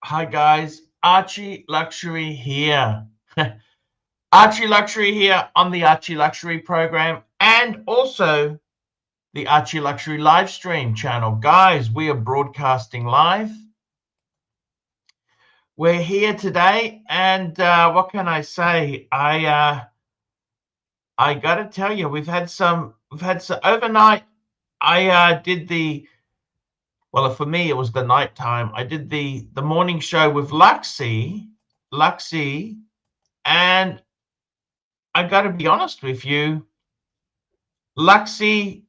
Hi guys, ArchieLuxury here. ArchieLuxury here on the ArchieLuxury program and also the ArchieLuxury live stream channel. Guys, we are broadcasting live. We're here today and what can I say? I got to tell you, we've had some overnight. I did well, for me, it was the nighttime. I did the morning show with Luxy, and I got to be honest with you, Luxy.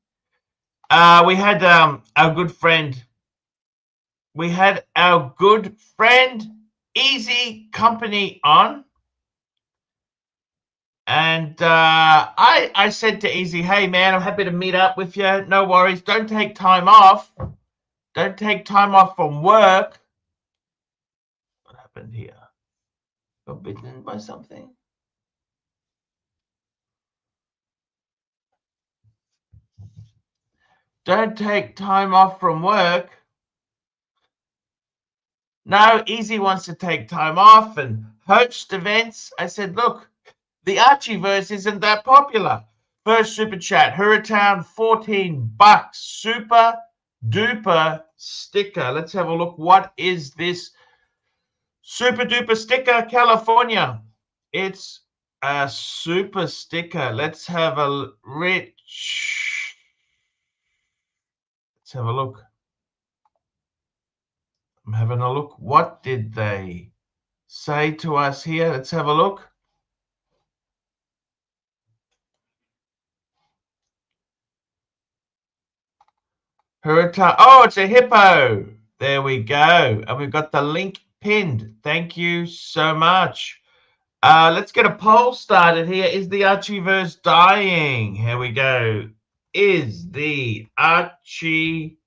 We had our good friend. We had our good friend Easy Company on, and I said to Easy, "Hey man, I'm happy to meet up with you. No worries. Don't take time off. Don't take time off from work." What happened here? Got bitten by something? Don't take time off from work. No, Easy wants to take time off and host events. I said, look, the Archiverse isn't that popular. First super chat, Hurritown, $14. Super duper sticker. Let's have a look. What is this super duper sticker? California. It's a super sticker. Let's have a look. I'm having a look. What did they say to us here? Let's have a look. Oh, it's a hippo. There we go. And we've got the link pinned. Thank you so much. Let's get a poll started here. Is the Archiverse dying? Here we go. Is the Archiverse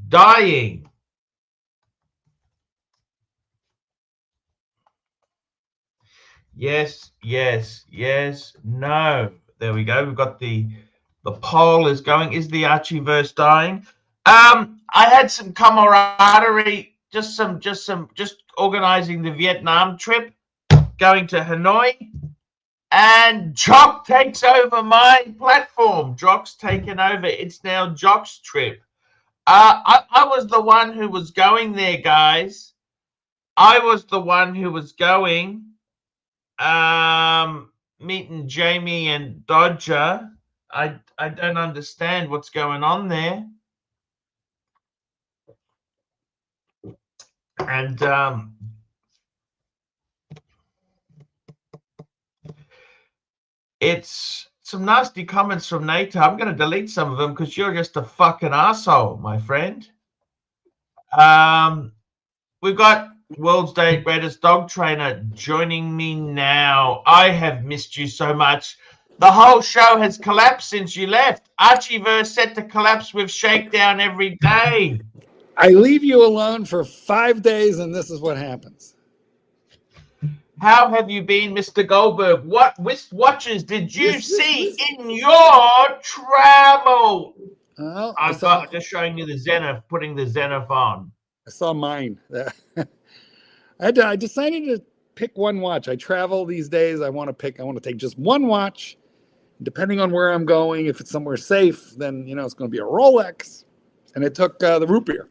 dying? Yes, yes, yes, no. There we go. We've got the poll is going. Is the Archiverse dying? I had some camaraderie, just organizing the Vietnam trip, going to Hanoi, and Jock takes over my platform. Jock's taken over. It's now Jock's trip. I was the one who was going there, guys. I was the one who was going, meeting Jamie and Dodger. I don't understand what's going on there. And it's some nasty comments from Nate. I'm going to delete some of them because you're just a fucking asshole, my friend. We've got World's Greatest Dog Trainer joining me now. I have missed you so much. The whole show has collapsed since you left. Archiverse set to collapse with shakedown every day. I leave you alone for 5 days, and this is what happens. How have you been, Mr. Goldberg? What watches did you see in your travel? Well, I'm just showing you the Zenith, putting the Zenith on. I saw mine. I decided to pick one watch. I travel these days. I want to take just one watch. Depending on where I'm going, if it's somewhere safe, then it's going to be a Rolex. And it took the root beer,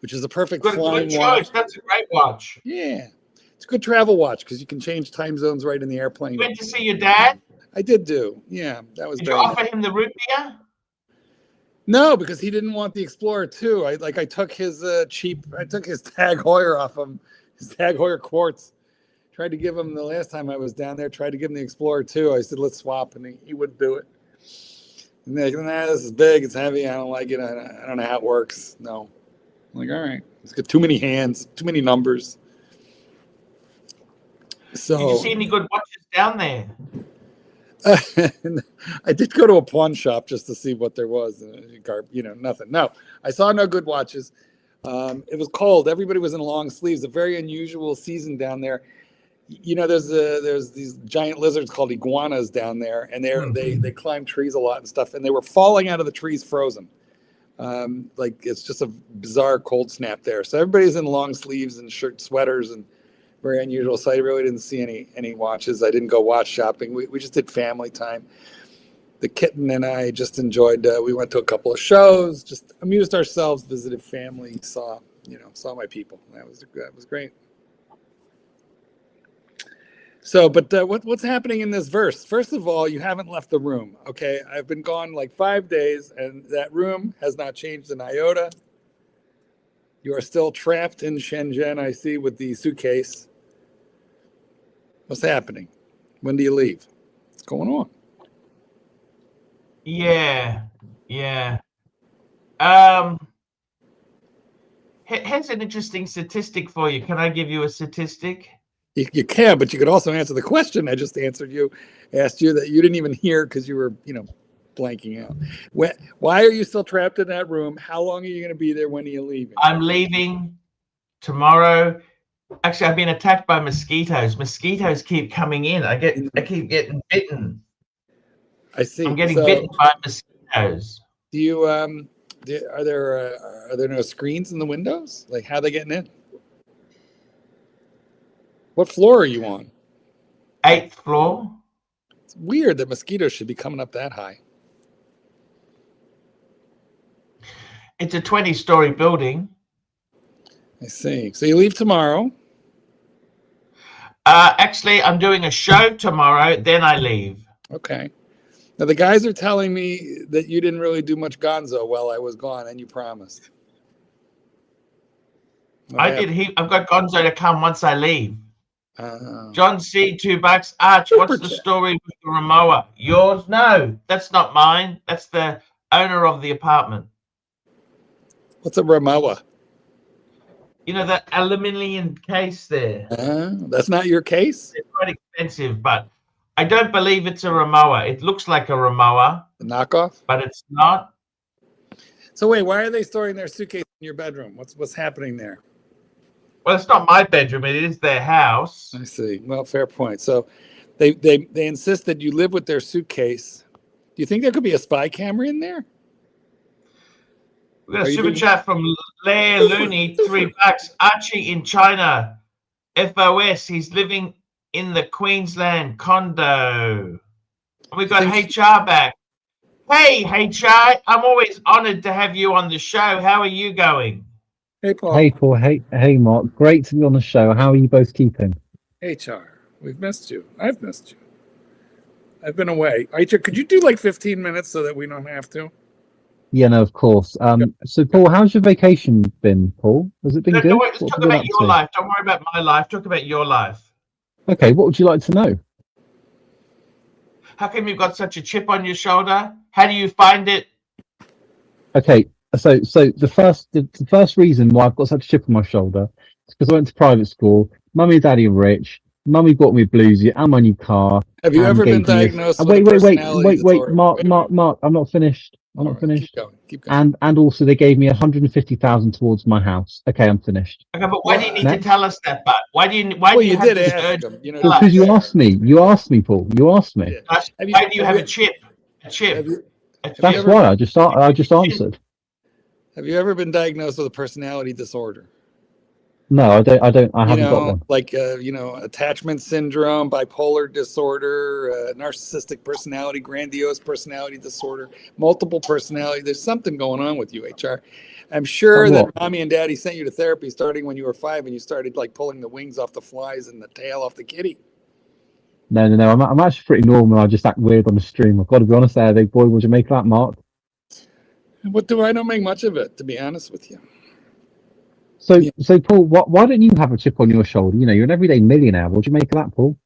which is a perfect flying watch. That's a great watch. Yeah, it's a good travel watch because you can change time zones right in the airplane. You went to see your dad? I did do. Yeah, that was. Did you offer him the root beer? No, because he didn't want the Explorer 2. I took his I took his Tag Heuer off him, his Tag Heuer quartz. Tried to give him the last time I was down there. Tried to give him the Explorer 2. I said, let's swap, and he wouldn't do it. And they're like, nah, this is big. It's heavy. I don't like it. I don't know how it works. No. I'm like, all right. It's got too many hands, too many numbers. So, did you see any good watches down there? I did go to a pawn shop just to see what there was. Nothing. No, I saw no good watches. It was cold. Everybody was in long sleeves. A very unusual season down there. There's these giant lizards called iguanas down there, and they climb trees a lot and stuff. And they were falling out of the trees frozen. Like it's just a bizarre cold snap there. So everybody's in long sleeves and sweaters and very unusual. So I really didn't see any watches. I didn't go watch shopping. We just did family time. The kitten and I just enjoyed. We went to a couple of shows, just amused ourselves, visited family, saw my people. That was great. So, but what's happening in this verse? First of all, you haven't left the room. Okay, I've been gone like 5 days, and that room has not changed an iota. You are still trapped in Shenzhen, I see, with the suitcase. What's happening? When do you leave? What's going on? Yeah. Here's an interesting statistic for you. Can I give you a statistic? You can, but you could also answer the question I just asked you that you didn't even hear because you were, blanking out. Why are you still trapped in that room? How long are you going to be there? When are you leaving? I'm leaving tomorrow. Actually, I've been attacked by mosquitoes. Mosquitoes keep coming in. I keep getting bitten. I see. I'm getting bitten by mosquitoes. Do you are there no screens in the windows? Like, how are they getting in? What floor are you on? 8th floor. It's weird that mosquitoes should be coming up that high. It's a 20-story building. I see. So you leave tomorrow? Actually, I'm doing a show tomorrow, then I leave. Okay. Now, the guys are telling me that you didn't really do much gonzo while I was gone, and you promised. I did. I've got Gonzo to come once I leave. John C. $2. Arch, what's the story with the Rimowa? Yours? No, that's not mine. That's the owner of the apartment. What's a Rimowa? You know, that aluminium case there. That's not your case? It's quite expensive, but I don't believe it's a Rimowa. It looks like a Rimowa. A knockoff? But it's not. So wait, why are they storing their suitcase in your bedroom? What's happening there? Well, it's not my bedroom. It is their house. I see. Well, fair point. So they insist that you live with their suitcase. Do you think there could be a spy camera in there? We got a super chat from Lair Looney, $3. Archie in China. FOS. He's living in the Queensland condo. We got HR back. Hey, HR. I'm always honored to have you on the show. How are you going? Hey, Paul. Hey, Paul. Hey, Mark. Great to be on the show. How are you both keeping? HR, we've missed you. I've missed you. I've been away. HR, could you do like 15 minutes so that we don't have to? Yeah, no, of course. So, Paul, how's your vacation been, Paul? Has it been good? Let's talk about your life. Don't worry about my life. Talk about your life. Okay, what would you like to know? How come you've got such a chip on your shoulder? How do you find it? Okay, so the first reason why I've got such a chip on my shoulder is because I went to private school. Mummy and Daddy are rich. Mummy bought me a bluesy and my new car. Have you ever been diagnosed with wait, personality disorder? Mark, I'm not finished. I'm not finished. Keep going. And also they gave me 150,000 towards my house. Okay, I'm finished. Okay, but why do you need to tell us that? But why do you did ask him? Because you asked me. You asked me, Paul. You asked me. Yeah. Why do you have a chip? A chip. That's why I just answered. Have you ever been diagnosed with a personality disorder? No, I haven't got one. Like attachment syndrome, bipolar disorder, narcissistic personality, grandiose personality disorder, multiple personality. There's something going on with you, HR. I'm sure that Mommy and Daddy sent you to therapy starting when you were 5, and you started like pulling the wings off the flies and the tail off the kitty. No. I'm actually pretty normal. I just act weird on the stream. I've got to be honest there, big boy. Would you make that, Mark? I don't make much of it, to be honest with you. So Paul, why don't you have a chip on your shoulder? You know, you're an everyday millionaire. What do you make of that, Paul?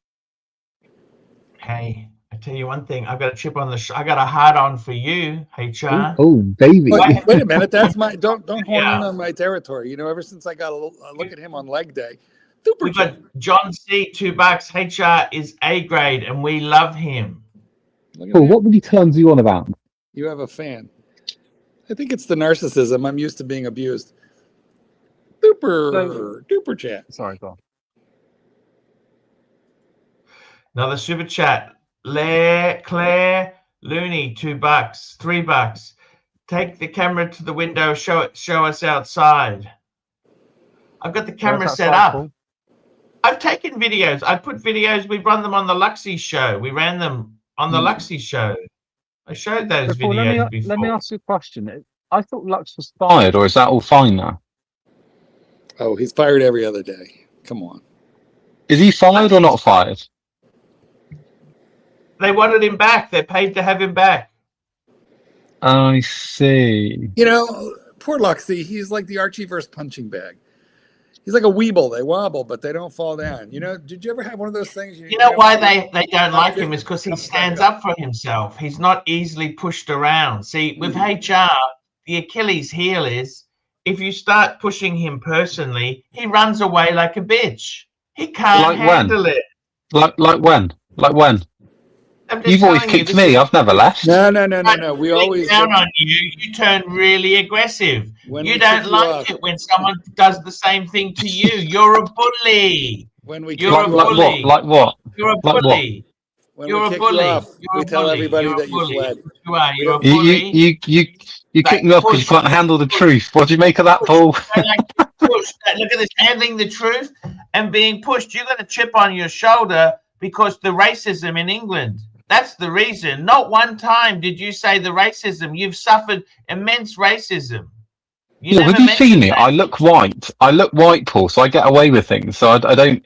Hey, I tell you one thing. I've got a chip on the I got a hard on for you, HR. Oh, baby. Wait a minute. That's my don't horn in on my territory. You know, ever since I got a look at him on leg day. We've got John C. $2. HR is A grade, and we love him. Paul, what would he turn you on about? You have a fan. I think it's the narcissism. I'm used to being abused. Duper chat. Sorry, go on. Another super chat. Claire Looney, $2, $3. Take the camera to the window. Show us outside. I've got the camera set up. I've taken videos. I put videos. We run them on the Luxy show. We ran them on the Luxy show. I showed those videos before. Let me ask you a question. I thought Lux was fired, or is that all fine now? Oh, he's fired every other day. Come on. Is he fired or not fired? They wanted him back. They paid to have him back. I see. You know, poor Luxy. He's like the Archiverse punching bag. He's like a weeble. They wobble, but they don't fall down. You know, did you ever have one of those things? You know why they don't like him is because he stands up for himself. He's not easily pushed around. See, with HR, the Achilles heel is if you start pushing him personally, he runs away like a bitch. He can't handle it. Like when? Like when? You've always kicked me. I've never left. No. We always down on you. You turn really aggressive. You don't like it when someone does the same thing to you. You're a bully. You're a bully. Like what? You're a bully. You're a bully. We tell everybody that you fled. You are. You're a bully. You kick me off because you can't handle the truth. What do you make of that, Paul? Look at this, handling the truth and being pushed. You're going to chip on your shoulder because the racism in England. That's the reason. Not one time did you say the racism. You've suffered immense racism. Have you seen me? I look white. Paul, so I get away with things. So I don't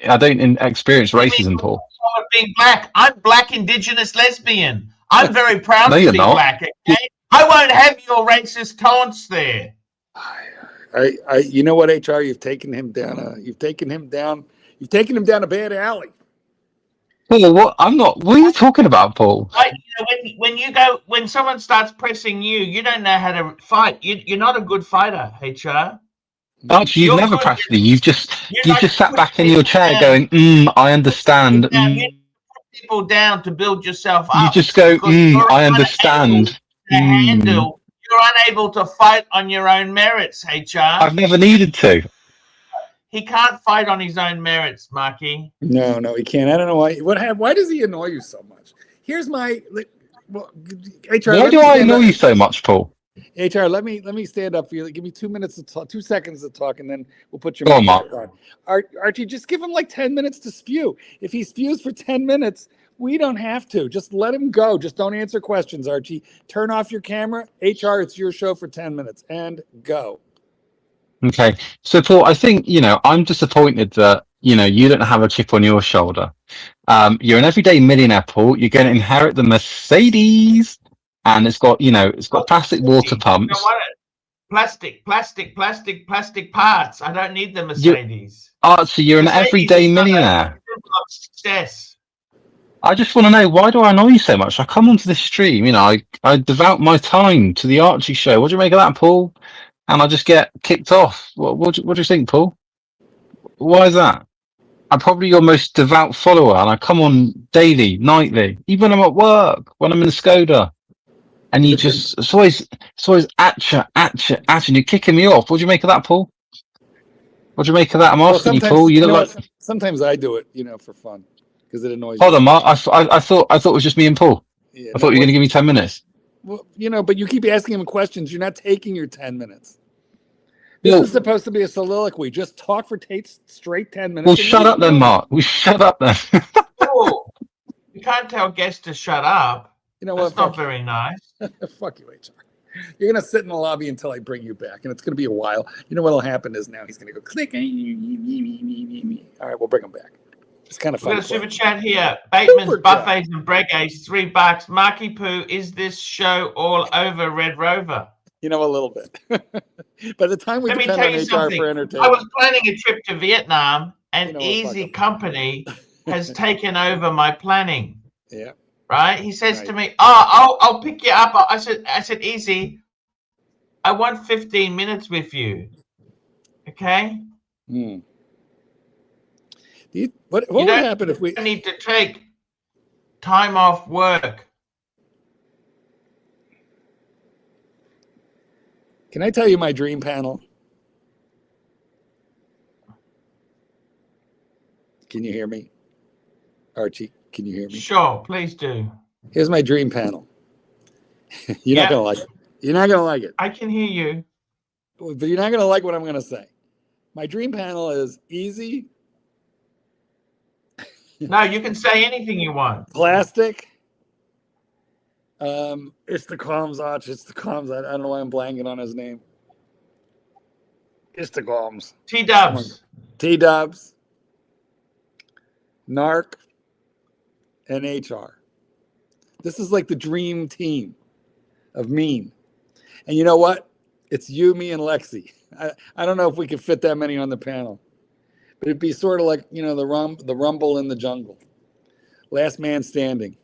experience racism, Paul. Being black. I'm black, indigenous, lesbian. I'm very proud to be black. Okay? I won't have your racist taunts there. You know what, HR? You've taken him down. You've taken him down a bad alley. Paul, what? I'm not. What are you talking about, Paul? Right, you know, when someone starts pressing you, you don't know how to fight. You're not a good fighter, HR. Archie, you've never pressed me. You've just sat back in your chair going, I understand. You put people down to build yourself up. You just go, I understand. You're unable to fight on your own merits, HR. I've never needed to. He can't fight on his own merits, Marky. No, he can't. I don't know why. Why does he annoy you so much? Here's my HR. Why do I annoy you so much, Paul? HR, let me stand up for you. Give me 2 minutes to talk, 2 seconds to talk, and then we'll put your mic back on. Archie, just give him like 10 minutes to spew. If he spews for 10 minutes, we don't have to. Just let him go. Just don't answer questions, Archie. Turn off your camera. HR, it's your show for 10 minutes, and go. Okay. So, Paul, I think, I'm disappointed that, you don't have a chip on your shoulder. You're an everyday millionaire, Paul. You're going to inherit the Mercedes, and it's got plastic water pumps. You know what? Plastic parts. I don't need the Mercedes. So you're an everyday millionaire. Success. I just want to know, why do I annoy you so much? I come onto this stream, I devote my time to the Archie show. What do you make of that, Paul? And I just get kicked off. What do you think, Paul? Why is that? I'm probably your most devout follower, and I come on daily, nightly, even when I'm at work, when I'm in the Skoda. And you it's always at you, and you're kicking me off. What do you make of that, Paul? What do you make of that? I'm asking you, Paul. You look like... Sometimes I do it, for fun, because it annoys Hold on, Mark. I thought it was just me and Paul. Yeah, I thought you were going to give me 10 minutes. Well, but you keep asking him questions. You're not taking your 10 minutes. This is supposed to be a soliloquy. Just talk for straight 10 minutes. Well, shut up then, Mark. Shut up then. Oh, you can't tell guests to shut up. You know what? That's not very nice. Fuck you, HR. You're going to sit in the lobby until I bring you back, and it's going to be a while. You know what will happen is now he's going to go click. All right, we'll bring him back. It's kind of fun. We've got a super chat here. Bateman's Buffets and Breguets, $3. Marky Poo, is this show all over Red Rover? A little bit. By the time we depend on HR for entertainment. I was planning a trip to Vietnam, and Easy Company has taken over my planning. Yeah. Right? He says to me, I'll pick you up. I said, Easy, I want 15 minutes with you. Okay? What would happen if we need to take time off work? Can I tell you my dream panel? Can you hear me? Archie, can you hear me? Sure, please do. Here's my dream panel. You're not going to like it. You're not gonna like it. I can hear you. But you're not gonna like what I'm gonna say. My dream panel is easy, No, you can say anything you want. plastic. It's the Calms Arch. It's the Calms. I don't know why I'm blanking on his name. It's the Calms. T-dubs. T-dubs, Narc, and HR. This is like the dream team of mean. And you know what? It's you, me, and Lexi. I don't know if we could fit that many on the panel. But it'd be sort of like, you know, the rumble in the jungle. Last man standing.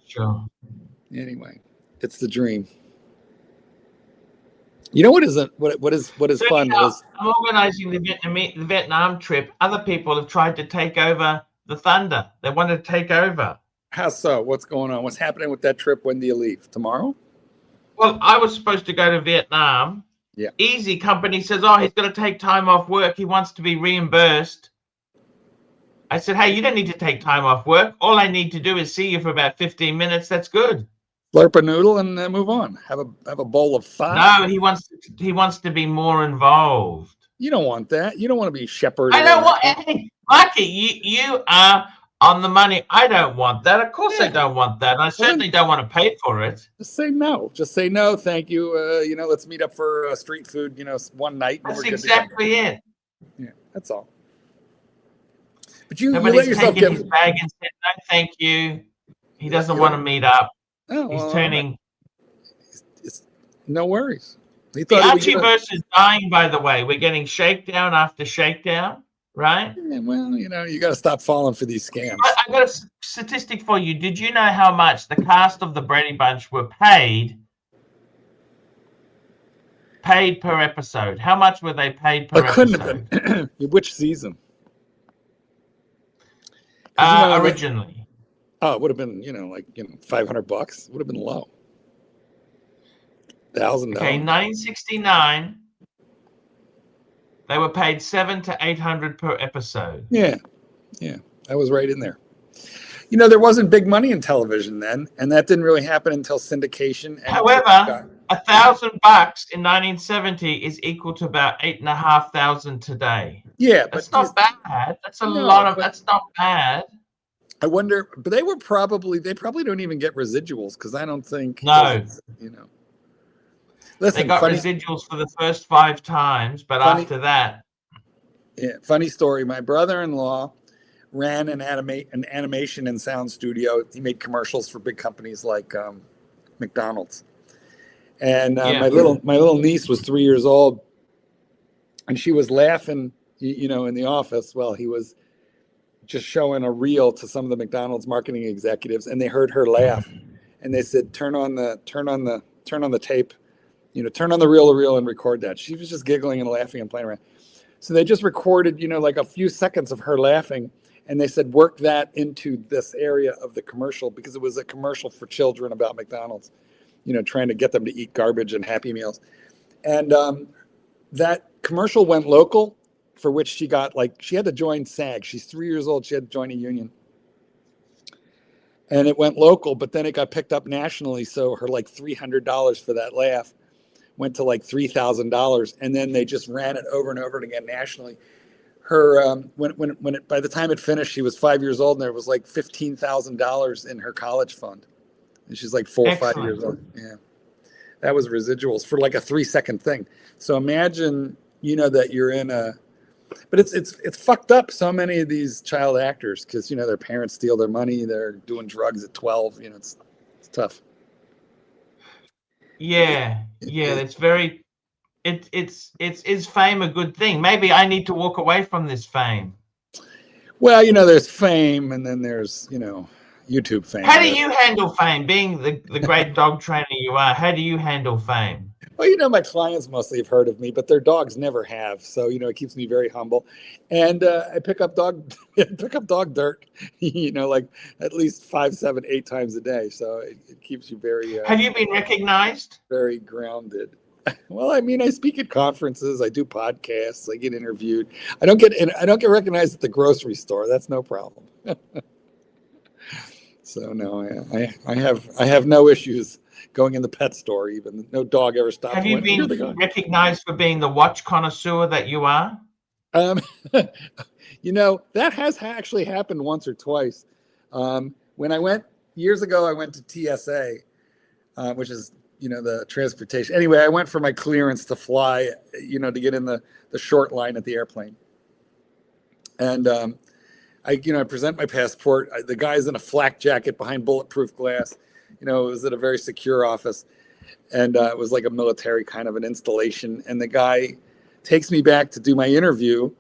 Sure. Anyway, it's the dream. You know what is So, fun you know, is I'm organizing the Vietnam trip. Other people have tried to take over the Thunder. They want to take over. how so? What's going on? What's happening with that trip? When do you leave? Tomorrow? Well, I was supposed to go to Vietnam. Yeah. Easy Company says, oh, he's going to take time off work. He wants to be reimbursed. I said, hey, you don't need to take time off work. All I need to do is see you for about 15 minutes. That's good. Slurp a noodle and move on. Have a bowl of five. No, he wants to be more involved. You don't want that. You don't want to be shepherded. I know what, hey, Mikey, you are on the money. I don't want that. Of course I don't want that. I certainly don't want to pay for it. Just say no. Just say no, thank you. You know, let's meet up for street food, you know, one night. That's exactly it. Yeah, that's all. But you let Nobody's yourself taken get his bag and said, no, thank you. He doesn't want to meet up. Oh, He's well, turning. it's no worries. The Archiverse is dying, by the way. We're getting shakedown after shakedown, right? Yeah, well, you know, you got to stop falling for these scams. I got a statistic for you. Did you know how much the cast of the Brady Bunch were paid per episode? How much were they paid per episode? Couldn't have been. Which season? Originally. Oh, it would have been, you know, like, you know, $500. It would have been low. $1,000. Okay, 1969. They were paid $700 to $800 per episode. Yeah, I was right in there. You know, there wasn't big money in television then, and that didn't really happen until syndication. And however, $1,000 in 1970 is equal to about $8,500 today. Yeah, that's not bad. That's a lot of. That's not bad. I wonder, but they probably don't even get residuals because I don't think. No. You know. Listen, they got residuals for the first 5 times, but after that. Yeah, funny story. My brother-in-law ran an animation and sound studio. He made commercials for big companies like McDonald's. And my little niece was 3 years old, and she was laughing, you know, in the office while he was just showing a reel to some of the McDonald's marketing executives, and they heard her laugh, and they said, turn on the tape, you know, turn on the reel and record that. She was just giggling and laughing and playing around. So they just recorded, you know, like a few seconds of her laughing, and they said, work that into this area of the commercial, because it was a commercial for children about McDonald's, you know, trying to get them to eat garbage and Happy Meals. And that commercial went local, for which she got, like, she had to join SAG. She's 3 years old. She had to join a union. And it went local, but then it got picked up nationally. So her, like, $300 for that laugh went to, like, $3,000. And then they just ran it over and over again nationally. Her, by the time it finished, she was 5 years old, and there was, like, $15,000 in her college fund. And she's, like, 4 or 5 years old. Yeah. That was residuals for, like, a 3-second thing. So imagine, you know, that you're in a, but it's fucked up, so many of these child actors, because, you know, their parents steal their money, they're doing drugs at 12, you know, it's tough. Yeah, it's very, is fame a good thing? Maybe I need to walk away from this fame. Well, you know, there's fame, and then there's, you know, YouTube fame. How do you handle fame? Being the great dog trainer you are, how do you handle fame? Well, you know, my clients mostly have heard of me, but their dogs never have. So, you know, it keeps me very humble. And I pick up dog dirt, you know, like at least 5, 7, 8 times a day. So it keeps you very. Have you been recognized? Very grounded. Well, I mean, I speak at conferences. I do podcasts. I get interviewed. I don't get recognized at the grocery store. That's no problem. So no, I have no issues going in the pet store. Even no dog ever stopped. Have you been recognized for being the watch connoisseur that you are? You know, that has actually happened once or twice. When I went years ago, I went to TSA, which is, you know, the transportation. Anyway, I went for my clearance to fly, you know, to get in the short line at the airplane. And I present my passport. The guy's in a flak jacket behind bulletproof glass. You know, it was at a very secure office. And it was like a military kind of an installation. And the guy takes me back to do my interview.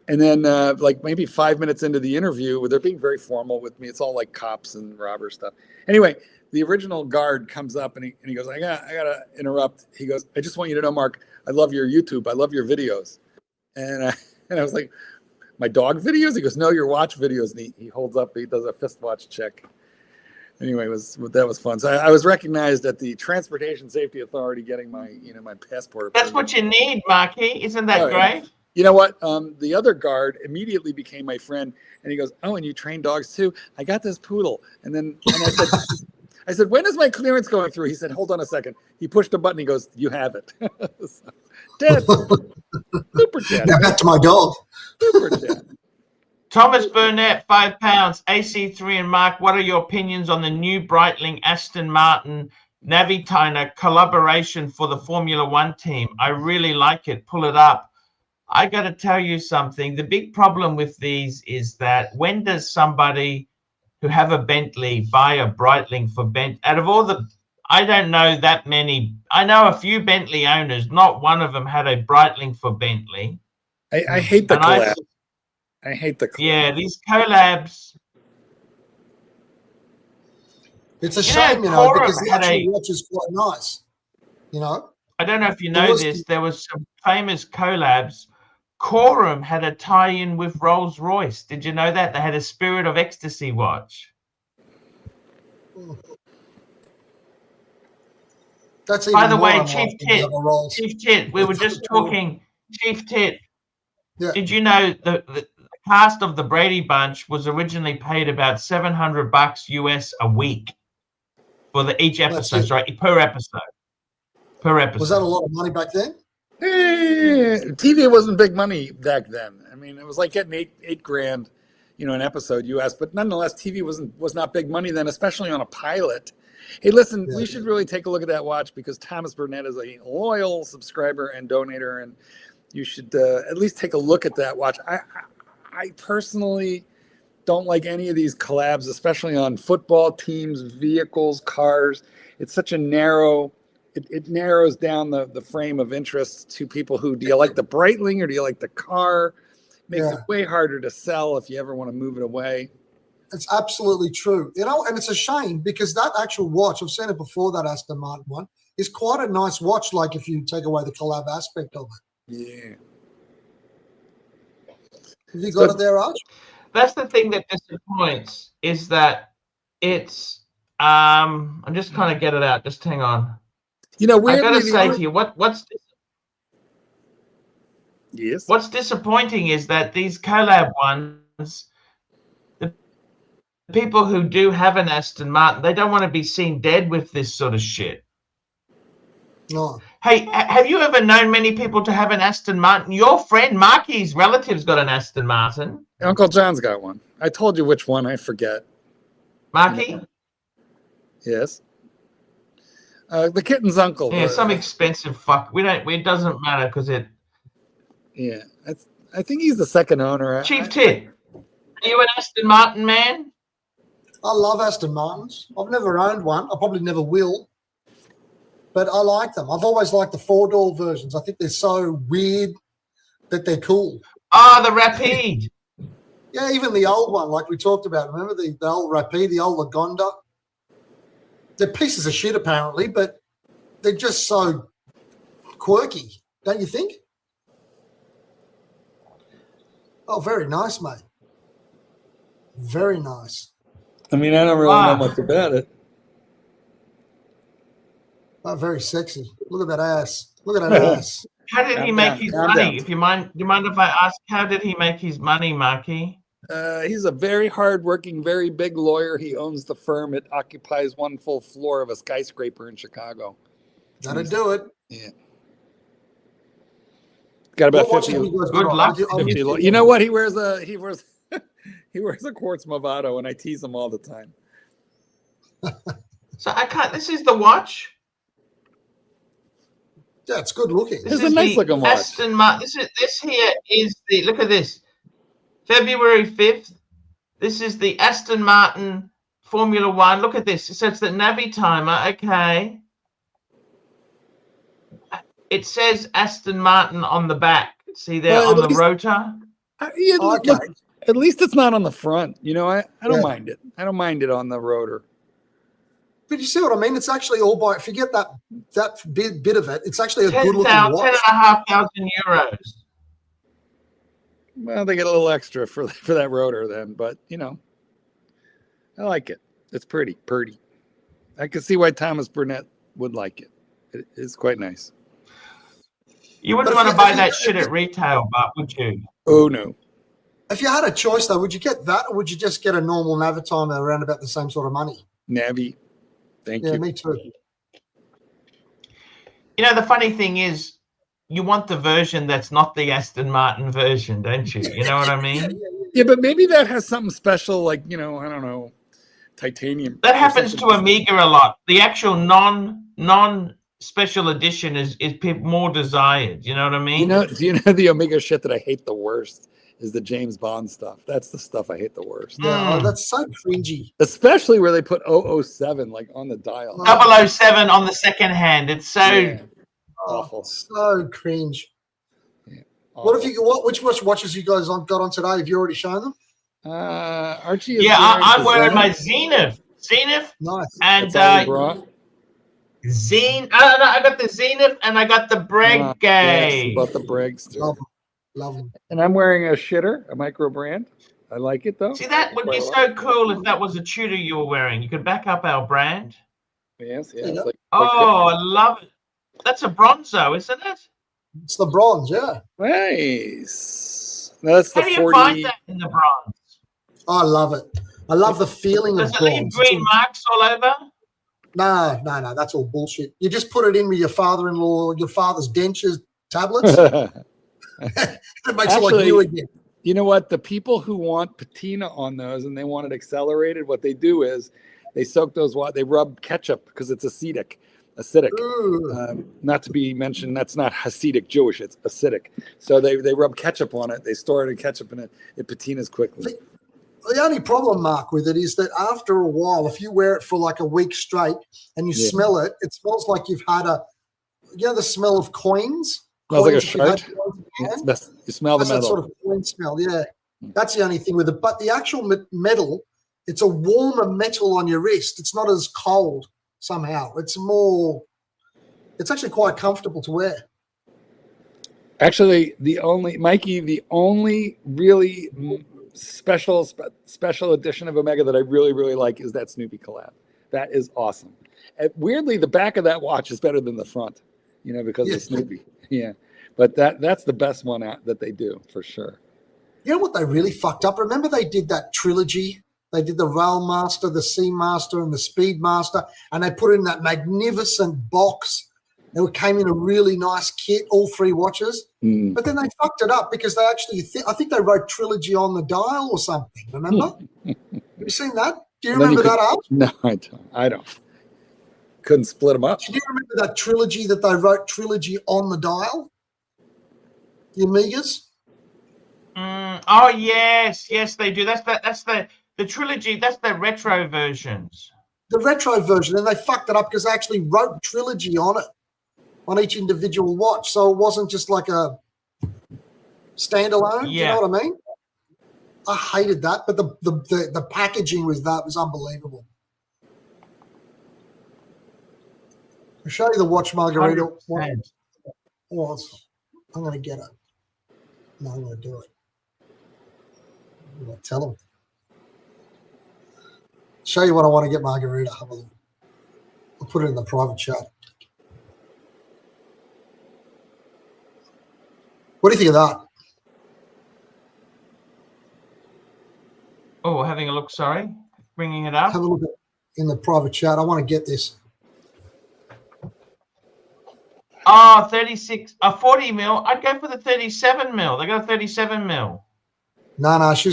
And then like maybe 5 minutes into the interview, where they're being very formal with me, it's all like cops and robber stuff. Anyway, the original guard comes up and he goes, I gotta interrupt. He goes, I just want you to know, Mark, I love your YouTube. I love your videos. And I was like, my dog videos? He goes, no, your watch videos. And he holds up, he does a fist watch check. Anyway, that was fun. So I was recognized at the Transportation Safety Authority getting my, you know, my passport. That's what you need, Marky. Isn't that great? You know what? The other guard immediately became my friend, and he goes, "Oh, and you train dogs too? I got this poodle." And I said, "When is my clearance going through?" He said, "Hold on a second." He pushed a button. He goes, "You have it." Dad, super chat. Now back to my dog. Super chat. Thomas Burnett, £5. AC3 and Mark, what are your opinions on the new Breitling Aston Martin Navitimer collaboration for the Formula One team? I really like it. Pull it up. I got to tell you something. The big problem with these is that when does somebody who have a Bentley buy a Breitling for Bentley? Out of all the, I don't know that many. I know a few Bentley owners. Not one of them had a Breitling for Bentley. I hate the collab. I hate the collab. Yeah, these collabs. It's a shame, you know, because the actual watch is quite nice. You know. I don't know if you know this. There was some famous collabs. Quorum had a tie-in with Rolls-Royce. Did you know that? They had a Spirit of Ecstasy watch. That's even By the more way, unlikely Chief Tit, we were just talking. Chief Tit, yeah. Did you know the cast of the Brady Bunch was originally paid about $700 US a week for each episode, right? Per episode. Was that a lot of money back then? TV wasn't big money back then. I mean, it was like getting eight grand, you know, an episode US. But nonetheless, TV was not big money then, especially on a pilot. Hey, listen, we should really take a look at that watch because Thomas Burnett is a loyal subscriber and donator, and you should at least take a look at that watch. I personally don't like any of these collabs, especially on football teams, vehicles, cars. It's such a narrow. It narrows down the frame of interest to people who, do you like the Breitling or do you like the car? Makes it way harder to sell if you ever want to move it away. It's absolutely true. You know, and it's a shame because that actual watch, I've seen it before, that Aston Martin one, is quite a nice watch, like if you take away the collab aspect of it. Yeah. Have you got it there, Arch? That's the thing that disappoints, is that it's I'm just kind of get it out. Just hang on. You know, I gotta say to you, what's disappointing is that these collab ones, the people who do have an Aston Martin, they don't want to be seen dead with this sort of shit. No. Hey, have you ever known many people to have an Aston Martin? Your friend Marky's relative's got an Aston Martin. Uncle John's got one. I told you which one. I forget. Marky? Yes. The kitten's uncle. Yeah, some expensive fuck. It doesn't matter because it. Yeah, I think he's the second owner. Chief Tit, are you an Aston Martin man? I love Aston Martins. I've never owned one. I probably never will. But I like them. I've always liked the four-door versions. I think they're so weird that they're cool. Ah, the Rapide. Yeah, even the old one, like we talked about. Remember the old Rapide, the old Lagonda? They're pieces of shit, apparently, but they're just so quirky, don't you think? Oh, very nice, mate. Very nice. I mean, I don't really know much about it. Oh, very sexy. Look at that ass. Look at that ass. How did he make his money? If you mind if I ask, how did he make his money, Marky? He's a very hardworking, very big lawyer. He owns the firm. It occupies one full floor of a skyscraper in Chicago. That'll do it. Yeah. Got about What watch 50. have you guys Good got on? luck. 50 you know what? He wears he wears a quartz Movado, and I tease him all the time. So I can't. This is the watch. Yeah, it's good looking. This is a nice looking watch. Aston Martin. This here is the. Look at this. February 5th. This is the Aston Martin Formula One. Look at this. So it's the Navi timer. Okay. It says Aston Martin on the back. See there Well, on at the least- rotor. Yeah, Okay. look, at least it's not on the front. You know, I don't Yeah. mind it. I don't mind it on the rotor. But you see what I mean? It's actually all by, forget that bit of it. It's actually a good looking 10,500 watch. euros. Well, they get a little extra for that rotor then, but you know, I like it. It's pretty. I can see why Thomas Burnett would like it. It's quite nice. You wouldn't But want to if buy you- that shit at retail, but would you? Oh no. If you had a choice though, would you get that or would you just get a normal Navitimer around about the same sort of money? Navi. Thank Yeah, you. me too. You know, the funny thing is, you want the version that's not the Aston Martin version, don't you? You know what I mean? Yeah, but maybe that has something special, like, you know, I don't know, titanium. That or happens to something. Amiga a lot. The actual non special edition is more desired. You know what I mean? Do you know the Omega shit that I hate the worst is the James Bond stuff. That's the stuff I hate the worst. Yeah, that's so cringy. Especially where they put 007 like on the dial. 007 on the second hand. It's so Yeah, Oh, awful. so cringe. awful. What have you? Which watches you guys got on today? Have you already shown them? Archie is yeah. I'm the wearing Zen. my Zenith Nice. and That's all he brought. I got the Zenith and I got the Breitling. Yes, he bought the Bregs too. Love them. And I'm wearing a shitter, a micro brand. I like it though. See, that would be so cool if that was a Tudor you were wearing. You could back up our brand. Yes, Yeah. it's like Oh, I love it. That's a bronzo, isn't it? It's the bronze, yeah. nice. That's the How do you 40. find that in the bronze? I love it. I love the feeling of Does it leave bronze. green marks all over? No, that's all bullshit. You just put it in with your father-in-law, your father's dentures tablets. It makes it like Actually, new again. You know what? The people who want patina on those and they want it accelerated, what they do is they soak those. They rub ketchup because it's acidic. Ooh. Not to be mentioned, that's not Hasidic Jewish. It's acidic. So they rub ketchup on it. They store it in ketchup, and it patinas quickly. The only problem, Mark, with it is that after a while, if you wear it for like a week straight and you smell it, it smells like you've had the smell of coins. Smells like a Coins, if you've had shirt. coins in your hand. You smell the That's that metal. sort of coin smell, yeah. That's the only thing with it. But the actual metal, it's a warmer metal on your wrist. It's not as cold somehow. It's actually quite comfortable to wear. Actually, the only really special edition of Omega that I really, really like is that Snoopy collab. That is awesome. And weirdly, the back of that watch is better than the front, because of Snoopy. Yeah. But that's the best one that they do for sure. You know what they really fucked up? Remember they did that trilogy? They did the Rail Master, the Sea Master, and the Speed Master, and they put it in that magnificent box. It came in a really nice kit, all three watches. But then they fucked it up because they actually, I think they wrote trilogy on the dial or something. Remember? Have you seen that? Do you remember that, Arch? No, I don't. Couldn't split them up. Do you remember that trilogy that they wrote trilogy on the dial? The Amigas? Oh yes, they do. That's the trilogy. That's the retro versions. The retro version, and they fucked it up because they actually wrote trilogy on it, on each individual watch. So it wasn't just like a standalone. Yeah. You know what I mean? I hated that, but the packaging was unbelievable. I'll show you the watch, Margarita. 100%. I'm going to get it. No, I'm going to do it. I'm going to tell them. Show you what I want to get, Margarita. Have a look. I'll put it in the private chat. What do you think of that? look. Sorry, bringing it up. Have a look in the private chat. I want to get this. Oh, 36, 40 mil. I'd go for the 37 mil. They got a 37 mil. No, she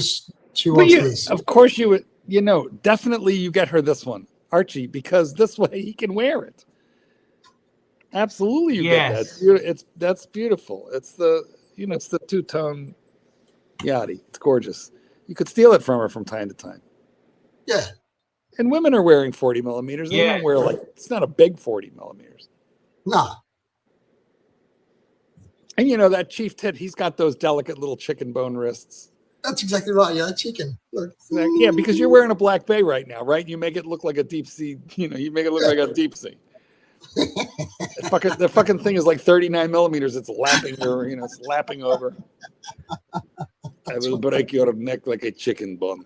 wants this. Of course you would, definitely you get her this one, Archie, because this way he can wear it. Absolutely, you get that. That's beautiful. It's the it's the two-tone yachty. It's gorgeous. You could steal it from her from time to time. Yeah. And women are wearing 40 millimeters. They don't wear it's not a big 40 millimeters. No. And that Chief Tit, he's got those delicate little chicken bone wrists. That's exactly right. Yeah, chicken. Look. Yeah, because you're wearing a black bay right now, right? You make it look like a deep sea. You make it look like a deep sea. The fucking thing is like 39 millimeters. It's lapping it's lapping over. I will break your neck like a chicken bone.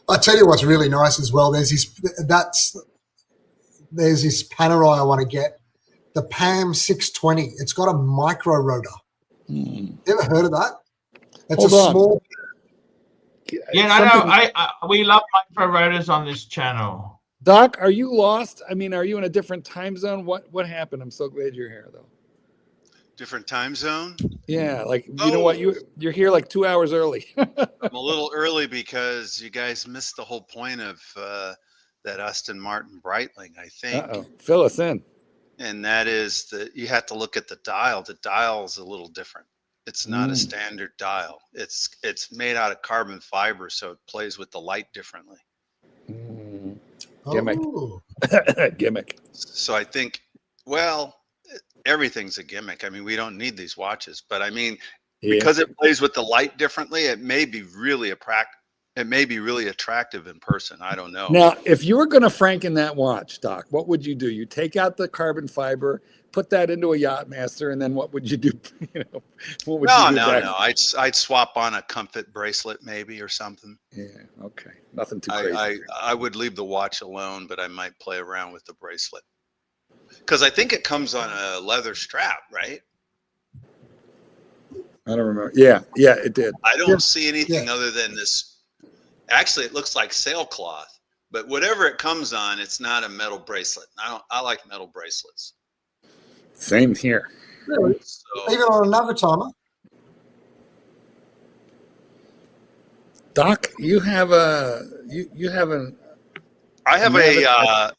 I tell you what's really nice as well. There's this Panerai I want to get. The PAM 620. It's got a micro rotor. You ever heard of that? It's small. Yeah, I know. We love micro rotors on this channel. Doc, are you lost? I mean, are you in a different time zone? What happened? I'm so glad you're here, though. Different time zone? Yeah, you know what? You're here like 2 hours early. I'm a little early because you guys missed the whole point of that Aston Martin Breitling, I think. Uh-oh. Fill us in. And that is that you have to look at the dial. The dial's a little different. It's not a standard dial. It's made out of carbon fiber, so it plays with the light differently. Gimmick. Gimmick. So I think, everything's a gimmick. I mean, we don't need these watches, but I mean, because it plays with the light differently, it may be really attractive in person. I don't know. Now, if you were going to franken that watch, Doc, what would you do? You take out the carbon fiber, put that into a Yachtmaster, and then what would you do? What would you do? No. I'd swap on a comfort bracelet maybe or something. Yeah. Okay. Nothing too crazy. I would leave the watch alone, but I might play around with the bracelet because I think it comes on a leather strap, right? I don't remember. Yeah, it did. I don't see anything other than this. Actually, it looks like sailcloth, but whatever it comes on, it's not a metal bracelet. I like metal bracelets. Same here. Really? So, even on another timer. Doc, you have a I have a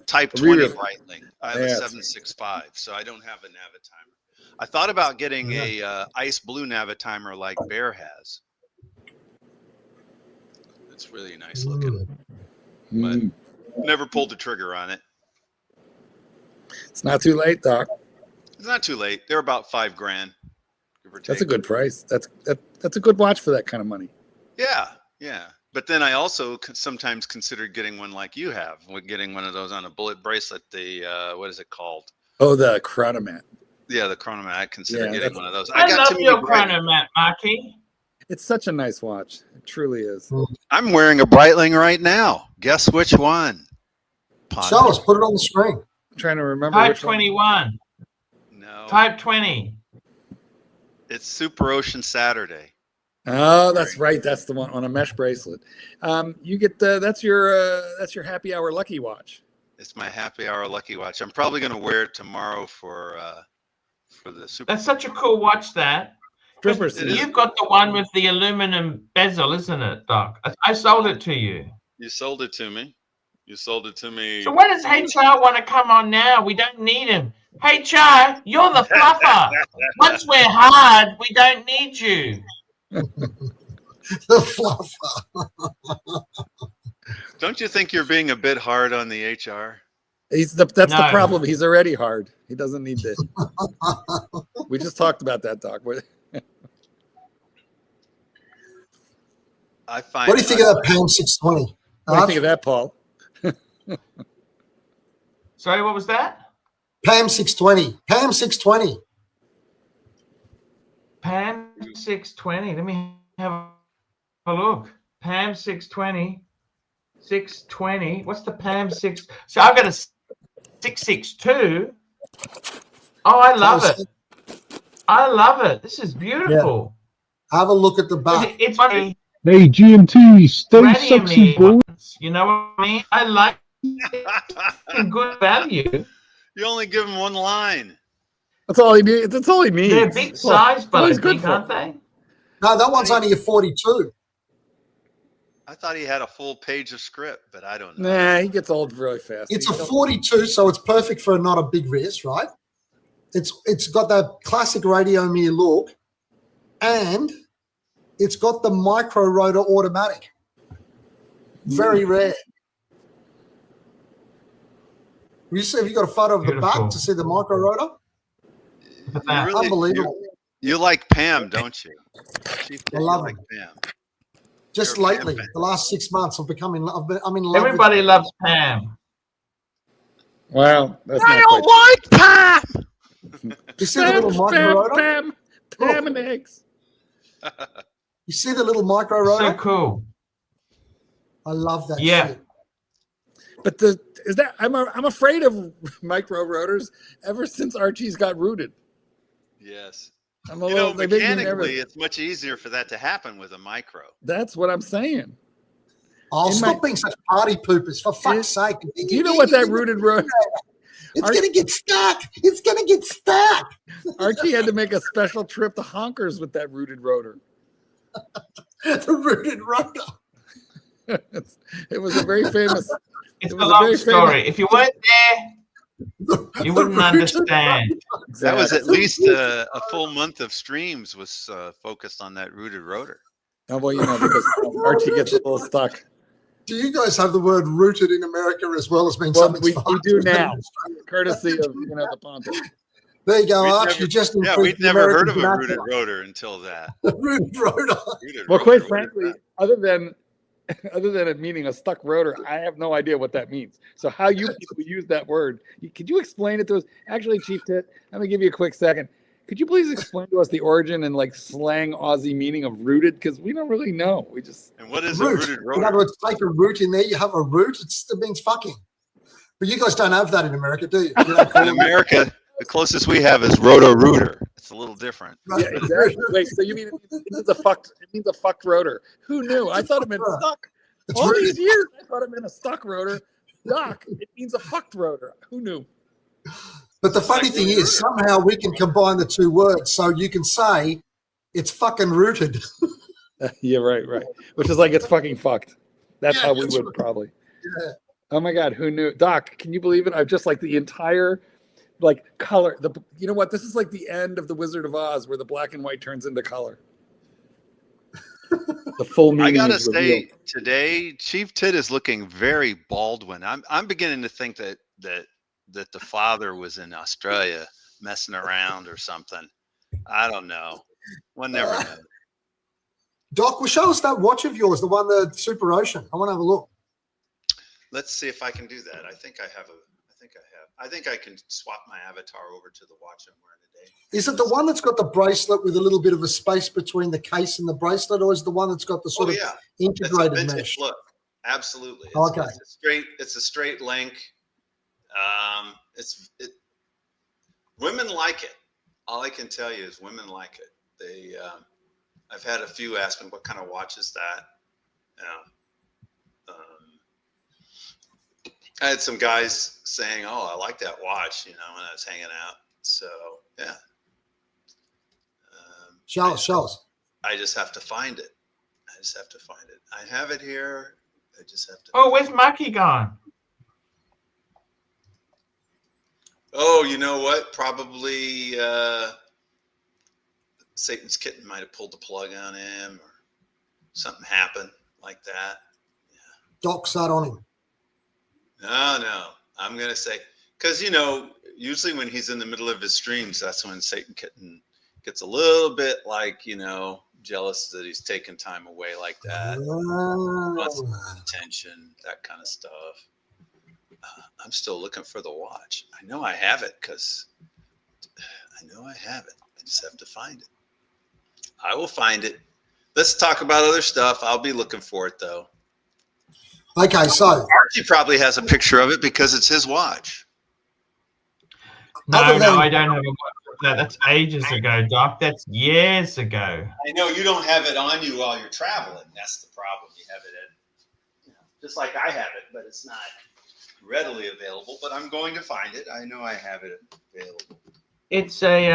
Type 20 Breitling. I have a 765, so I don't have a Navitimer. I thought about getting a ice blue Navitimer like Bear has. It's really nice looking, but never pulled the trigger on it. It's not too late, Doc. It's not too late. They're about $5 grand. Give or take. That's a good price. That's a good watch for that kind of money. Yeah. But then I also sometimes consider getting one like you have, getting one of those on a bullet bracelet. The what is it called? Oh, the Chronomat. Yeah, the Chronomat. I consider getting one of those. I love your Chronomat, Marky. It's such a nice watch. It truly is. I'm wearing a Breitling right now. Guess which one? Show us. Put it on the screen. I'm trying to remember. Type 21. No. Type 20. It's Super Ocean Saturday. Oh, that's right. That's the one on a mesh bracelet. You get that's your happy hour lucky watch. It's my happy hour lucky watch. I'm probably going to wear it tomorrow for the Super. That's such a cool watch. That. You've got the one with the aluminum bezel, isn't it, Doc? I sold it to you. You sold it to me. So when does HR want to come on now? We don't need him. HR, you're the fluffer. Once we're hard, we don't need you. The fluffer. Don't you think you're being a bit hard on the HR? That's the problem. He's already hard. He doesn't need this. We just talked about that, Doc. What do you think of that PAM 620? What do you think of that, Paul? Sorry, what was that? PAM 620. PAM 620. PAM 620. Let me have a look. PAM 620. 620. What's the PAM 6? So I've got a 662. Oh, I love it. I love it. This is beautiful. Yeah. Have a look at the back. It's funny. Hey, GMT, stay Granny sexy, me boy. ones. You know what I mean? I like good value. You only give him one line. That's all he needs. That's all he needs. They're big size, but I he's good think, for. aren't they? No, that one's only a 42. I thought he had a full page of script, but I don't know. Nah, he gets old really fast. It's a 42, so it's perfect for not a big wrist, right? It's got that classic radio mirror look, and it's got the micro rotor automatic. Very rare. Have you got a photo of the back to see the micro rotor? Really, unbelievable. You like Pam, don't you? I love like Pam. Pam. Just lately, the last 6 months, I'm in love. Everybody loves Pam. Wow, that's I not don't like Pam. You see the little micro rotor? Pam and eggs. You see the little micro rotor? So cool. I love that. Yeah. Shit. But I'm afraid of micro rotors ever since Archie's got rooted. Yes. I'm a little, mechanically, it's much easier for that to happen with a micro. That's what I'm saying. Oh, stop being such party poopers, for fuck's sake. Do you know what that rooted rotor? It's going to get stuck. It's going to get stuck. Archie had to make a special trip to Honkers with that rooted rotor. The rooted rotor. It was a very famous. It's a long story. If you weren't there, you wouldn't understand. That was at least a full month of streams was focused on that rooted rotor. Oh, well, you know, because Archie gets a little stuck. Do you guys have the word rooted in America as well as being something? We do now, courtesy of the Ponte. There you go, Archie. We'd never heard of a rooted rotor until that. Rooted rotor. Well, quite frankly, other than it meaning a stuck rotor, I have no idea what that means. So how you people use that word? Could you explain it to us? Actually, Chief Tit, let me give you a quick second. Could you please explain to us the origin and like slang Aussie meaning of rooted? Because we don't really know. And what is a rooted rotor? In other words, take a root in there. You have a root. It means fucking. But you guys don't have that in America, do you? In America, the closest we have is roto-rooter. It's a little different. Yeah, exactly. Wait, so you mean it means a fucked rotor? Who knew? I thought it meant stuck. All these years, I thought it meant a stuck rotor. Doc, it means a fucked rotor. Who knew? But the funny thing is, somehow we can combine the two words, so you can say it's fucking rooted. Yeah, right. Which is like it's fucking fucked. That's how we would probably. Yeah. Oh my God, who knew? Doc, can you believe it? I've just like the entire color. You know what? This is like the end of the Wizard of Oz, where the black and white turns into color. The full meaning. I gotta say, today Chief Tit is looking very Baldwin. I'm beginning to think that the father was in Australia messing around or something. I don't know. One never knows. Doc, well, show us that watch of yours, the one, the Super Ocean. I want to have a look. Let's see if I can do that. I think I can swap my avatar over to the watch I'm wearing today. Is it the one that's got the bracelet with a little bit of a space between the case and the bracelet, or is it the one that's got the sort of integrated mesh? Look, absolutely. Okay. It's a straight link. Women like it. All I can tell you is women like it. I've had a few ask me, what kind of watch is that? I had some guys saying, "Oh, I like that watch," when I was hanging out. So yeah. Show us. I just have to find it. I have it here. I just have to. Oh, where's Maki gone? Oh, you know what? Probably Satan's kitten might have pulled the plug on him, or something happened like that. Yeah. Doc sat on him. No. I'm gonna say, because usually when he's in the middle of his streams, that's when Satan kitten gets a little bit jealous that he's taking time away like that. Wants attention, that kind of stuff. I'm still looking for the watch. I know I have it because I just have to find it. I will find it. Let's talk about other stuff. I'll be looking for it though. Okay, so Archie probably has a picture of it because it's his watch. No, I don't have a watch. That's ages ago, Doc. That's years ago. I know you don't have it on you while you're traveling. That's the problem. You have it at, just like I have it, but it's not readily available. But I'm going to find it. I know I have it available. It's a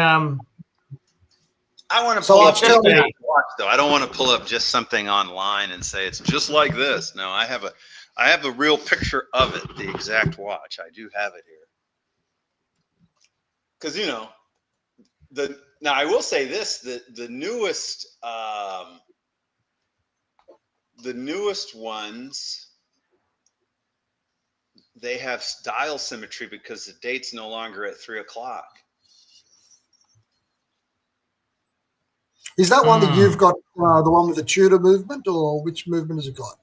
I want to So pull I'll up tell just you- a watch, though. I don't want to pull up just something online and say it's just like this. No, I have a real picture of it, the exact watch. I do have it here. Because now I will say this: the newest ones, they have dial symmetry because the date's no longer at 3 o'clock. Is that one that you've got, the one with the Tudor movement, or which movement has it got?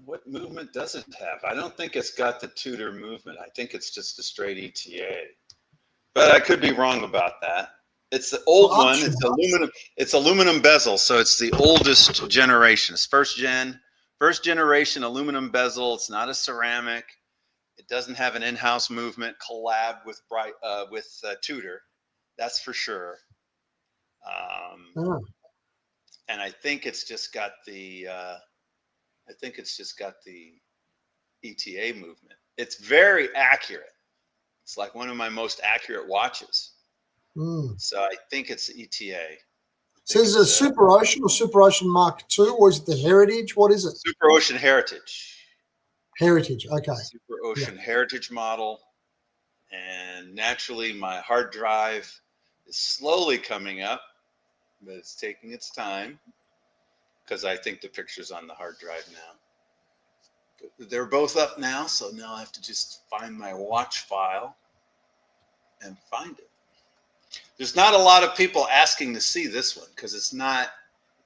What movement does it have? I don't think it's got the Tudor movement. I think it's just a straight ETA. But I could be wrong about that. It's the old one. It's aluminum. It's aluminum bezel, so it's the oldest generation. It's first generation aluminum bezel. It's not a ceramic. It doesn't have an in-house movement collab with Tudor. That's for sure. And I think it's just got the. I think it's just got the ETA movement. It's very accurate. It's like one of my most accurate watches. So I think it's the ETA. So is it a Super Ocean or Super Ocean Mark II, or is it the Heritage? What is it? Super Ocean Heritage. Heritage, okay. Super Ocean Heritage model. And naturally, my hard drive is slowly coming up, but it's taking its time because I think the picture's on the hard drive now. But they're both up now, so now I have to just find my watch file and find it. There's not a lot of people asking to see this one because it's not,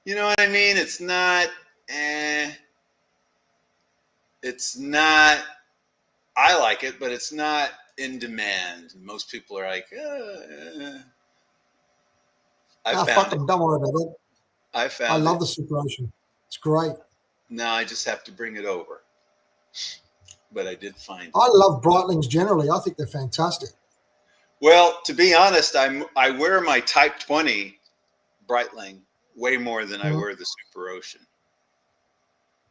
you know what I mean? It's not, it's not, I like it, but it's not in demand. Most people are like, Fuck them, don't worry about it. I love the Super Ocean. It's great. Now I just have to bring it over. But I did find it. I love Breitlings generally. I think they're fantastic. Well, to be honest, I wear my Type 20 Breitling way more than I wear the Super Ocean.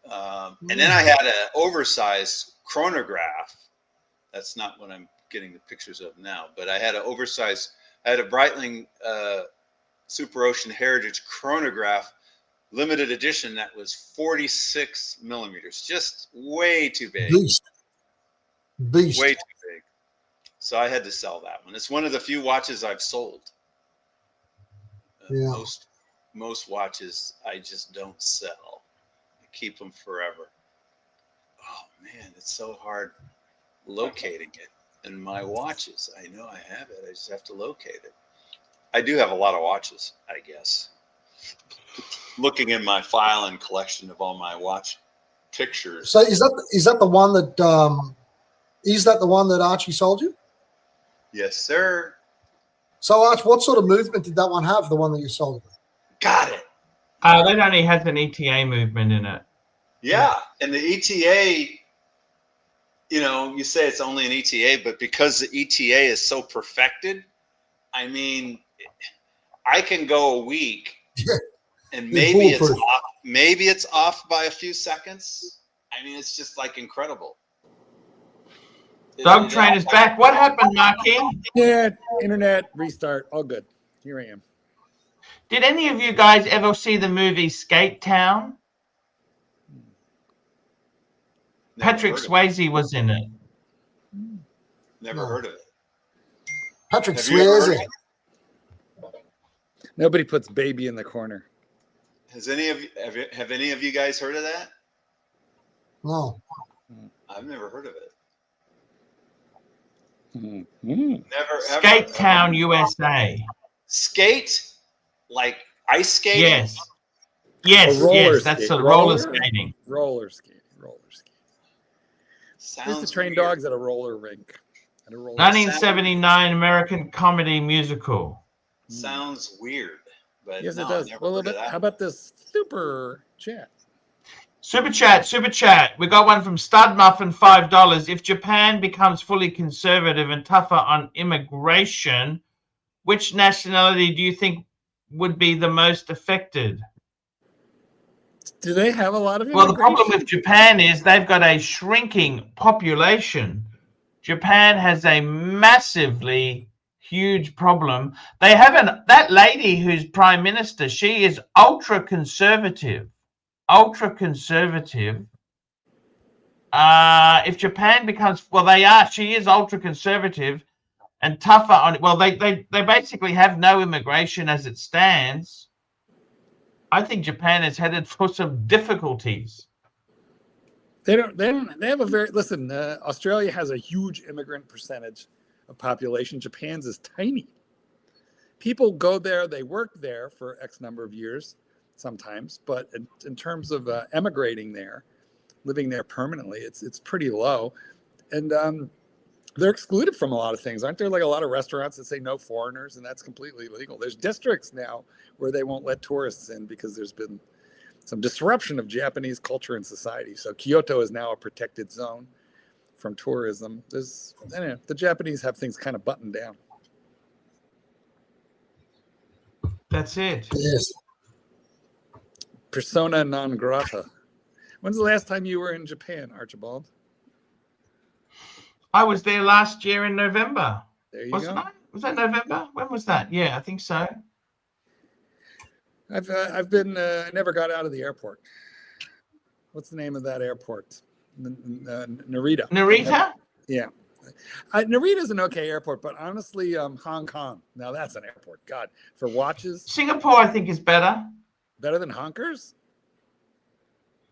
And then I had an oversized chronograph. That's not what I'm getting the pictures of now, but I had an oversized, I had a Breitling Super Ocean Heritage chronograph, limited edition, that was 46 millimeters, just way too big. Beast. Way too big. So I had to sell that one. It's one of the few watches I've sold. Most watches I just don't sell. I keep them forever. Oh man, it's so hard locating it in my watches. I know I have it. I just have to locate it. I do have a lot of watches, I guess. Looking in my file and collection of all my watch pictures. So is that the one that Archie sold you? Yes, sir. So Arch, what sort of movement did that one have? The one that you sold? Got it. That only has an ETA movement in it. Yeah, and the ETA, you say it's only an ETA, but because the ETA is so perfected, I mean, I can go a week and maybe it's off. Maybe it's off by a few seconds. I mean, it's just like incredible. Dog Trainer's back. What happened, Marky? Yeah, internet restart. All good. Here I am. Did any of you guys ever see the movie Skate Town? Patrick Swayze was in it. Never heard of it. Patrick Swayze. Nobody puts baby in the corner. Have any of you guys heard of that? No. I've never heard of it. Mm-hmm. Never ever. Skate Town, USA. Skate? Like ice skating? Yes. Yes, that's the roller skating. Roller skating. Used to train dogs at a roller rink. 1979 American comedy musical. Sounds weird, but yes, no, it does. Well, how about this super chat? Super chat. We got one from Stud Muffin, $5. If Japan becomes fully conservative and tougher on immigration, which nationality do you think would be the most affected? Do they have a lot of Well, the immigration? problem with Japan is they've got a shrinking population. Japan has a massively huge problem. They have that lady who's prime minister. She is ultra conservative. Ultra conservative. If Japan becomes, well, they are. She is ultra conservative and tougher on. Well, they basically have no immigration as it stands. I think Japan is headed for some difficulties. They have a very, listen, Australia has a huge immigrant percentage of population. Japan's is tiny. People go there, they work there for X number of years sometimes, but in terms of emigrating there, living there permanently, it's pretty low. And they're excluded from a lot of things. Aren't there like a lot of restaurants that say no foreigners, and that's completely illegal? There's districts now where they won't let tourists in because there's been some disruption of Japanese culture and society. So Kyoto is now a protected zone from tourism. Anyway, the Japanese have things kind of buttoned down. That's it. Yes. Persona non grata. When's the last time you were in Japan, Archibald? I was there last year in November. There you Wasn't go. I? Was that November? When was that? Yeah, I think so. I've been I never got out of the airport. What's the name of that airport? Narita. Narita? Yeah. Narita's an okay airport, but honestly, Hong Kong. Now that's an airport. God, for watches, Singapore, I think, is better. better than Honkers.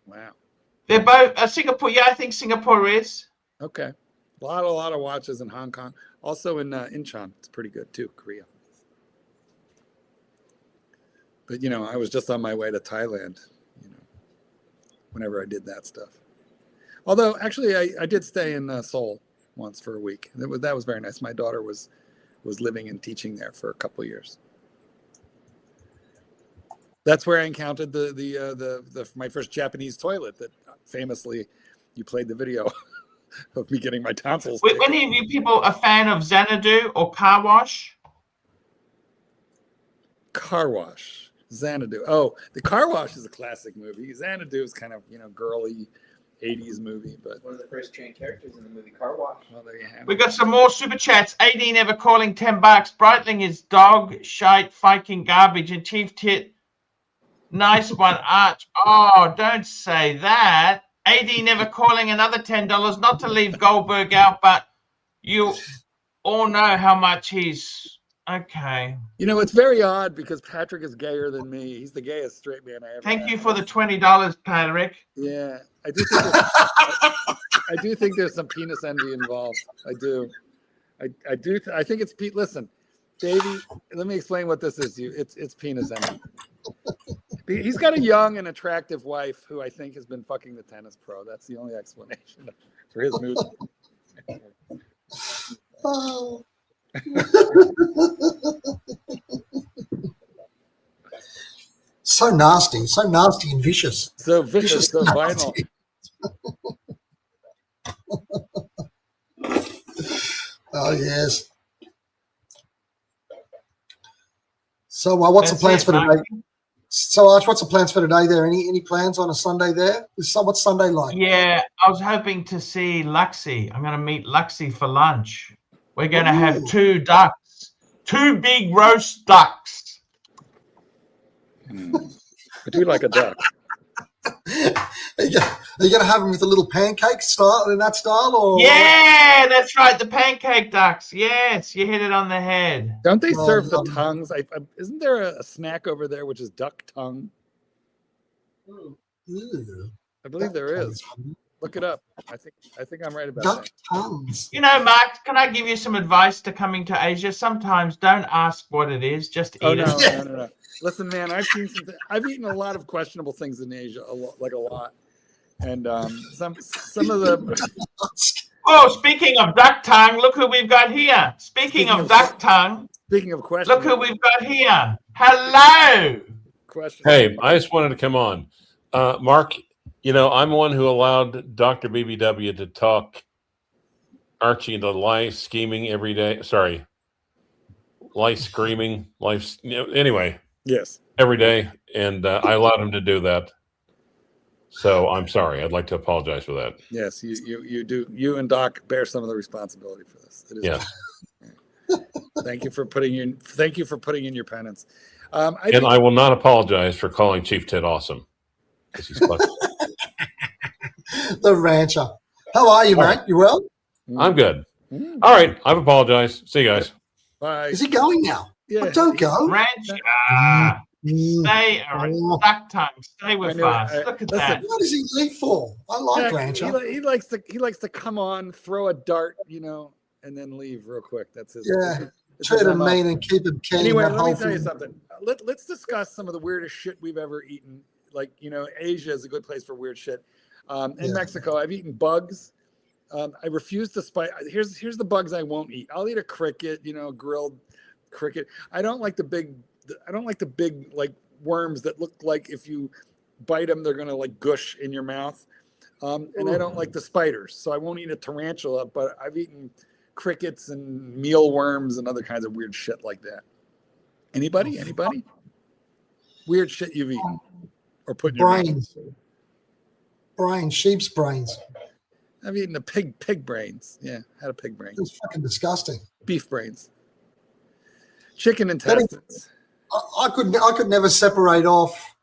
Wow. They're both Singapore. Yeah, I think Singapore is. Okay. A lot of watches in Hong Kong. Also in Incheon, it's pretty good too. Korea. But I was just on my way to Thailand. Whenever I did that stuff. Although actually, I did stay in Seoul once for a week. That was very nice. My daughter was living and teaching there for a couple of years. That's where I encountered my first Japanese toilet that famously you played the video of me getting my tonsils. Were any of you people a fan of Xanadu or Car Wash? Car Wash. Xanadu. Oh, the Car Wash is a classic movie. Xanadu is kind of, girly 80s movie, but one of the first trained characters in the movie Car Wash. Well, there you have We it. got some more super chats. 18 ever calling $10. Breitling is dog shite, fucking garbage, and Chief Tit. Nice one, Arch. Oh, don't say that. 18 ever calling another $10. Not to leave Goldberg out, but you all know how much he's okay. It's very odd because Patrick is gayer than me. He's the gayest straight man I ever Thank met. you for the $20, Patrick. Yeah, I do think there's some penis envy involved. I do. I think it's Pete. Listen, Davey, let me explain what this is to you. It's penis envy. He's got a young and attractive wife who I think has been fucking the tennis pro. That's the only explanation for his mood. Oh. So nasty and vicious. So vicious, so vital. Oh yes. So what's the plans for today? So Arch, what's the plans for today there? Any plans on a Sunday there? What's Sunday like? Yeah, I was hoping to see Luxy. I'm going to meet Luxy for lunch. We're going to have 2 ducks, 2 big roast ducks. I do like a duck. Are you going to have them with a little pancake style in that style, or? Yeah, that's right. The pancake ducks. Yes, you hit it on the head. Don't they serve the tongues? Isn't there a snack over there which is duck tongue? Ew. I believe there is. Look it up. I think I'm right about Duck that. tongues. Mark, can I give you some advice to coming to Asia? Sometimes don't ask what it is, just eat it. No. Listen, man, I've eaten a lot of questionable things in Asia, a lot, and some of the. Oh, speaking of duck tongue, look who we've got here. Speaking of duck tongue, speaking of questions, look who we've got here. Hello. Hey, I just wanted to come on, Mark. I'm one who allowed Dr. BBW to talk Archie into lie scheming every day. Sorry. life screaming, life. Anyway, Yes. every day, and I allowed him to do that. So I'm sorry. I'd like to apologize for that. Yes, you do. You and Doc bear some of the responsibility for this. It is Yes. Thank you for putting in your penance. I will not apologize for calling Chief Ted awesome. Because he's clutch. The rancher. How are you, mate? You well? I'm good. All right. I've apologized. See you guys. Bye. Is he going now? Yeah. Oh, don't go. Rancher. Stay, duck tongue. Stay with us. Look at that. What does he leave for? I like rancher. He likes to come on, throw a dart, and then leave real quick. That's his. Yeah. It's Treat his him MO. mean and keep him keen. Anyway, that let whole me tell you thing. something. Let's discuss some of the weirdest shit we've ever eaten. Like, Asia is a good place for weird shit. In Mexico, I've eaten bugs. I refuse to spice. Here's the bugs I won't eat. I'll eat a cricket, grilled cricket. I don't like the big like worms that look like if you bite them, they're gonna like gush in your mouth. And I don't like the spiders, so I won't eat a tarantula. But I've eaten crickets and mealworms and other kinds of weird shit like that. Anybody? Weird shit you've eaten or put in your mouth? Brains, sheep's brains. I've eaten a pig brains. Yeah, had a pig brain. It's fucking disgusting. Beef brains. Chicken intestines. I could never separate off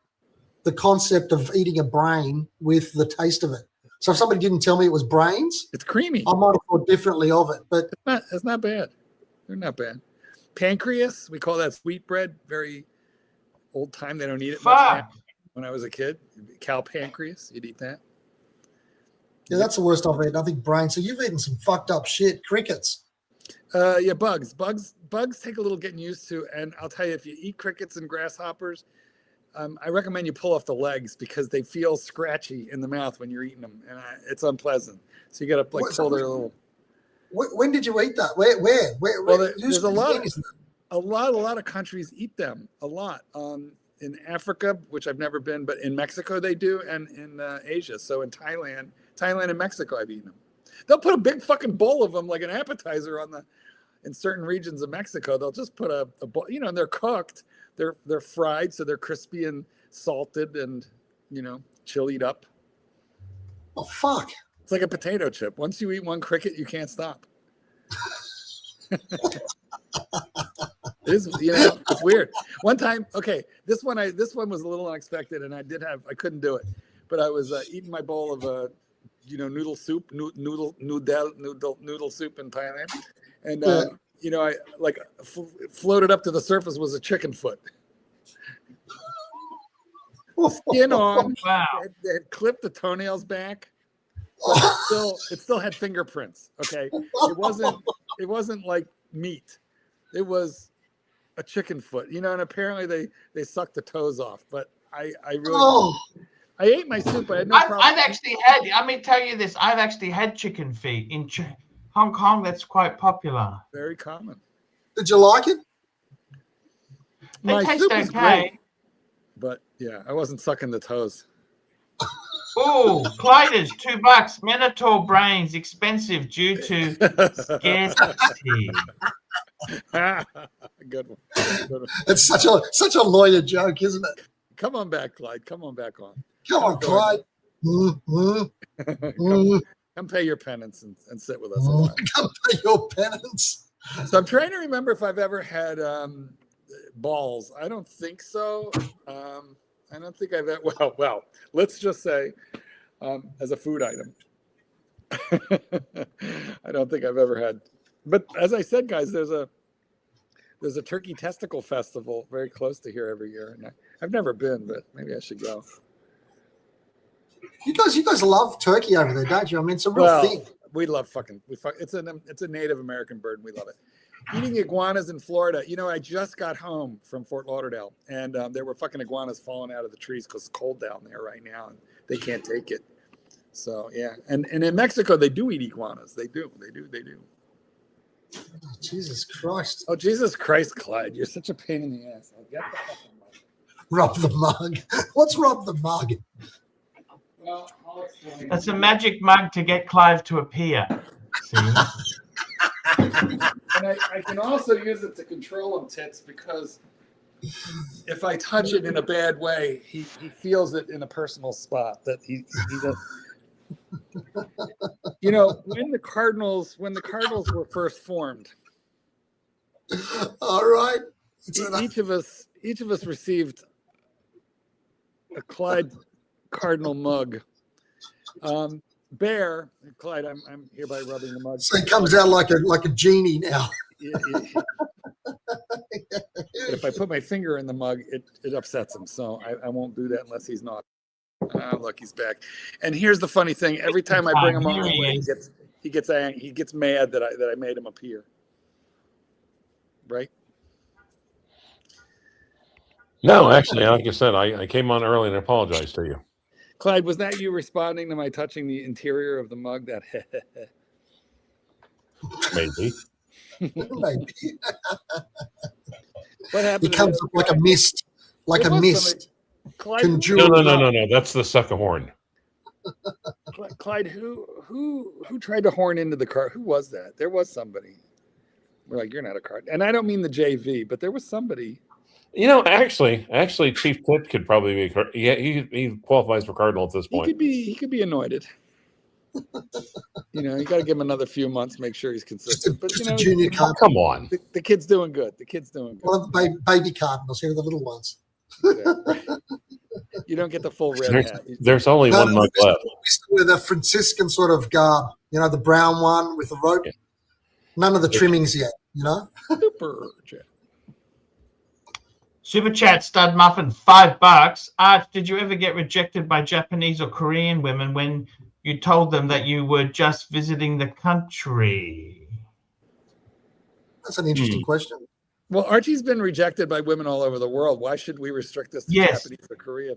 the concept of eating a brain with the taste of it. So if somebody didn't tell me it was brains, It's creamy. I might have thought differently of it. But It's not bad. They're not bad. Pancreas, we call that sweetbread. Very old time. They don't eat it much now. When I was a kid, cow pancreas, you'd eat that. yeah, that's the worst I've eaten. I think brains. So you've eaten some fucked up shit. Crickets. Yeah, bugs take a little getting used to. And I'll tell you, if you eat crickets and grasshoppers, I recommend you pull off the legs because they feel scratchy in the mouth when you're eating them, and it's unpleasant. So you got to pull their little. When did you eat that? Where? Well, there's a lot of countries eat them a lot. In Africa, which I've never been, but in Mexico they do, and in Asia. So in Thailand and Mexico, I've eaten them. They'll put a big fucking bowl of them like an appetizer in certain regions of Mexico. They'll just put a bowl, and they're cooked. They're fried, so they're crispy and salted and chilied up. Oh fuck! It's like a potato chip. Once you eat one cricket, you can't stop. It's weird. One time, okay, this one was a little unexpected, and I couldn't do it, but I was eating my bowl of noodle soup, noodle soup in Thailand, and I floated up to the surface was a chicken foot. Skin on. Wow. They had clipped the toenails back. But it still had fingerprints. Okay, it wasn't like meat. It was a chicken foot, and apparently they sucked the toes off. But I ate my soup. I had no problem. I've actually had. Let me tell you this. I've actually had chicken feet in Hong Kong. That's quite popular. Very common. Did you like it? They taste soup was okay. great, but yeah, I wasn't sucking the toes. Oh, Clyder's $2. Minotaur brains expensive due to scarcity. Good one. It's such a lawyer joke, isn't it? Come on back, Clyde. Come on back on. Come on, Clyde. Come pay your penance and sit with us a while. Come pay your penance. So I'm trying to remember if I've ever had balls. I don't think so. I don't think I've had, well, let's just say as a food item. I don't think I've ever had. But as I said, guys, there's a turkey testicle festival very close to here every year. And I've never been, but maybe I should go. You guys love turkey over there, don't you? I mean, it's a real thing. We love it's a Native American bird and we love it. Eating iguanas in Florida. I just got home from Fort Lauderdale and there were fucking iguanas falling out of the trees because it's cold down there right now and they can't take it. So yeah. And in Mexico they do eat iguanas. They do. Oh, Jesus Christ. Oh, Jesus Christ, Clyde. You're such a pain in the ass. I'll get the fucking mug. Rub the mug. What's rub the mug? Well, I'll explain. That's a magic mug to get Clive to appear. See? And I can also use it to control him, Tits, because if I touch it in a bad way, he feels it in a personal spot that he does. You know, when the Cardinals were first formed, All right. each of us received a Clyde Cardinal mug. Bear, Clyde, I'm hereby rubbing the mug. So he comes out like a genie now. If I put my finger in the mug, it upsets him. So I won't do that unless he's not. Look, he's back. And here's the funny thing: every time I bring him on the way, he gets mad that I made him appear. Right? No, actually, like I said, I came on early and apologized to you. Clyde, was that you responding to my touching the interior of the mug? That Maybe. Maybe. What happened? He comes up like a mist, Clyde, No. That's the sucker horn. Clyde, who tried to horn into the car? Who was that? There was somebody. We're like, you're not a card, and I don't mean the JV, but there was somebody. You know, actually, Chief Tit could probably be. Yeah, he qualifies for Cardinal at this point. He could be anointed. You know, you got to give him another few months, make sure he's consistent. But just a junior cardinal. Come on, the kid's doing good. The kid's doing good. Well, baby cardinals, here are the little ones. You don't get the full red hat. There's only one mug left. With a Franciscan sort of garb, you know, the brown one with the rope. Yeah. None of the trimmings yet, you know. Super chat stud muffin, $5. Arch, did you ever get rejected by Japanese or Korean women when you told them that you were just visiting the country? That's an interesting question. Well, Archie's been rejected by women all over the world. Why should we restrict this to Japanese or Korean?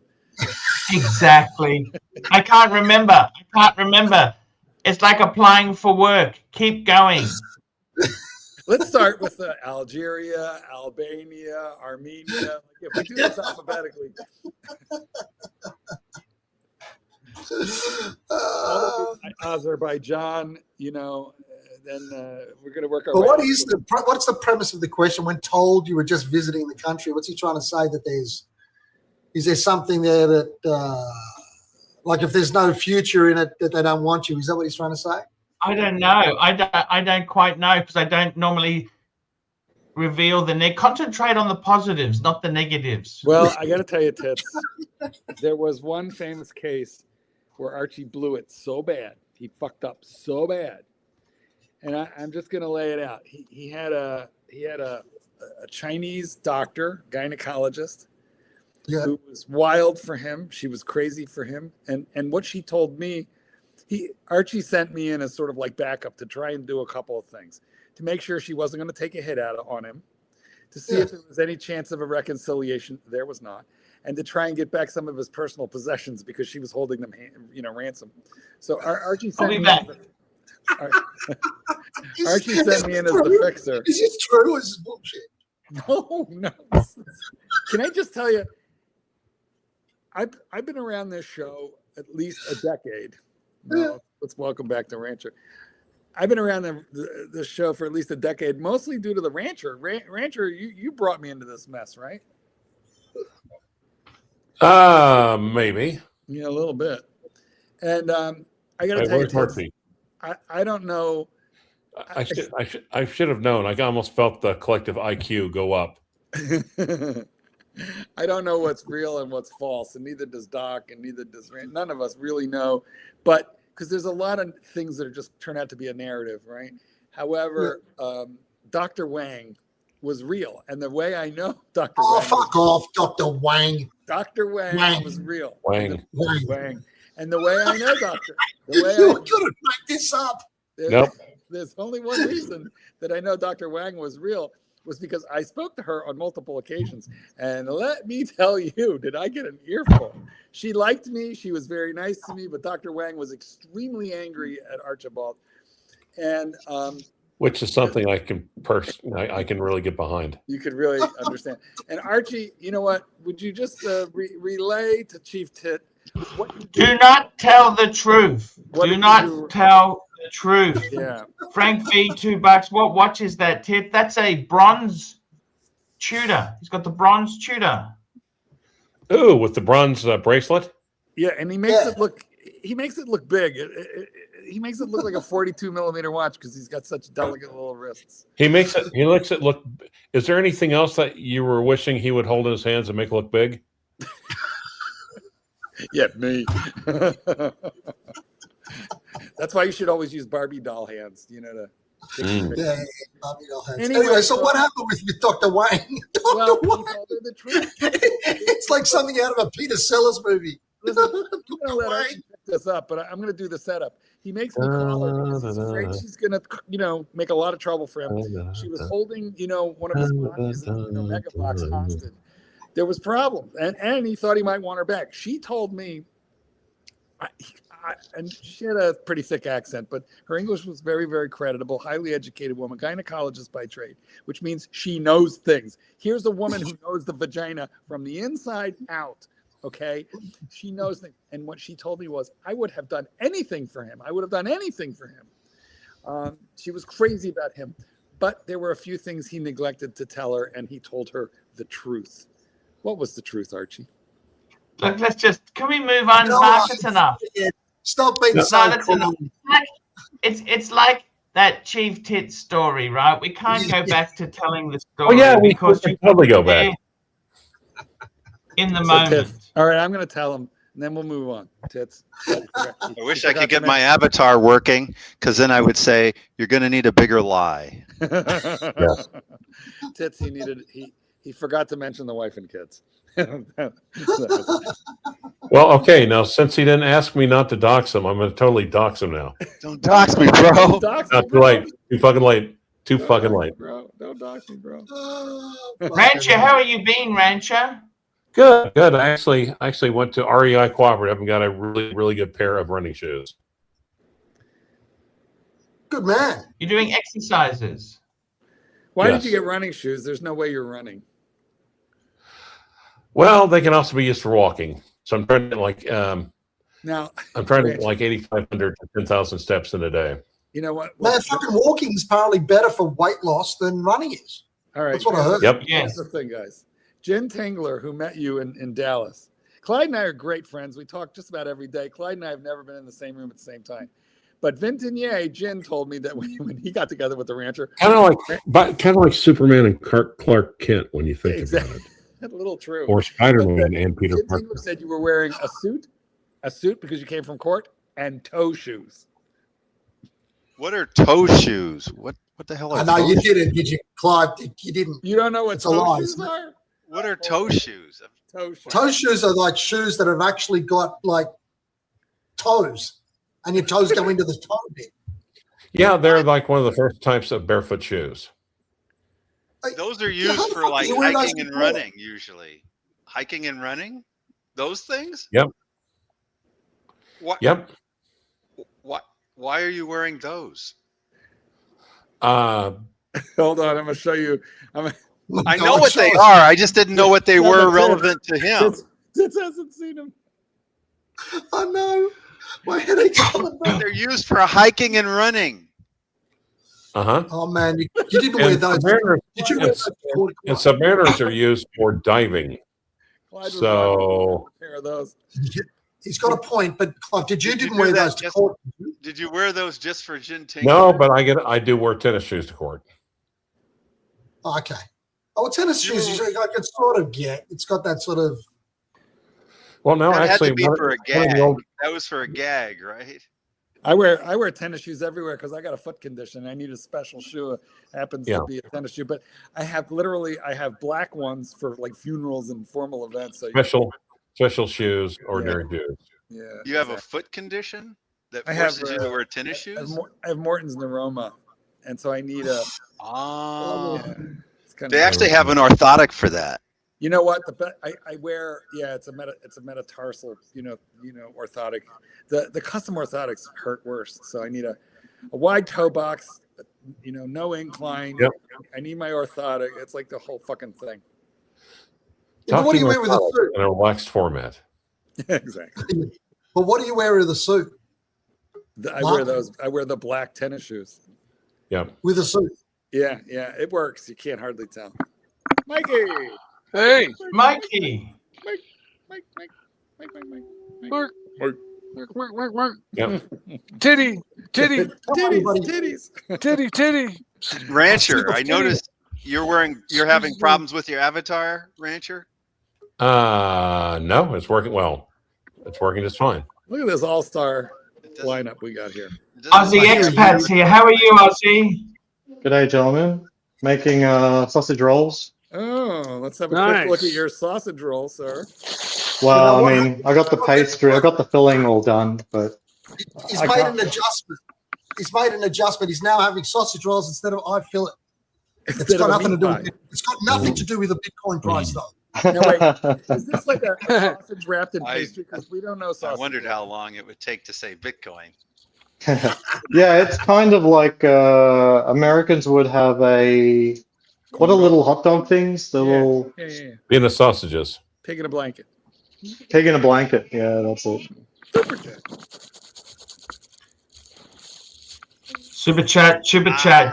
Exactly. I can't remember. It's like applying for work. Keep going. Let's start with Algeria, Albania, Armenia. If we do this alphabetically. Azerbaijan, you know, then we're going to work our way. What's the premise of the question? When told you were just visiting the country, what's he trying to say? That is there something there that, like if there's no future in it, that they don't want you? Is that what he's trying to say? I don't know. I don't quite know because I don't normally reveal concentrate on the positives, not the negatives. Well, I got to tell you, Tits, there was one famous case where Archie blew it so bad. He fucked up so bad. And I'm just going to lay it out. He had a Chinese doctor, gynecologist, who was wild for him. She was crazy for him. And what she told me, Archie sent me in as sort of like backup to try and do a couple of things, to make sure she wasn't going to take a hit on him, to see if there was any chance of a reconciliation. There was not. And to try and get back some of his personal possessions because she was holding them, ransom. So Archie sent me in. Archie sent me in as the fixer. Is this true or is this bullshit? No. Can I just tell you, I've been around this show at least a decade. No, let's welcome back the Rancher. I've been around the show for at least a decade, mostly due to the Rancher. Rancher, you brought me into this mess, right? Maybe. Yeah, a little bit. And I got to tell you, I don't know. I should have known. I almost felt the collective IQ go up. I don't know what's real and what's false, and neither does Doc, and neither does Rand. None of us really know, but because there's a lot of things that are just turn out to be a narrative, right? However, Dr. Wang was real, and the way I know Dr. Wang, fuck off, Dr. Wang. Dr. Wang was real. Wang. And the way I know Doctor, you couldn't make this up. There's only one reason that I know Dr. Wang was real. Was because I spoke to her on multiple occasions. And let me tell you, did I get an earful? She liked me. She was very nice to me. But Dr. Wang was extremely angry at Archibald. And which is something I can really get behind. You could really understand. And Archie, you know what? Would you just relay to Chief Tit what you do not tell the truth. Do not tell The truth. Yeah. Frank V, $2. What watch is that, Tit? That's a bronze Tudor. He's got the bronze Tudor. Ooh, with the bronze bracelet. Yeah, and he makes it look. He makes it look big. He makes it look like a 42 millimeter watch because he's got such delicate little wrists. He makes it. He makes it look. Is there anything else that you were wishing he would hold in his hands and make it look big? Yeah, me. That's why you should always use Barbie doll hands. You know to. Yeah, Barbie doll hands. Anyway, so what happened with Dr. Wayne? Well, he told her the truth. It's like something out of a Peter Sellers movie. Listen, I'm gonna let Archie pick this up, but I'm gonna do the setup. He makes me call her because he's afraid she's gonna, make a lot of trouble for him. She was holding, one of his watches, mega box hostage. There was problems, and he thought he might want her back. She told me, and she had a pretty thick accent, but her English was very, very creditable, highly educated woman, gynecologist by trade, which means she knows things. Here's a woman who knows the vagina from the inside out. Okay, she knows things. And what she told me was, I would have done anything for him. I would have done anything for him. She was crazy about him, but there were a few things he neglected to tell her, and he told her the truth. What was the truth, Archie? Look, can we move on? Mark, it's enough. Stop being No, so that's cool. enough. It's like that Chief Tit story, right? We can't go back to telling the story. Oh yeah, we because could totally go back. In the So, moment. Tits. All right, I'm going to tell him, and then we'll move on. Tits. I wish I could get my avatar working, because then I would say, you're going to need a bigger lie. Yes. Tits, he forgot to mention the wife and kids. Well, okay. Now, since he didn't ask me not to dox him, I'm going to totally dox him now. Don't dox me, bro. Dox Not me, too late. Too fucking late. Too fucking late. Bro. Don't dox me, bro. Rancher, how are you been, Rancher? Good. I actually went to REI Cooperative and got a really, really good pair of running shoes. Good man. You're doing exercises. Why Yes. did you get running shoes? There's no way you're running. Well, they can also be used for walking. So I'm trying to Now, I'm trying to 8,500 to 10,000 steps in a day. you know what? Man, fucking walking is apparently better for weight loss than running is. All right. That's what I heard. Yep. Here's the thing, guys. Jen Tingler, who met you in Dallas. Clyde and I are great friends. We talk just about every day. Clyde and I have never been in the same room at the same time. But Vintinier, Jen told me that when he got together with the rancher, Kind of like Superman and Clark Kent when you think about it. a little true. Or Spider-Man and Peter Jen Parker. Tingler said you were wearing a suit because you came from court, and toe shoes. What are toe shoes? What the hell are I know toe you shoes? didn't, did you, Clive? You didn't. You don't know what It's a toe lie, shoes isn't it? are? What are toe shoes? Toe shoes. Toe shoes are like shoes that have actually got like toes, and your toes go into the toe bit. Yeah, they're like one of the first types of barefoot shoes. Those are Yeah, how used the for fuck like do you wear those hiking and before? running usually. Hiking and running? Those things? Yep. What? Yep. Why are you wearing those? Uh, Hold on, I'm going to show you. I know what they are. I just didn't know what they Yeah, were but relevant to him. Tits hasn't seen them. I know. My headache's coming back. They're used for hiking and running. uh-huh. Oh man, you didn't wear And those. submariners, Did you wear and, those? before? and submariners are used for diving. Clyde was So- wearing a pair of those. He's got a point, but Clive, Did you didn't do wear that those to just- court? Did you wear those just for Gin Ting? No, but I do wear tennis shoes to court. Oh, okay. Oh, tennis shoes, I can sort of get. It's got that sort of. Well, no, That actually, had to be one- for a one of gag. the old- That was for a gag, right? I wear tennis shoes everywhere because I got a foot condition. I need a special shoe. It happens to be a tennis shoe, but I have black ones for like funerals and formal events. So special shoes, ordinary shoes. yeah, You have a foot condition that I have, forces you to wear tennis shoes? I have Morton's neuroma, and so I need a. Oh. Yeah, it's kind They actually have an orthotic for that. You know what? I wear. Yeah, it's a metatarsal. Orthotic. The custom orthotics hurt worse, so I need a wide toe box. No incline. Yep. I need my orthotic. It's like the whole fucking thing. But what do you wear with a Talking suit? in a relaxed format. Exactly. But what do you wear with a suit? I wear those. I wear the black tennis shoes. Yeah. With a suit. Yeah, it works. You can't hardly tell. Mikey. Hey, Mikey. Mike. Mark. Mark. Yep. Titty. Come on, everybody. Titties. Rancher, I noticed you're having problems with your avatar, Rancher. No, it's working well. It's working just fine. Look at this all-star lineup we got here. Aussie expats here. How are you, Aussie? Good day, gentlemen. Making sausage rolls. Oh, let's have a Nice. quick look at your sausage roll, sir. Well, I mean, I got the pastry, I got the filling all done, but He's I made can't- an adjustment. He's made an adjustment. He's now having sausage rolls instead of I fillet. It's got nothing to do. It's got nothing to do with the Bitcoin price, though. No, wait. Is this like a sausage wrapped in pastry? Because we don't know I sausage. wondered how long it would take to say Bitcoin. yeah, it's kind of like Americans would have what are little hot dog things? The little Yeah. Being the sausages. Pig in a blanket. pig in a blanket. Yeah, that's it. Super chat.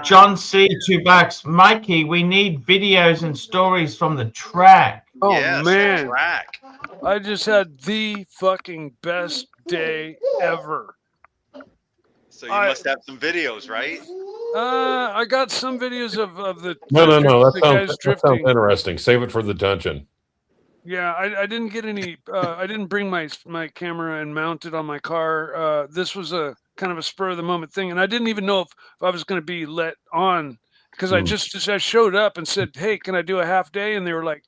John C. $2. Mikey, we need videos and stories from the track. Oh Yes, man, track. I just had the fucking best day ever. So you must have some videos, right? I got some videos of the No. the That guys sounds drifting. interesting. Save it for the dungeon. Yeah, I didn't get any. I didn't bring my camera and mount it on my car. This was a kind of a spur of the moment thing, and I didn't even know if I was going to be let on because I just I showed up and said, "Hey, can I do a half day?" And they were like,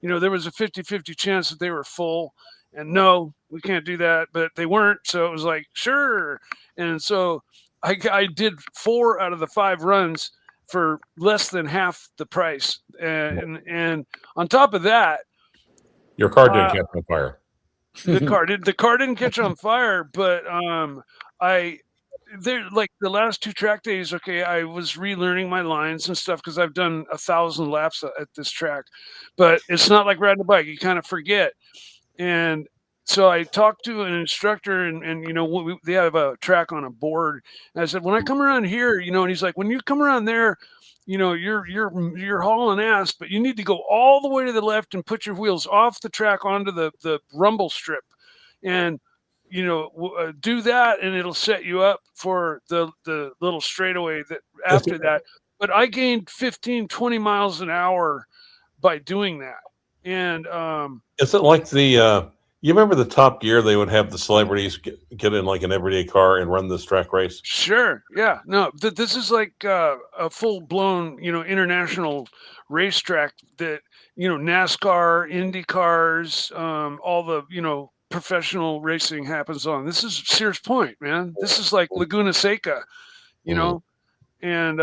there was a 50-50 chance that they were full, and no, we can't do that. But they weren't, so it was like, sure. And so I did 4 out of the 5 runs for less than half the price, and on top of that. Your car didn't catch on fire. The car didn't catch on fire, but like the last 2 track days, okay, I was relearning my lines and stuff because I've done 1,000 laps at this track, but it's not like riding a bike. You kind of forget. And so I talked to an instructor and they have a track on a board. And I said, when I come around here, and he's like, when you come around there, you're hauling ass, but you need to go all the way to the left and put your wheels off the track onto the rumble strip, and do that, and it'll set you up for the little straightaway that after that. But I gained 15-20 miles an hour by doing that, and Is it like the you remember the Top Gear? They would have the celebrities get in like an everyday car and run this track race. Sure, yeah, no, this is like a full blown international racetrack that NASCAR, Indy cars, all the professional racing happens on. This is Sears Point, man. This is like Laguna Seca, and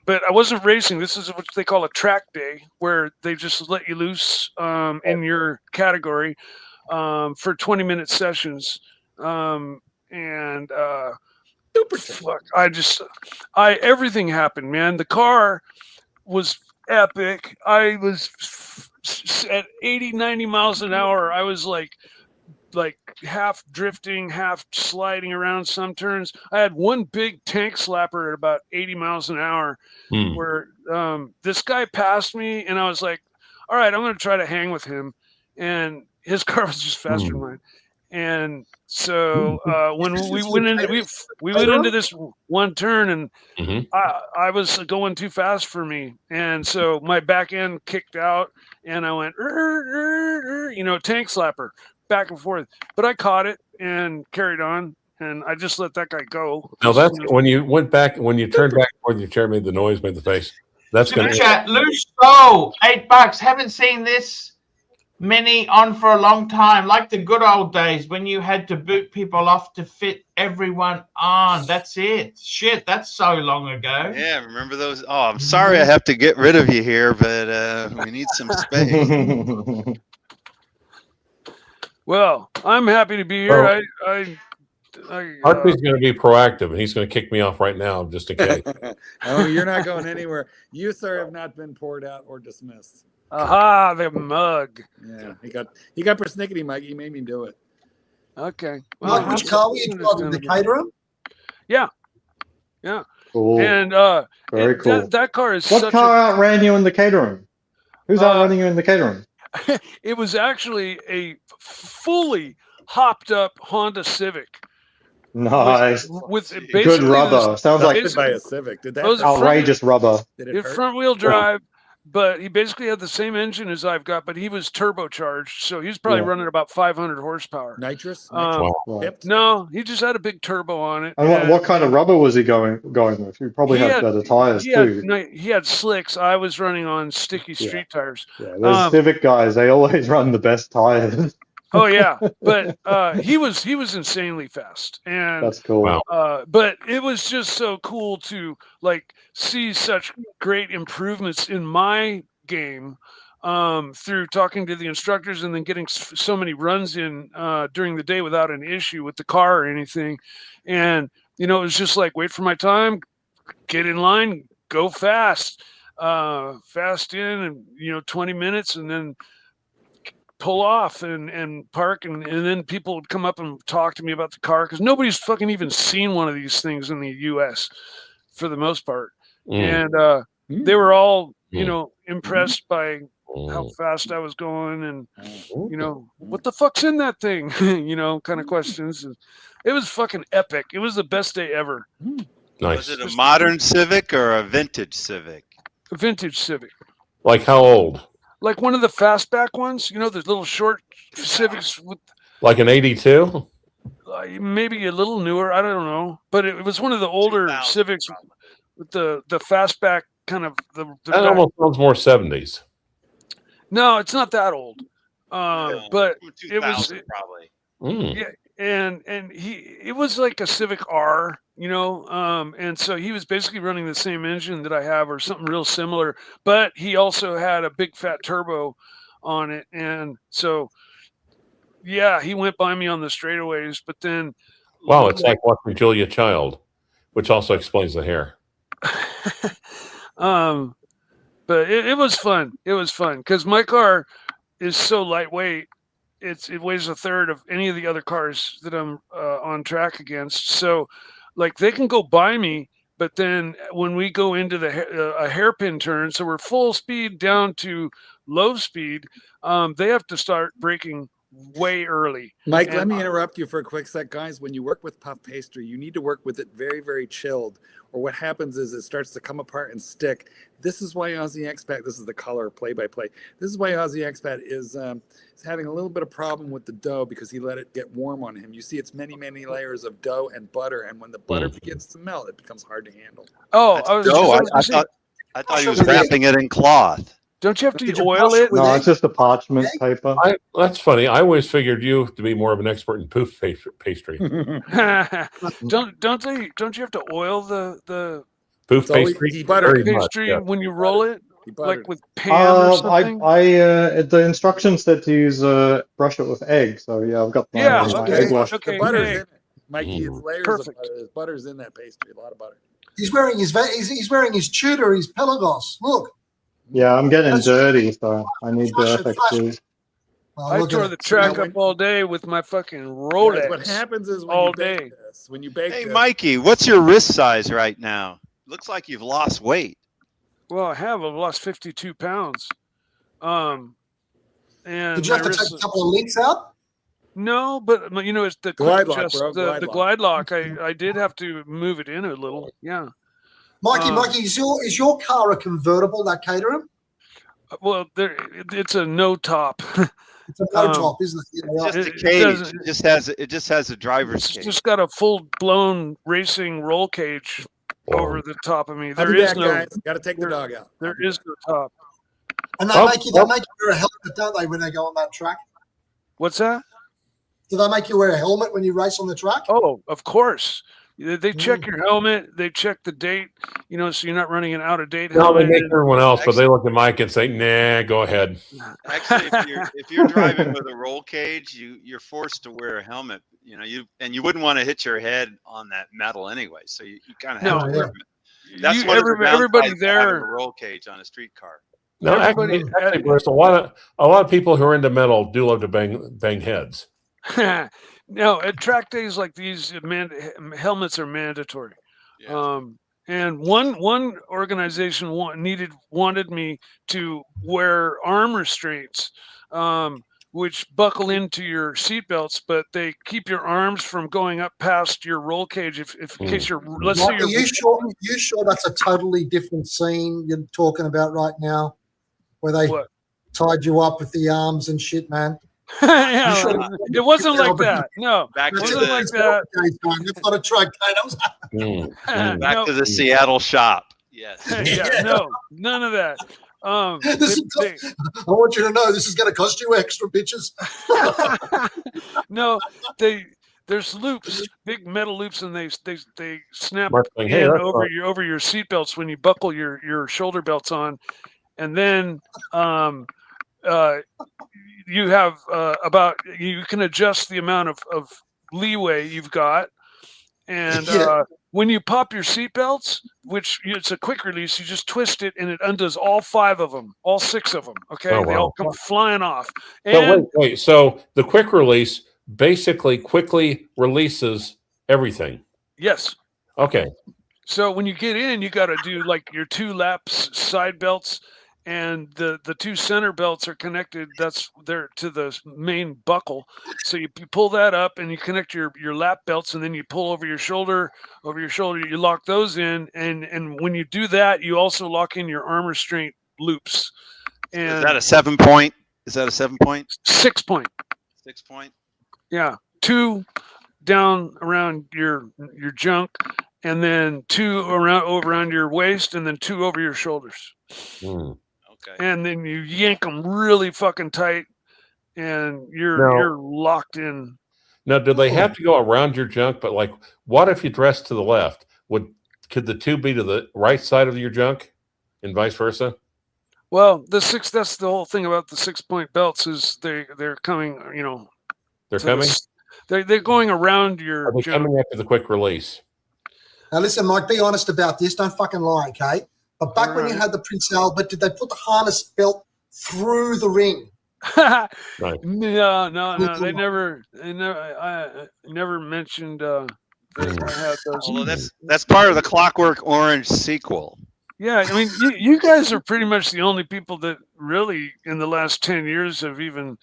but I wasn't racing. This is what they call a track day, where they just let you loose in your category for 20-minute sessions. And fuck, everything happened, man. The car was epic. I was at 80-90 miles an hour. I was like half drifting, half sliding around some turns. I had one big tank slapper at about 80 miles an hour where this guy passed me, and I was like, all right, I'm going to try to hang with him. And his car was just faster than mine. And so when we went into this one turn, and I was going too fast for me, and so my back end kicked out, and I went tank slapper back and forth, but I caught it and carried on, and I just let that guy go. Now that's when you went back, when you turned back toward your chair, made the noise, made the face. That's going to chat. Loose Soul, $8. Haven't seen this many on for a long time, like the good old days when you had to boot people off to fit everyone on. That's it. Shit, that's so long ago. Yeah, remember those? Oh, I'm sorry I have to get rid of you here, but we need some space. Well, I'm happy to be here. Archie's going to be proactive, and he's going to kick me off right now, just in case. Oh, you're not going anywhere. You, sir, have not been poured out or dismissed. Aha, the mug. Yeah, he got persnickety, Mike. He made me do it. Okay. Like, which car were you driving? The Caterham? Yeah. Yeah. Cool. And Very cool. that car is What such car outran you in the Caterham? Who's outrunning you in the Caterham? It was actually a fully hopped up Honda Civic. Nice. With Good basically rubber. Sounds like by a Civic. Did that those hurt? are outrageous rubber. Did it hurt? front wheel drive, but he basically had the same engine as I've got, but he was turbocharged, so he was probably Yeah. running about 500 horsepower. Nitrous? Wow. Right. No, he just had a big turbo on it. And what kind of rubber was he going with? You probably He had had- better tires too. He had slicks. I was running on sticky street tires. Yeah, those Civic guys, they always run the best tires. Oh yeah, but he was insanely fast, and That's cool. Wow. but it was just so cool to like see such great improvements in my game through talking to the instructors and then getting so many runs in during the day without an issue with the car or anything. And it was just like, wait for my time, get in line, go fast in, and 20 minutes, and then pull off and park, and then people would come up and talk to me about the car, because nobody's fucking even seen one of these things in the US for the most part. And they were all impressed by how fast I was going, and what the fuck's in that thing, kind of questions. It was fucking epic. It was the best day ever. Nice. Was it a modern Civic or a vintage Civic? A vintage Civic. Like how old? Like one of the fastback ones, the little short Civics with Like an 82? maybe a little newer. I don't know, but it was one of the older Civics with the fastback kind of the That almost sounds more 70s. No, it's not that old. But it was probably. Yeah, and it was like a Civic R, and so he was basically running the same engine that I have, or something real similar, but he also had a big fat turbo on it, and so he went by me on the straightaways, but then Wow, it's like watching Julia Child, which also explains the hair. but it was fun. It was fun because my car is so lightweight. It weighs a third of any of the other cars that I'm on track against. So, like, they can go by me, but then when we go into a hairpin turn, so we're full speed down to low speed, they have to start braking way early. Mike, let me interrupt you for a quick sec, guys. When you work with puff pastry, you need to work with it very, very chilled, or what happens is it starts to come apart and stick. This is why Aussie Expat, this is the color play-by-play. This is why Aussie Expat is having a little bit of problem with the dough, because he let it get warm on him. You see, it's many, many layers of dough and butter, and when the butter begins to melt, it becomes hard to handle. Oh, I thought he was wrapping it in cloth. Don't you have to oil it? No, it's just a parchment paper. That's funny. I always figured you to be more of an expert in poof pastry. Don't you have to oil the Poof pastry? butter pastry when you roll it, like with Pam or something? The instructions said to use brush it with egg. So yeah, I've got my egg wash. The butter's in it, Mikey. It's layers of butter. There's butter's in that pastry. A lot of butter. He's wearing his Tudor, his Pelagos. Look. Yeah, I'm getting dirty, so I need the FX. I tore the track up all day with my fucking Rolex. What happens is when all you day. bake this, when you bake Hey, this, Mikey, what's your wrist size right now? Looks like you've lost weight. Well, I've lost 52 pounds. And did you have to take a couple of links out? No, but it's the glide quick lock, adjust, bro. the glide lock. I did have to move it in a little. Yeah. Mikey, is your car a convertible, that Caterham? Well, it's a no top. It's a no top, isn't it? Just a cage. It just has a driver's cage. It's just got a full blown racing roll cage over the top of me. Got to take the dog out. There is no top. And they make you wear a helmet, don't they, when they go on that track? What's that? Do they make you wear a helmet when you race on the track? Oh, of course. They check your helmet. They check the date, so you're not running an out-of-date helmet. No, they make everyone else, but they look at Mike and say, nah, go ahead. Actually, if you're driving with a roll cage, you're forced to wear a helmet. You wouldn't want to hit your head on that metal anyway, so you kind of have to wear it. That's what everybody there a roll cage on a street car. No, actually, Bruce, a lot of people who are into metal do love to bang heads. No, at track days like these, helmets are mandatory. Yeah. And one organization wanted me to wear arm restraints, which buckle into your seatbelts, but they keep your arms from going up past your roll cage. If in case you're, let's say Mike, you're. Are you sure that's a totally different scene you're talking about right now, where they What? tied you up with the arms and shit, man? Yeah, sure it wasn't like that. No, Back it to wasn't the like that. That's not a track day. back No. to the Seattle shop. Yes. Yeah, no, none of that. I want you to know this is going to cost you extra, bitches. No, there's loops, big metal loops, and they snap Mark, hey, in that's over not- your seatbelts when you buckle your shoulder belts on, and then you have you can adjust the amount of leeway you've got, and when you pop your seatbelts, which it's a quick release, you just twist it and it undoes all 5 of them, all 6 of them. Okay, Oh, they all wow. come flying off. So And wait. So the quick release basically quickly releases everything. yes, Okay. so when you get in, you got to do like your 2 laps side belts, and the 2 center belts are connected. That's there to the main buckle. So you pull that up and you connect your lap belts, and then you pull over your shoulder. You lock those in, and when you do that, you also lock in your arm restraint loops. And Is that a 7-point? Is that a 7-point? 6-point? 6-point? Yeah, 2 down around your junk, and then 2 around your waist, and then 2 over your shoulders. Okay. And then you yank them really fucking tight, and you're locked in. Now, do they have to go around your junk? But like, what if you dress to the left? Could the 2 be to the right side of your junk, and vice versa? Well, that's the whole thing about the 6-point belts is they're coming. They're coming. They're going around your Are they junk. coming after the quick release? Now, listen, Mike, be honest about this. Don't fucking lie, okay? But back when you had the Prince Albert, did they put the harness belt through the ring? Right. No. They never. I never mentioned that I had those. Although that's part of the Clockwork Orange sequel. Yeah, I mean, you guys are pretty much the only people that really, in the last 10 years, I've even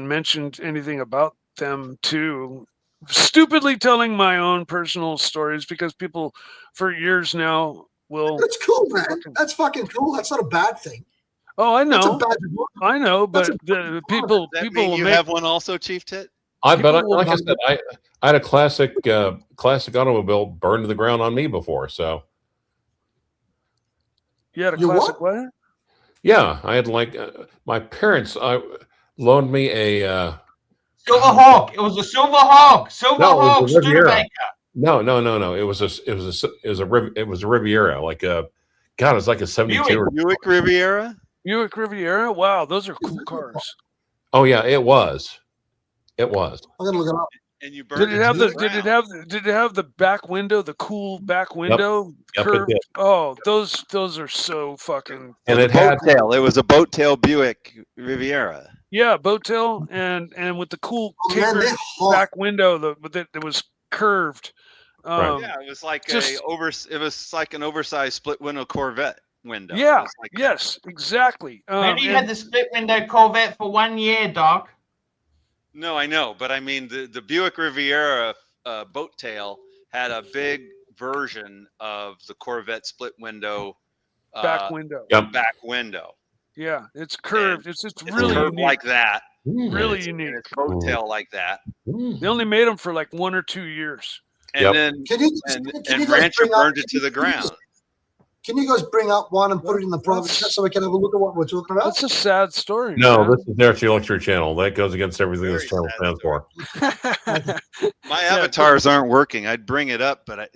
mentioned anything about them too. Stupidly telling my own personal stories because people for years now will. That's cool, man. That's fucking cool. That's not a bad thing. Oh, I know. That's a badge of honor. I know, but the people Does that people mean will you make. have one also, Chief Tit? Like I said, I had a classic automobile burned to the ground on me before. So You had a classic what? yeah, I had my parents loaned me a Silver Hawk. It was a Silver Hawk. No, it Hawk was a Riviera. Studebaker. No. It was a Riviera. Like it was like a 72. Buick Riviera. Buick Riviera. Wow, those are cool cars. Oh yeah, it was. It was. I'm gonna look it up. And you burned Did it have to the? Did it have the back window? The cool back window. Yep, it curved? did. Oh, those are so fucking. And It it had tail. It was a boat tail Buick Riviera. Yeah, boat tail and with the cool Oh, man, tapered they're hot. back window that was curved. Right. Yeah, it was like just- it was like an oversized split window Corvette window. It Yeah. was like that. Yes. Exactly. Maybe you and- had the split window Corvette for 1 year, Doc. No, I know, but I mean the Buick Riviera boat tail had a big version of the Corvette split window back window. Yep. back window. Yeah, it's curved. It's It's really curved unique. like that. really and unique. it's boat tail like that. They only made them for like 1 or 2 years. And Yep. then Can you and guys Rancher bring up- burned it to the ground. Can you guys bring up one and put it in the private chat so we can have a look at what we're talking about? That's a sad story. no. man. This is the ArchieLuxury channel. That goes against everything Very this channel sad stands for. My avatars aren't working. I'd bring it up, but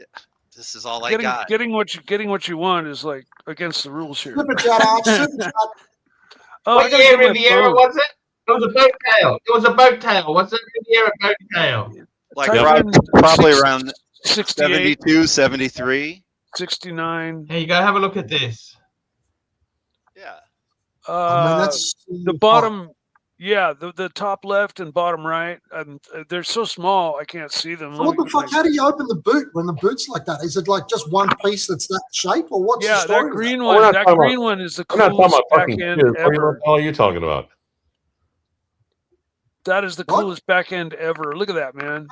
this is all I got. getting what you want is like against the rules here. Super chat, Arch, super chat. Oh, I What gotta year get my Riviera phone. was it? It was a boat tail. It was a boat tail. What's a Riviera boat tail? Like Type in probably six- around 68, 72, 73. 69. Here you go. Have a look at this. Yeah. Oh, man, Uh, that's the bottom Yeah, the top left and bottom right. They're so small I can't see them. So what the fuck? How do you open the boot when the boot's like that? Is it like just one piece that's that shape, or what's the Yeah, story? that green Oh, we're one. not That talking green about- one is the We're not talking coolest about back fucking end shoes. What the ever. hell are you talking about? That is the What? coolest back end ever. Look at that, man.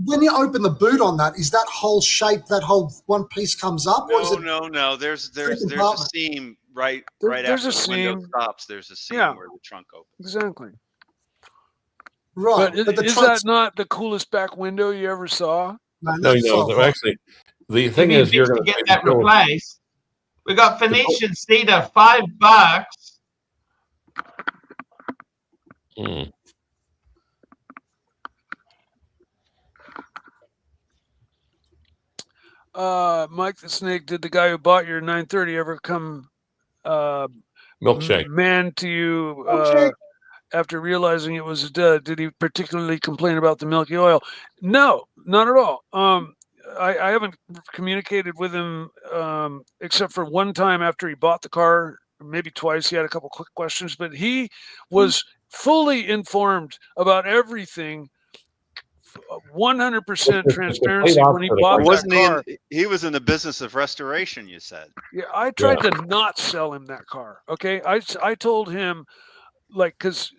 When you open the boot on that, is that whole shape, that whole one piece comes up, or is No, it? no. There's a compartment? seam right There's after a the window seam. stops. There's a seam Yeah. where the trunk opens. Exactly. Right, But the is trunk's that not the coolest back window you ever saw? man, No, that's so hot. actually, the Give thing me a is, you're bit going to get that replaced. We got Phoenician cedar, $5. Mike the Snake, did the guy who bought your 930 ever come milkshake. man to you Milkshake. after realizing it was dead? Did he particularly complain about the milky oil? No, not at all. I haven't communicated with him except for one time after he bought the car, maybe twice. He had a couple quick questions, but he was fully informed about everything. 100% transparency when he bought that car. He was in the business of restoration, you said. Yeah, I tried to not sell him that car. Okay, I told him, like, because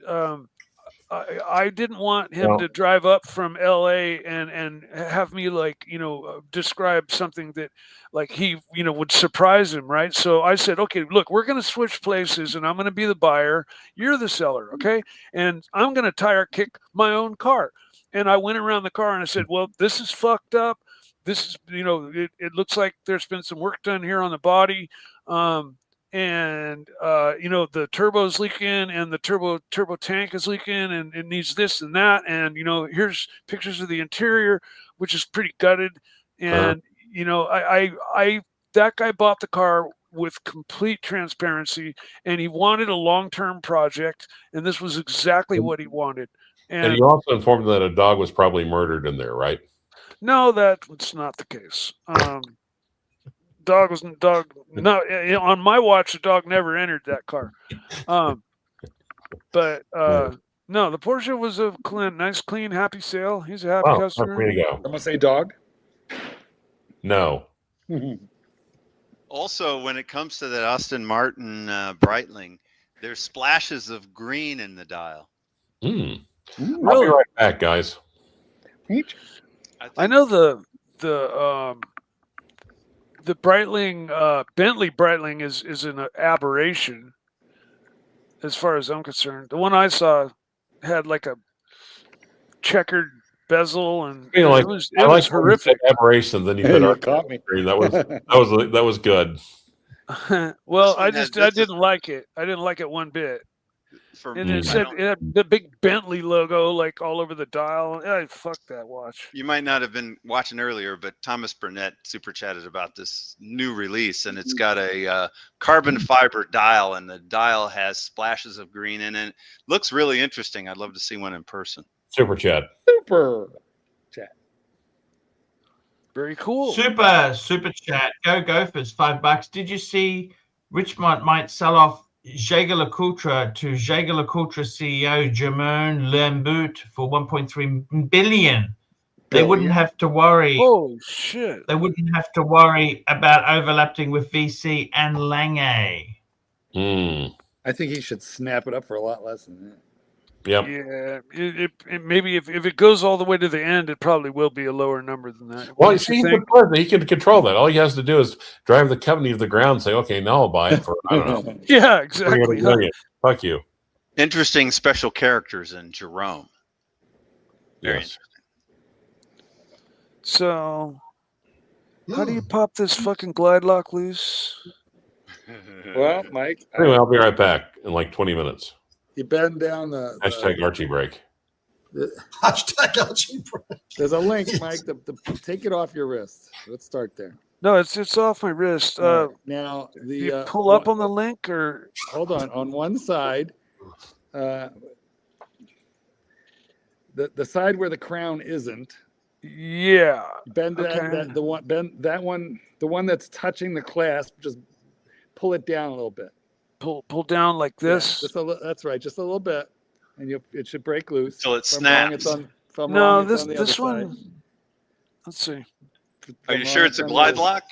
I didn't want him to drive up from LA and have me, like, describe something that, like, he would surprise him, right? So I said, okay, look, we're going to switch places, and I'm going to be the buyer, you're the seller, okay? And I'm going to tire kick my own car. And I went around the car and I said, well, this is fucked up. This is, it looks like there's been some work done here on the body. The turbo's leaking and the turbo tank is leaking and it needs this and that. And, here's pictures of the interior, which is pretty gutted. And, that guy bought the car with complete transparency and he wanted a long-term project. And this was exactly what he wanted. And you also informed him that a dog was probably murdered in there, right? No, that's not the case. No, on my watch, the dog never entered that car. No, the Porsche was a nice, clean, happy sale. He's a happy customer. Way to go. I'm gonna say dog. No. Also, when it comes to that Aston Martin Breitling, there's splashes of green in the dial. I'll be right back, guys. I know the Breitling Bentley Breitling is an aberration as far as I'm concerned. The one I saw had like a checkered bezel and it was horrific. Aberration, then you put caught me. That was good. Well, I didn't like it. I didn't like it one bit. And it had the big Bentley logo like all over the dial. Fuck that watch. You might not have been watching earlier, but Thomas Burnett super chatted about this new release, and it's got a carbon fiber dial, and the dial has splashes of green in it. Looks really interesting. I'd love to see one in person. Super chat. Very cool. Super chat. Go Gophers, $5. Did you see Richmond might sell off Jaeger-LeCoultre to Jaeger-LeCoultre CEO Jermaine Lambout for $1.3 billion. They wouldn't have to worry. Oh shit! They wouldn't have to worry about overlapping with VC and Lange. I think he should snap it up for a lot less than that. Yep. Yeah, it maybe if it goes all the way to the end, it probably will be a lower number than that. Well, you see, he can control that. All he has to do is drive the company to the ground and say, okay, now I'll buy it for, I don't know. Yeah, exactly. Fuck you. Interesting special characters in Jerome. Very interesting. So, how do you pop this fucking glide lock loose? Well, Mike. Anyway, I'll be right back in like 20 minutes. You bend down the hashtag Archie break. Hashtag Archie break. There's a link, Mike. Take it off your wrist. Let's start there. No, it's off my wrist. Now you pull up on the link, or hold on. On one side, the side where the crown isn't. Yeah. Bend that the one that's touching the clasp. Just pull it down a little bit. Pull down like this. Yeah, that's right, just a little bit, and it should break loose. Till it If I'm wrong, snaps. if I'm No, wrong, it's this on the this other one. side. Let's see. If Are I'm you wrong, sure it's a on the glide other- lock?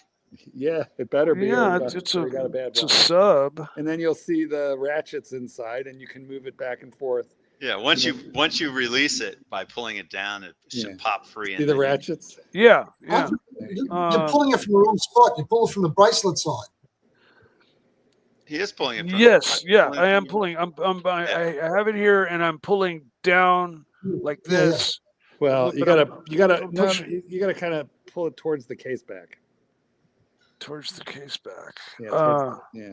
Yeah, it better be. Yeah, or it's we got a bad it's a one. sub. And then you'll see the ratchets inside, and you can move it back and forth. Yeah, once you release it by pulling it down, it should Yeah. pop free. See the ratchets? Yeah, yeah. You're pulling it from the wrong spot. You pull it from the bracelet side. He is pulling it. From Yes, yeah, pulling I am from the- pulling. I have it here, and I'm pulling down like Yeah, yeah. this. Well, But you I'm gotta pushing you gotta kind of pull it towards the case back. towards the case back. Yeah, yeah.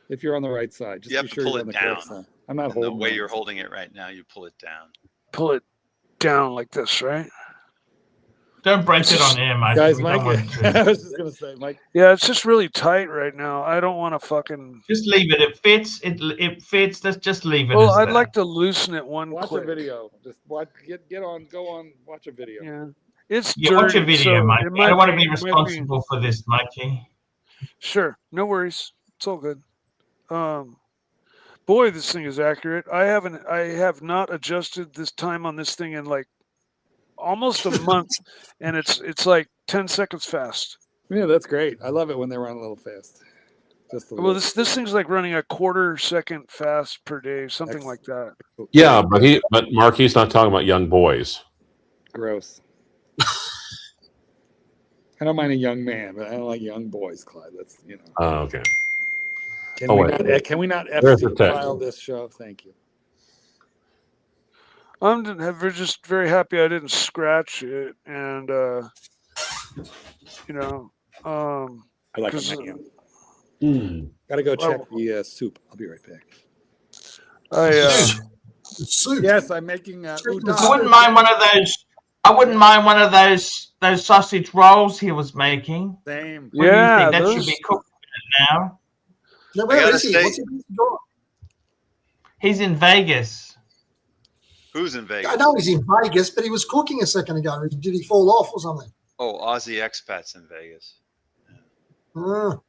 If you're on the right side, just You have be to sure pull you're it on the down. correct side. I'm not And the holding way it. you're holding it right now, you pull it down. Pull it down like this, right? Don't break it on air, mate. Guys, We Mike, don't want to. I was just gonna say, Mike. Yeah, it's just really tight right now. I don't want to fucking. Just leave it. It fits. It fits. Let's just leave it. Well, as I'd that. like to loosen it one Watch click. a video. Just watch. Go on. Watch a video. Yeah, it's Yeah, watch a dirty, video, so Mikey. it I might don't want to be- be it might be- responsible for this, Mikey. Sure, no worries. It's all good. Boy, this thing is accurate. I have not adjusted this time on this thing in like almost a month, and it's like 10 seconds fast. Yeah, that's great. I love it when they run a little fast. Just a little. Well, this thing's like running a quarter second fast per day, something like that. Yeah, but Mark, he's not talking about young boys. Gross. I don't mind a young man, but I don't like young boys, Clyde. That's Oh, okay. Can Oh, we wait. not? Can we not There's the FC text. file this show? Thank you. We're just very happy I didn't scratch it, and I like 'cause, a menu. Gotta go check the soup. I'll be right back. Soup. Yes, I'm making I wouldn't mind one of those. I wouldn't mind one of those sausage rolls he was making. Same. What do you Yeah, think? That those- should be cooked now. Now, where gotta is he? say- What's he doing? He's in Vegas. Who's in Vegas? I know he's in Vegas, but he was cooking a second ago. Did he fall off or something? Oh, Aussie expats in Vegas. You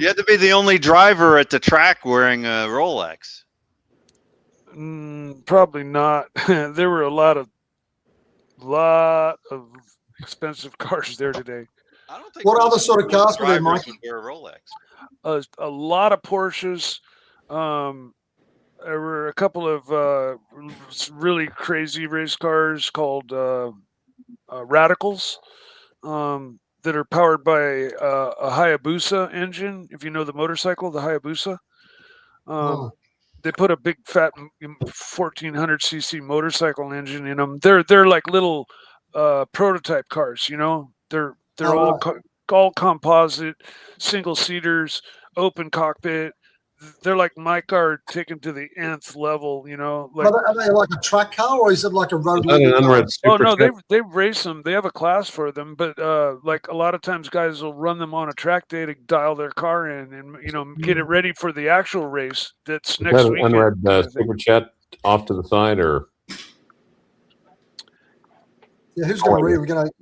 had to be the only driver at the track wearing a Rolex. Probably not. There were a lot of expensive cars there today. I don't think What most other sort of cars were there, drivers Mikey? would wear a Rolex. A lot of Porsches. There were a couple of really crazy race cars called Radicals that are powered by a Hayabusa engine. If you know the motorcycle, the Hayabusa. They put a big fat 1400cc motorcycle engine in them. They're like little prototype cars. They're all composite, single seaters, open cockpit. They're like my car taken to the nth level. Like, Are they like a track car or is it like a road? Is that an unread oh super no, chat? they race them. They have a class for them, but like a lot of times, guys will run them on a track day to dial their car in and get it ready for the actual race that's Is next that an weekend. unread super chat off to the side, or Yeah, who's going to read? We're going to.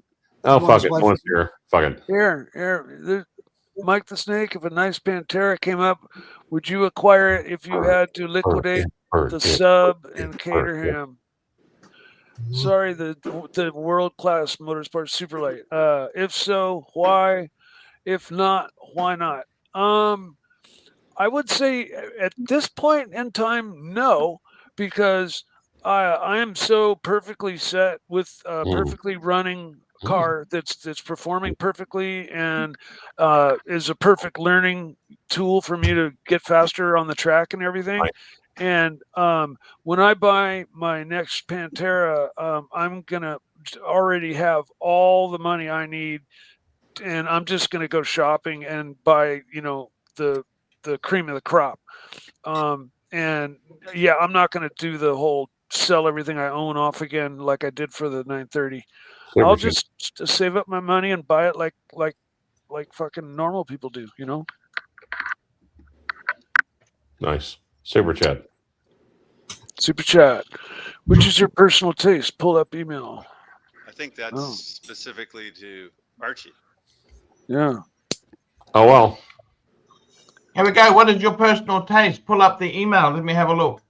oh Come on, fuck let's it, wait no one's here. Fuck it. Here, Mike the Snake. If a nice Pantera came up, would you acquire it if you had to liquidate the sub and Caterham? Sorry, the world class motorsport super light. If so, why? If not, why not? I would say at this point in time, no, because I am so perfectly set with a perfectly running car that's performing perfectly and is a perfect learning tool for me to get faster on the track and everything. Right. And when I buy my next Pantera, I'm gonna already have all the money I need, and I'm just gonna go shopping and buy, the cream of the crop. And yeah, I'm not gonna do the whole sell everything I own off again like I did for the 930. I'll just save up my money and buy it like fucking normal people do, Nice super chat. Super chat. Which is your personal taste? Pull up email. I think that's specifically to Archie. Yeah. Oh well. Here we go. What is your personal taste? Pull up the email. Let me have a look.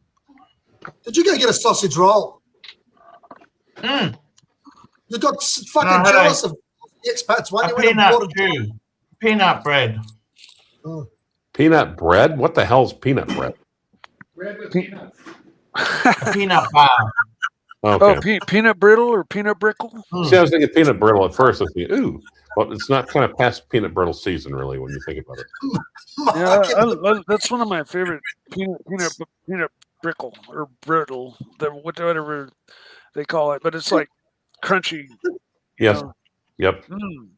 Did you go get a sausage roll? Mm. You got fucking jealous of the expats one. A You went and peanut bought too. Peanut bread. Oh. Peanut bread? What the hell's peanut bread? Bread with peanuts. A peanut bar. Okay. Oh, peanut brittle or peanut brickle? See, I was thinking peanut brittle at first. I was thinking, ooh, well, it's not kind of past peanut brittle season, really, when you think about it. Yeah, that's one of my favorite peanut brickle or brittle, whatever they call it. But it's like crunchy. Yes. Yep.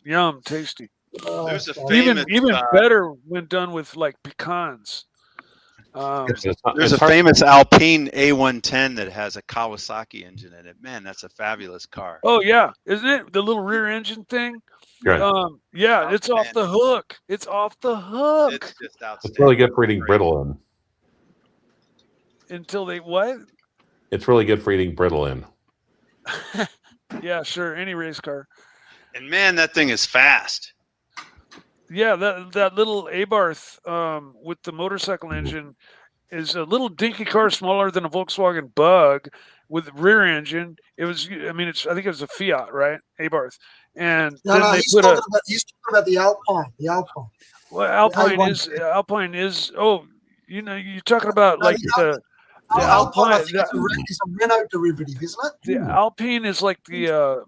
Yum, tasty. There's a famous Even better when done with like pecans. There's a famous Alpine A110 that has a Kawasaki engine in it. Man, that's a fabulous car. Oh yeah, isn't it the little rear engine thing? Right. Yeah, it's off the hook. It's off the hook. It's just outstanding. It's really good for eating brittle in. Until they what? It's really good for eating brittle in. Yeah, sure. Any race car. And man, that thing is fast. Yeah, that little Abarth with the motorcycle engine is a little dinky car, smaller than a Volkswagen Bug, with rear engine. It was, I mean, I think it was a Fiat, right? Abarth, and then they put he's talking about the Alpine. The Alpine. Well, Alpine is. Oh, you know, you're talking about like the Alpine. I Alpine. think it's a Renault derivative, isn't it? The Alpine is like the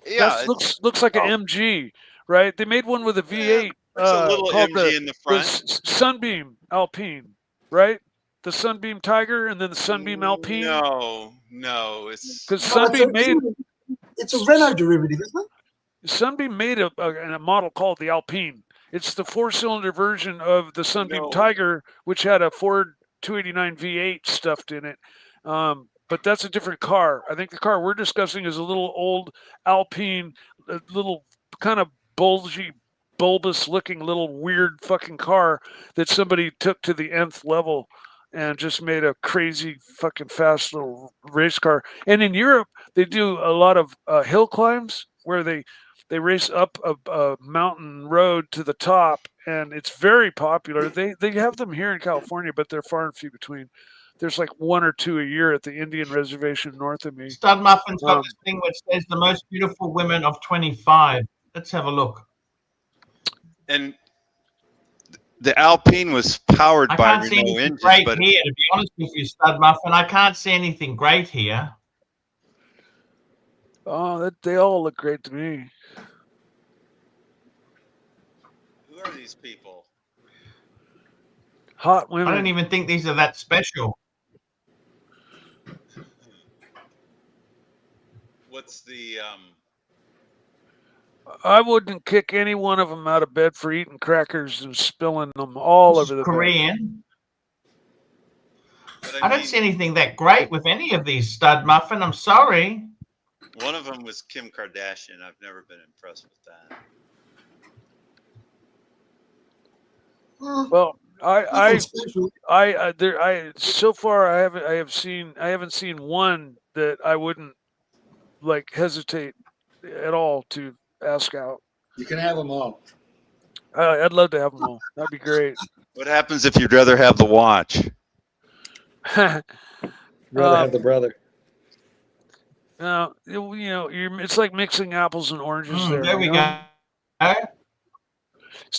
Yeah, looks like an MG, right? They made one with a V8. There's a little called MG in the front. Sunbeam Alpine, right? The Sunbeam Tiger and then the Sunbeam Alpine. No, it's because Sunbeam made. It's a Renault derivative, isn't it? Sunbeam made a model called the Alpine. It's the 4-cylinder version of the Sunbeam Tiger, which had a Ford 289 V8 stuffed in it. But that's a different car. I think the car we're discussing is a little old Alpine, a little kind of bulbous looking little weird fucking car that somebody took to the nth level and just made a crazy fucking fast little race car. And in Europe, they do a lot of hill climbs where they race up a mountain road to the top, and it's very popular. They have them here in California, but they're far and few between. There's like 1 or 2 a year at the Indian reservation north of me. Stud Muffin's got this thing which says the most beautiful women of 25. Let's have a look. And the Alpine was powered by I can't see Renault anything engines, great but here, to be honest with you, Stud Muffin. I can't see anything great here. Oh, they all look great to me. who are these people? Hot women. I don't even think these are that special. What's the I wouldn't kick any one of them out of bed for eating crackers and spilling them all over the Korean. But I don't see anything that great with any of these, Stud Muffin. I'm sorry. One of them was Kim Kardashian. I've never been impressed with that. Well, I so far I haven't seen one that I wouldn't like hesitate at all to ask out. You can have them all. I'd love to have them all. That'd be great. What happens if you'd rather have the watch? Rather have the brother. No, it's like mixing apples and oranges. There we go.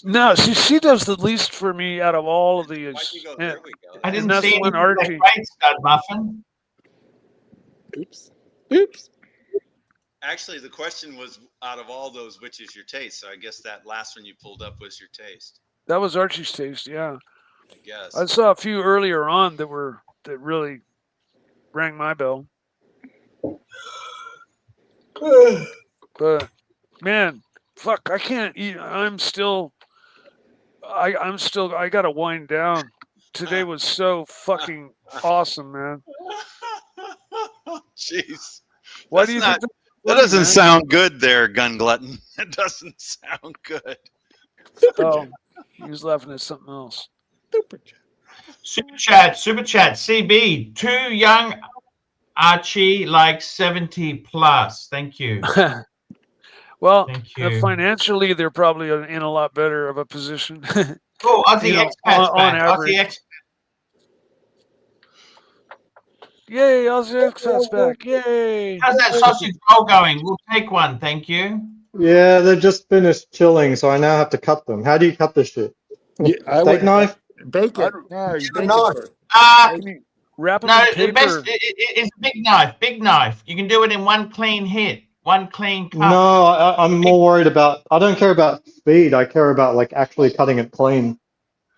No, she does the least for me out of all of these. There we go. I didn't that's see when anything Archie. that great, Stud Muffin. Oops. Actually, the question was, out of all those, which is your taste? So I guess that last one you pulled up was your taste. That was Archie's taste, yeah. I guess. I saw a few earlier on that really rang my bell. But man, fuck, I can't eat. I gotta wind down. Today was so fucking awesome, man. Jeez. Why do you think that doesn't sound good there, Gun Glutton? It doesn't sound good. Oh, he was laughing at something else. Super chat, CB. Too young, Archie, like 70 plus. Thank you. Well, Thank you. financially, they're probably in a lot better of a position. Oh, Aussie expats on back. average. Aussie ex. Yay, Aussie expats back! Yay! How's that sausage roll going? We'll take one, thank you. Yeah, they've just finished chilling, so I now have to cut them. How do you cut this shit? Yeah, I Steak would knife? bake it. I'd- No, you Get a bake knife. it first. Can you wrap them No, in the best paper? is big knife. Big knife. You can do it in one clean hit, one clean cut. No, I'm more worried about. I don't care about speed. I care about like actually cutting it clean.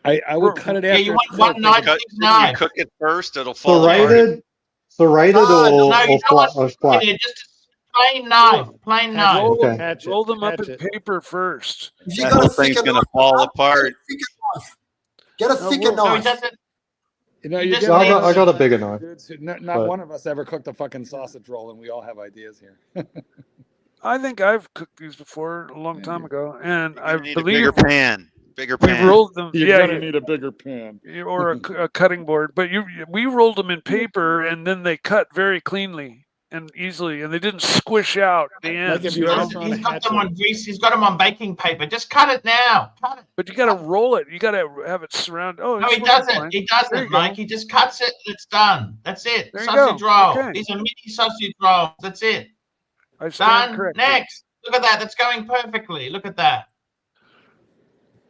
I would cut it Yeah, after you want it's one cooked. knife, Cut, big if you knife. cook it first, it'll fall apart. Serrated No, or, No, you or don't want flat or flat. it, just a plain knife, plain knife. Roll them, Okay. Hatch it, roll them up hatch in it. paper first. If you That got whole a thicker thing's gonna knife, fall get apart. a thicker knife. Get a No, thicker well, No, he knife. doesn't. You know, You you just get need- one of I got a those bigger fancy knife, dudes who- Not but- one of us ever cooked a fucking sausage roll, and we all have ideas here. I think I've cooked these before a long time ago, and You're I gonna need a believe bigger pan. Bigger we pan. rolled them. You're yeah, gonna need a bigger pan. or a cutting board. But we rolled them in paper, and then they cut very cleanly and easily, and they didn't squish out the ends. if He's you you ever know? got, thrown he's a got them hatchet. on grease. He's got them on baking paper. Just cut it now. Cut it. But you got to roll it. You got to have it surrounded. Oh, No, it's he working doesn't. fine. He There doesn't, you go. Mike. He just cuts it. It's done. That's it. There you Sausage go. roll. Okay. These are mini sausage rolls. That's it. I stand Done. corrected. Next. Look at that. That's going perfectly. Look at that.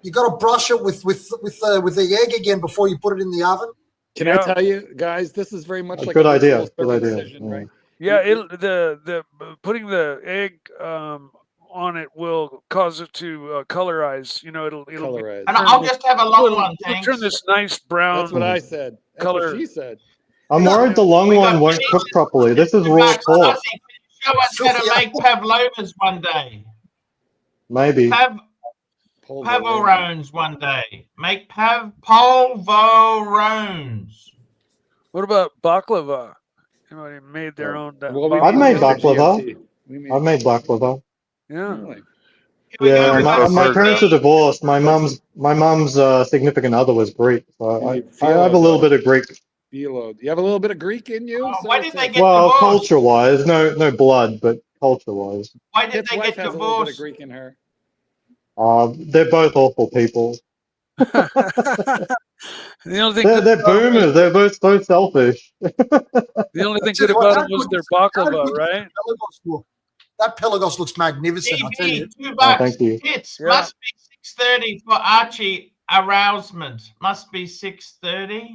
You got to brush it with the egg again before you put it in the oven. Can Yeah. I tell you, guys? This is very much A like good a idea, ritual good idea, circumcision, yeah. right? Yeah, the putting the egg on it will cause it to colorize. You know, it'll Colorize. And I'll just have a long it'll one, turn thanks. this nice brown. That's what I said. That's Color. what she said. I'm Yeah. worried the long We got one won't mini- cook properly. This is raw Max, pork. Aussie, can you show us how to make pavlovas one day? Maybe. Pavorones one day. Make polvorones. What about baklava? Everybody made their own. Well, we I've made Mr. baklava. GOT. We made- I've made baklava. Yeah. Really? Yeah, we my, got my some parents are meat. divorced. My mom's significant other was Greek, so I have a little bit of Greek. Philo. You have a little bit of Greek in you? Oh, why did they get Well, divorced? culture-wise, no blood, but culture-wise, Why did Kip's they wife get has a little bit of divorced? Greek in her. they're both awful people. The only thing They're good about 'em boomers. They're both so selfish. the only thing good about them was their baklava, right? That Pelagos looks magnificent. I tell you. $2. Thank you. Hits. Yeah. Must be 6:30 for Archie arousement. Must be 6:30.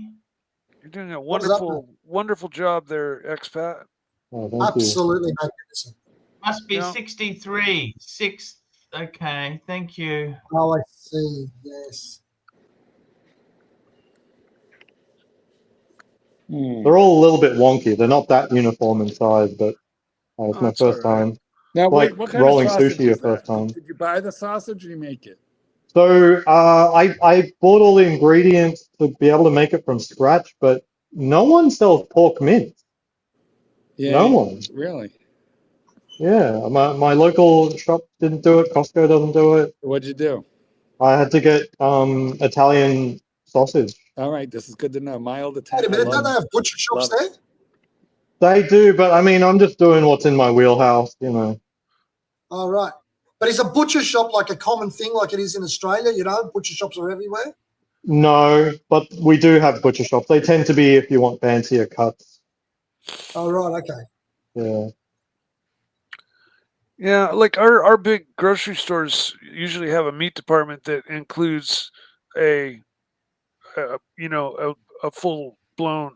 You're doing a What does that wonderful job there, expat. Oh, thank you. Absolutely magnificent. Must be Yeah. 63. Okay, thank you. Oh, I see. Yes. They're all a little bit wonky. They're not that uniform in size, but it's my that's all first right. time. Now, Like wait, what kind rolling of sausage sushi your is that? first time. Did you buy the sausage or you make it? So I bought all the ingredients to be able to make it from scratch, but no one sells pork mince. No one. Really? Yeah, my local shop didn't do it. Costco doesn't do it. What'd you do? I had to get Italian sausage. All right, this is good to know. Mild Wait Italian. a minute. Don't they have butcher shops love there? They do, but I mean, I'm just doing what's in my wheelhouse, you know. All right. But is a butcher shop like a common thing like it is in Australia? You know, butcher shops are everywhere. No, but we do have butcher shops. They tend to be if you want fancier cuts. Oh, right. Okay. Yeah. Yeah, like our big grocery stores usually have a meat department that includes a full blown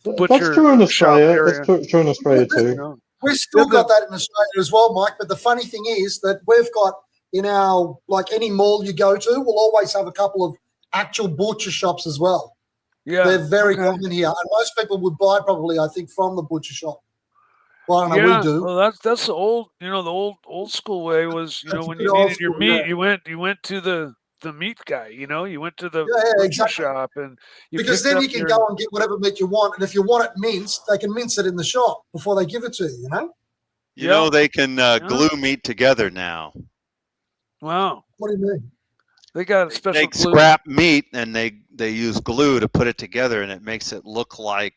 butcher That's true in shop Australia. area. That's true in Australia You too. know? We've still got that in Australia as well, Mike. But the funny thing is that we've got in our, like any mall you go to, we'll always have a couple of actual butcher shops as well. Yeah, They're very okay. common here. And most people would buy probably, I think, from the butcher shop. Well, I don't know, Yeah, we do. well, that's the old, the old school way was, That's when the you old needed your school, meat, yeah. you went to the meat guy, you went to the Yeah, butcher exactly. shop and you Because picked then up you can your- go and get whatever meat you want. And if you want it minced, they can mince it in the shop before they give it to you, you know? You know they can glue meat together now. Wow, What do you mean? they got a special Take glue. scrap meat and they use glue to put it together, and it makes it look like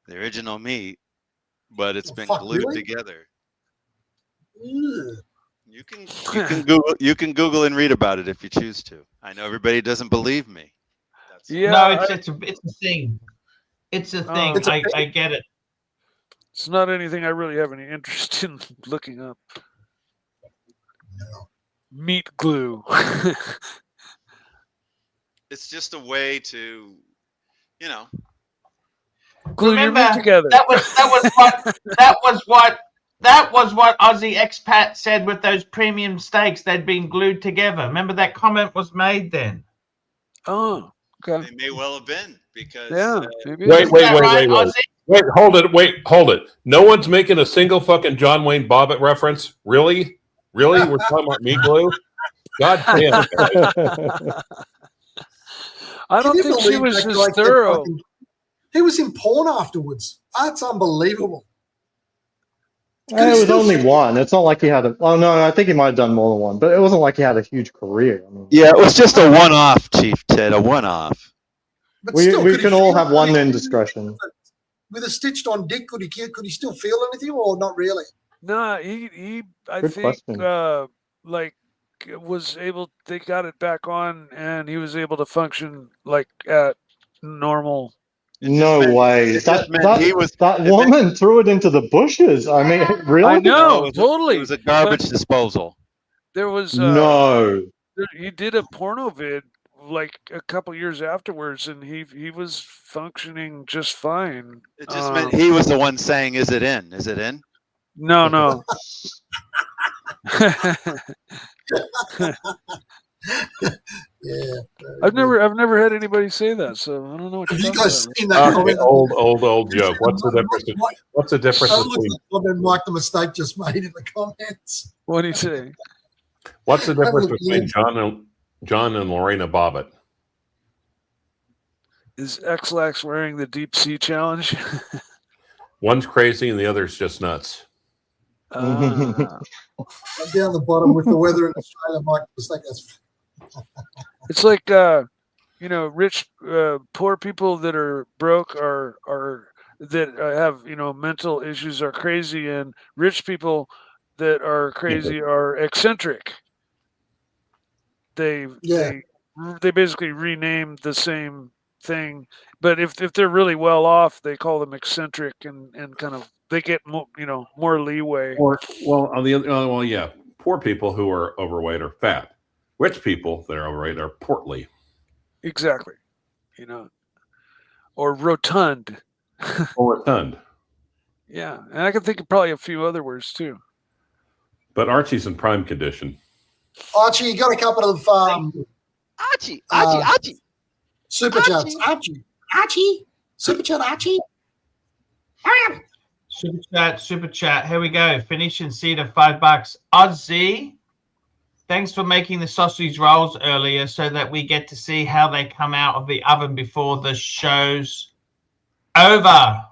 the original meat, but it's been fuck, glued really? together. Ugh. You can Google and read about it if you choose to. I know everybody doesn't believe me. No, it's a thing. It's a thing. It's I get it. It's not anything I really have any interest in looking up. No. Meat glue. It's just a way to, you know. Glue your meat together. That was what Aussie expat said with those premium steaks. They'd been glued together. Remember that comment was made then. Oh, okay. They may well have been because. Wait, hold it. No one's making a single fucking John Wayne Bobbitt reference. Really? We're talking about meat glue? God damn it. I don't think she was as thorough. He was in porn afterwards. That's unbelievable. It was only one. It's not like he had a. Oh no, I think he might have done more than one, but it wasn't like he had a huge career. I mean, Yeah, it was just a one-off, Chief Ted. A one-off. But we still, can all have one indiscretion. With a stitched-on dick, could he still feel anything, or not really? No, he I Good think question. like was able. They got it back on, and he was able to function like at normal. No way. That woman threw it into the bushes. I mean, really? I know, totally. It was a garbage disposal. There was no. He did a porno vid like a couple years afterwards, and he was functioning just fine. It just meant he was the one saying, "Is it in? Is it in?" No. Yeah. I've never had anybody say that, so I don't know what you're talking about. Seen that comment? Old joke. What's the difference between? Like the mistake just made in the comments. What do you say? What's the difference between John and Lorena Bobbitt? Is X-Lax wearing the deep sea challenge? One's crazy and the other's just nuts. Down the bottom with the weather in Australia, Mike. It's like rich, poor people that are broke are that have mental issues are crazy, and rich people that are crazy are eccentric. They basically rename the same thing, but if they're really well off, they call them eccentric, and kind of they get more leeway. Or on the other, yeah, poor people who are overweight are fat. Rich people that are overweight are portly. Exactly, or rotund. Or rotund. Yeah, and I can think of probably a few other words too. But Archie's in prime condition. Archie, you got a couple of Archie. super chats. Archie, super chat. Archie. Hurry up. Super chat. Here we go. Finishing seed of $5. Aussie. Thanks for making the sausage rolls earlier so that we get to see how they come out of the oven before the show's over.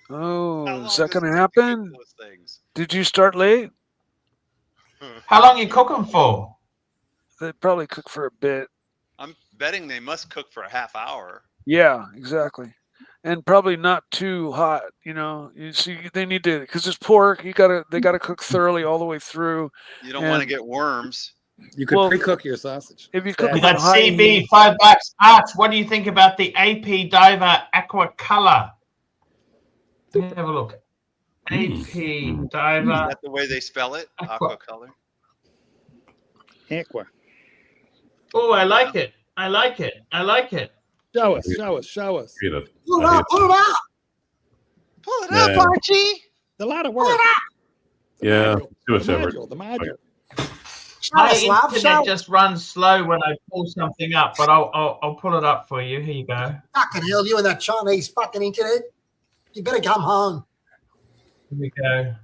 Oh, is that going to happen? Did you start late? How long are you cooking for? They probably cook for a bit. I'm betting they must cook for a half hour. Yeah, exactly. And probably not too hot, You see, they need to, because it's pork. They gotta cook thoroughly all the way through. You don't want to get worms. You could pre-cook your sausage. If you cook, we got CB $5. Arch, what do you think about the AP Diver Aqua Color? Let me have a look. AP Diver. Is that the way they spell it? Aqua color. Aqua. Oh, I like it. Show us. Pull it up. Pull it up, Archie. A lot of work. Yeah, too much effort. The module. My internet just runs slow when I pull something up, but I'll pull it up for you. Here you go. Fucking hell, you and that Chinese fucking internet. You better come home. Here we go.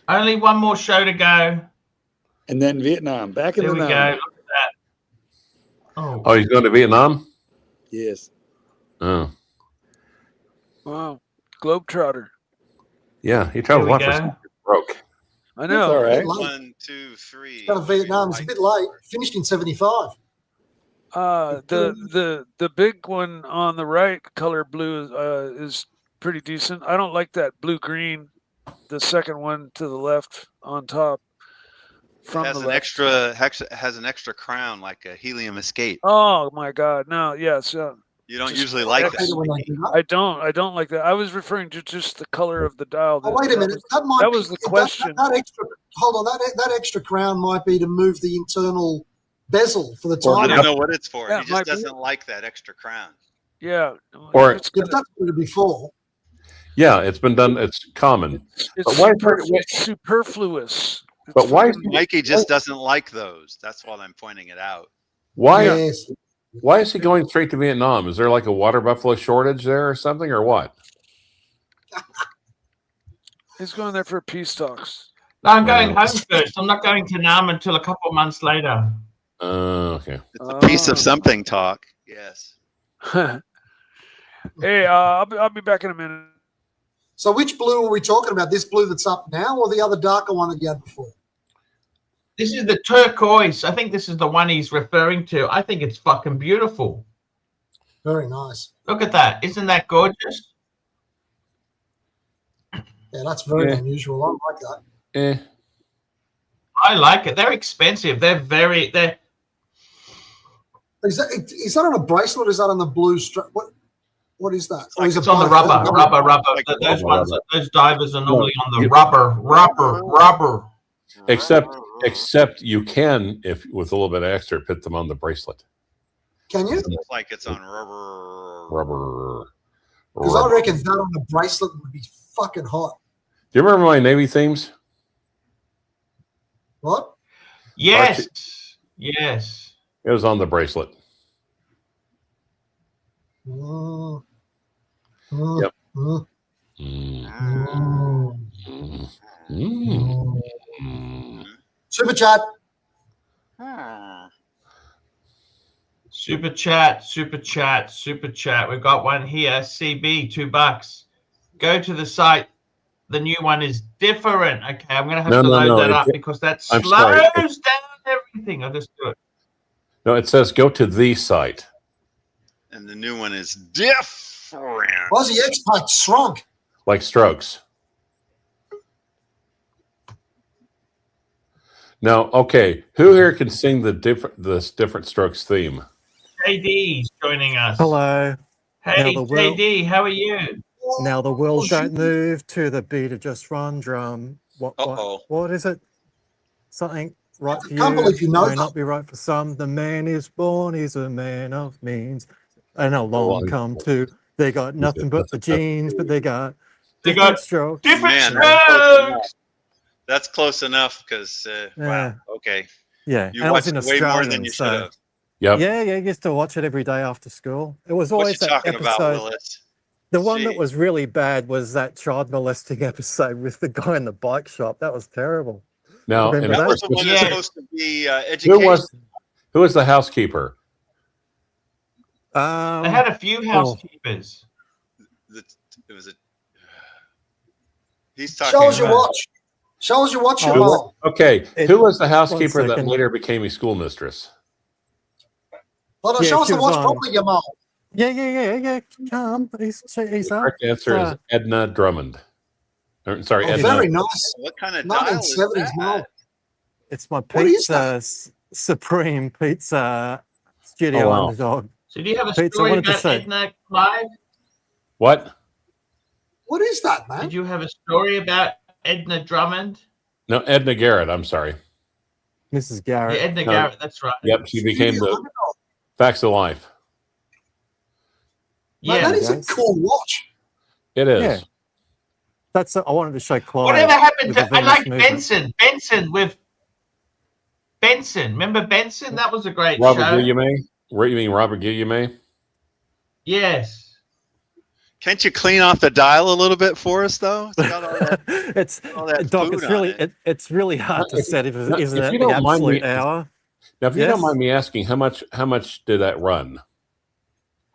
Only one more show to go. And then Vietnam. Back in There the we now. go. Look at that. Oh, he's going to Vietnam? Yes. Oh. Wow. Globetrotter. Yeah, he traveled a lot for broke. I know. That's all right. 1, 2, 3. Got to Vietnam. It's a bit late. Finished in 75. The big one on the right, color blue, is pretty decent. I don't like that blue green. The second one to the left on top. From has the an left. has an extra crown like a helium escape. Oh my God! No, yes. You don't just usually like Hate it when they do that. I don't. I don't like that. I was referring to just the color of the dial. Oh, wait a minute. That might That be, was the question. That extra, hold on. That extra crown might be to move the internal bezel for the I timer. don't know what it's for. Yeah, He just doesn't like that extra crown. Yeah. Or it's You've done it before. yeah, it's been done. It's common. It's But why is it's superfluous. It's But why is fucking- Mikey just doesn't like those. That's why I'm pointing it out. why Yes. why is he going straight to Vietnam? Is there like a water buffalo shortage there or something, or what? He's going there for peace talks. No, I'm going home first. I'm not going to Nam until a couple of months later. Okay. It's a piece of something talk. Yes. Hey, I'll be back in a minute. So which blue are we talking about? This blue that's up now or the other darker one that you had before? This is the turquoise. I think this is the one he's referring to. I think it's fucking beautiful. Very nice. Look at that. Isn't that gorgeous? Yeah, that's very unusual. I like that. I like it. They're expensive. They're Is that on a bracelet or is that on the blue strap? What is that? Or is it's it on the both? rubber. Those ones, those divers are normally on the rubber. Except you can, if with a little bit of extra, put them on the bracelet. Can you? It looks like it's on rubber. Rubber. Because I reckon that on the bracelet would be fucking hot. Do you remember my Navy themes? What? Yes. Archie. Yes. It was on the bracelet. Mm. Yep. Mm. Mm. Mm. Mm. Mm. Super chat. Super chat. We've got one here. CB, $2. Go to the site. The new one is different. Okay, I'm going to have to load that up because that slows down everything. I'll just do it. No, it says go to the site. And the new one is different. Aussie X-Pac shrunk. Like strokes. Now, okay, who here can sing this different strokes theme? JD's joining us. Hello. Hey, JD, how are you? Now the world don't move to the beat of just one drum. What is it? Something right for you. Can't believe you know may not be right for some. The man is born, he's a man of means. And along come to, they got nothing but the genes, but they got different strokes. Different strokes. That's close enough because, wow, okay. Yeah, you watched way more than you should have. Yep. Yeah, I used to watch it every day after school. It was always What you that talking episode. about, Willis? The one that was really bad was that child molesting episode with the guy in the bike shop. That was terrible. Now, Remember and that? Was the one that's supposed to be education. Who was the housekeeper? They had a few housekeepers. It was a. He's talking. Show us your watch. Show us your watch, Jamal. Okay, who was the housekeeper that later became a schoolmistress? Hold on, Yeah, show us she the was watch on- properly, Jamal. Yeah. Come, he's The up. correct answer is Edna Drummond. Sorry, Oh, Edna. very nice. What kind of dial is 1970s, that? Mal. It's my What is pizza, Supreme Pizza Studio Oh, wow. Underdog. So do you have a Pizza, story wanted to about say. Edna Clive? What? What is that, man? Did you have a story about Edna Drummond? No, Edna Garrett. I'm sorry. Mrs. Yeah, Garrett. Edna No. Garrett, that's right. Yep, she became the Facts of Life. Man, Yeah. that is a Yes. cool watch. It is. Yeah. That's I wanted to show Clive. Whatever happened with to? the I Venus like movement. Benson with Benson. Remember Benson? That was a great Robert show. Guillaume? You mean Robert Guillaume? Yes. Can't you clean off the dial a little bit for us, though? It's got all that. It's all that Doc. food It's on really it. it's really hard to set if no, isn't if it you the don't mind absolute me- hour. Now, if you don't Yes. mind me asking, how much did that run?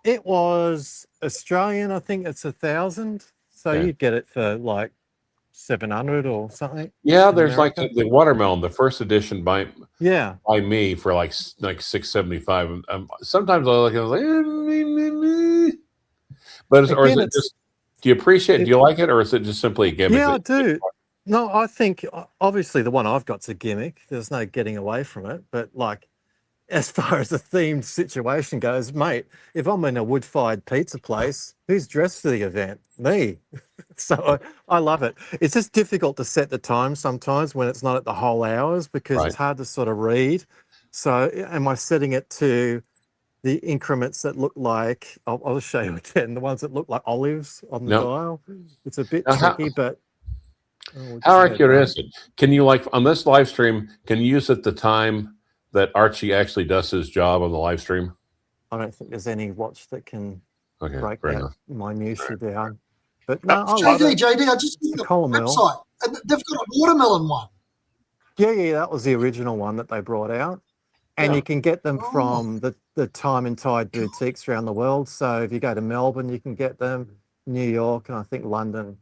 It was Australian. I think it's 1,000. So Okay. you'd get it for like 700 or something. Yeah, in there's like America. the watermelon, the first edition by Yeah. me for like $6.75. Sometimes I look and I was like, but is, or is Again, it it's- just Do you appreciate it? Do you like it, or is it just simply a gimmick? Yeah, I do. No, I think obviously the one I've got's a gimmick. There's no getting away from it. But like, as far as the themed situation goes, mate, if I'm in a wood-fired pizza place, who's dressed for the event? Me. So I love it. It's just difficult to set the time sometimes when it's not at the whole hours because it's hard to sort of read. So am I setting it to the increments that look like, I'll show you again, the ones that look like olives on the dial? It's a bit tricky, but... How accurate is it? Can you, like, on this live stream, can you use it the time that Archie actually does his job on the live stream? I don't think there's any watch that can break fair that enough. minutiae down. But no, I love JD, it. JD, I just looked at the website, and they've got a watermelon one. Yeah, that was the original one that they brought out. And you can get them from the Time and Tide boutiques around the world. So if you go to Melbourne, you can get them, New York, and I think London.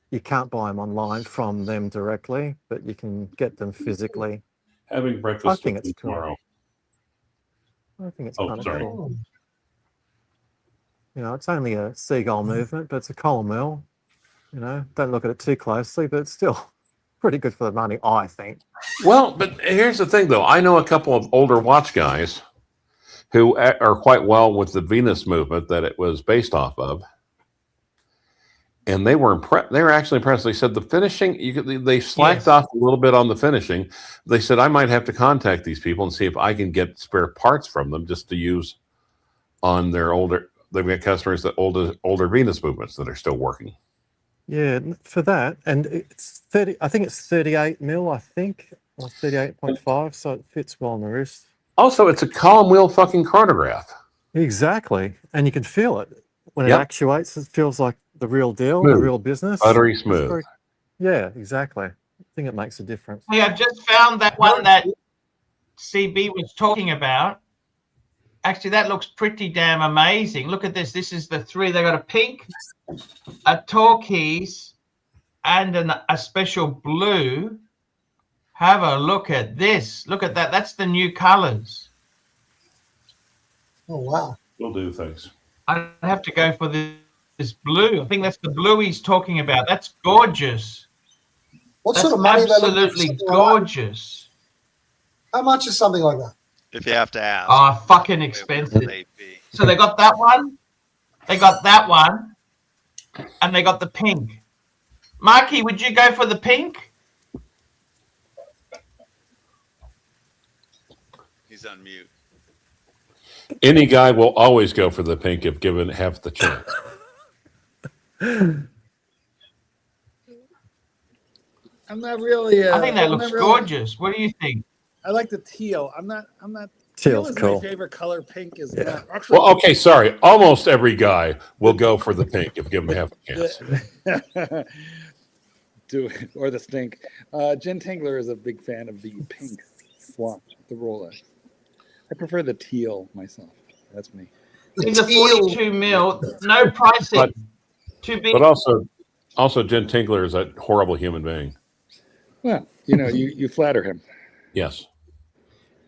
You can't buy them online from them directly, but you can get them physically. Having breakfast I think it's tomorrow. Cool. I think it's kind of cool. You know, it's only a seagull movement, but it's a column mill. You know, don't look at it too closely, but it's still pretty good for the money, I think. Well, but here's the thing, though. I know a couple of older watch guys who are quite well with the Venus movement that it was based off of. And they were impressed. They were actually impressed. They said the finishing, they slacked off a little bit on the finishing. They said, I might have to contact these people and see if I can get spare parts from them just to use on their older, they've got customers that older Venus movements that are still working. Yeah, for that. And it's 30, I think it's 38 mil, I think, or 38.5. So it fits well on the wrist. Also, it's a column wheel fucking chronograph. Exactly. And you can feel it. When it actuates, it feels like the real deal, smooth. The real business. Buttery smooth. Yeah, exactly. I think it makes a difference. Hey, I've just found that one that CB was talking about. Actually, that looks pretty damn amazing. Look at this. This is the three. They got a pink, a turquoise, and a special blue. Have a look at this. Look at that. That's the new colors. Oh, wow. Will do, thanks. I'd have to go for this blue. I think that's the blue he's talking about. That's gorgeous. What sort of money? Absolutely gorgeous. How much is something like that? If you have to ask. Oh, fucking expensive. So they got that one. They got that one. And they got the pink. Marky, would you go for the pink? He's on mute. Any guy will always go for the pink if given half the chance. I'm not really. I think that looks gorgeous. What do you think? I like the teal. I'm not. Teal's teal is cool. my favorite color. Pink is not. Actually, Well, okay, sorry. Almost every guy will go for the pink if given half a chance. Do it or the stink. Jen Tingler is a big fan of the pink swatch, the Rolex. I prefer the teal myself. That's me. These are 42 mil. No pricing. Too big. But also Jen Tingler is a horrible human being. Well, you flatter him. Yes.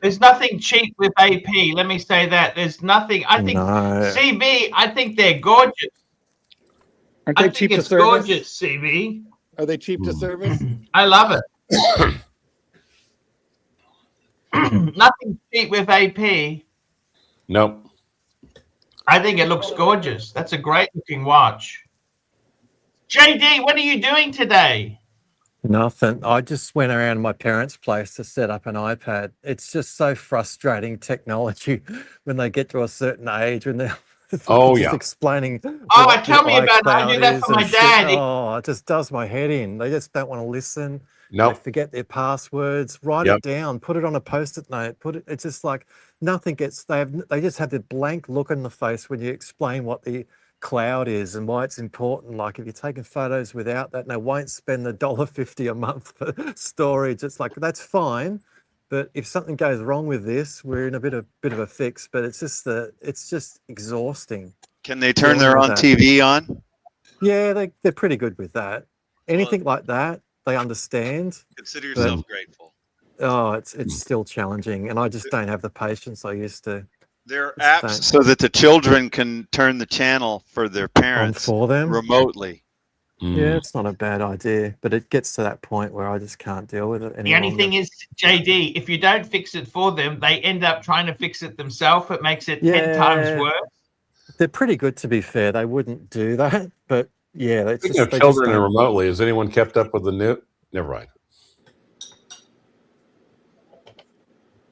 There's nothing cheap with AP. Let me say that. There's nothing. I think No. CB, I think they're gorgeous. Aren't they cheap to service? Gorgeous, CB. Are they cheap to service? I love it. Nothing cheap with AP. Nope. I think it looks gorgeous. That's a great looking watch. JD, what are you doing today? Nothing. I just went around my parents' place to set up an iPad. It's just so frustrating technology when they get to a certain age when they're just explaining. Oh, tell me about it. I do that for my dad. Oh, it just does my head in. They just don't want to listen. Nope. They forget their passwords. Write it down. Put it on a post-it note. It's just like nothing gets. They just have the blank look in the face when you explain what the cloud is and why it's important. Like if you're taking photos without that, and they won't spend the $1.50 a month for storage. It's like that's fine, but if something goes wrong with this, we're in a bit of a fix. But it's just exhausting. Can they turn their own TV on? Yeah, they're pretty good with that. Anything like that, they understand. Consider yourself grateful. Oh, it's still challenging, and I just don't have the patience I used to. There are Just apps don't- so that the children can turn the channel for their on parents for them. remotely. Yeah, it's not a bad idea, but it gets to that point where I just can't deal with it any The only longer. thing is, JD, if you don't fix it for them, they end up trying to fix it themselves. It makes it 10 times worse. They're pretty good, to be fair. They wouldn't do that, but yeah, it's Speaking just, of they children just and don't. remotely, has anyone kept up with the new? Never mind.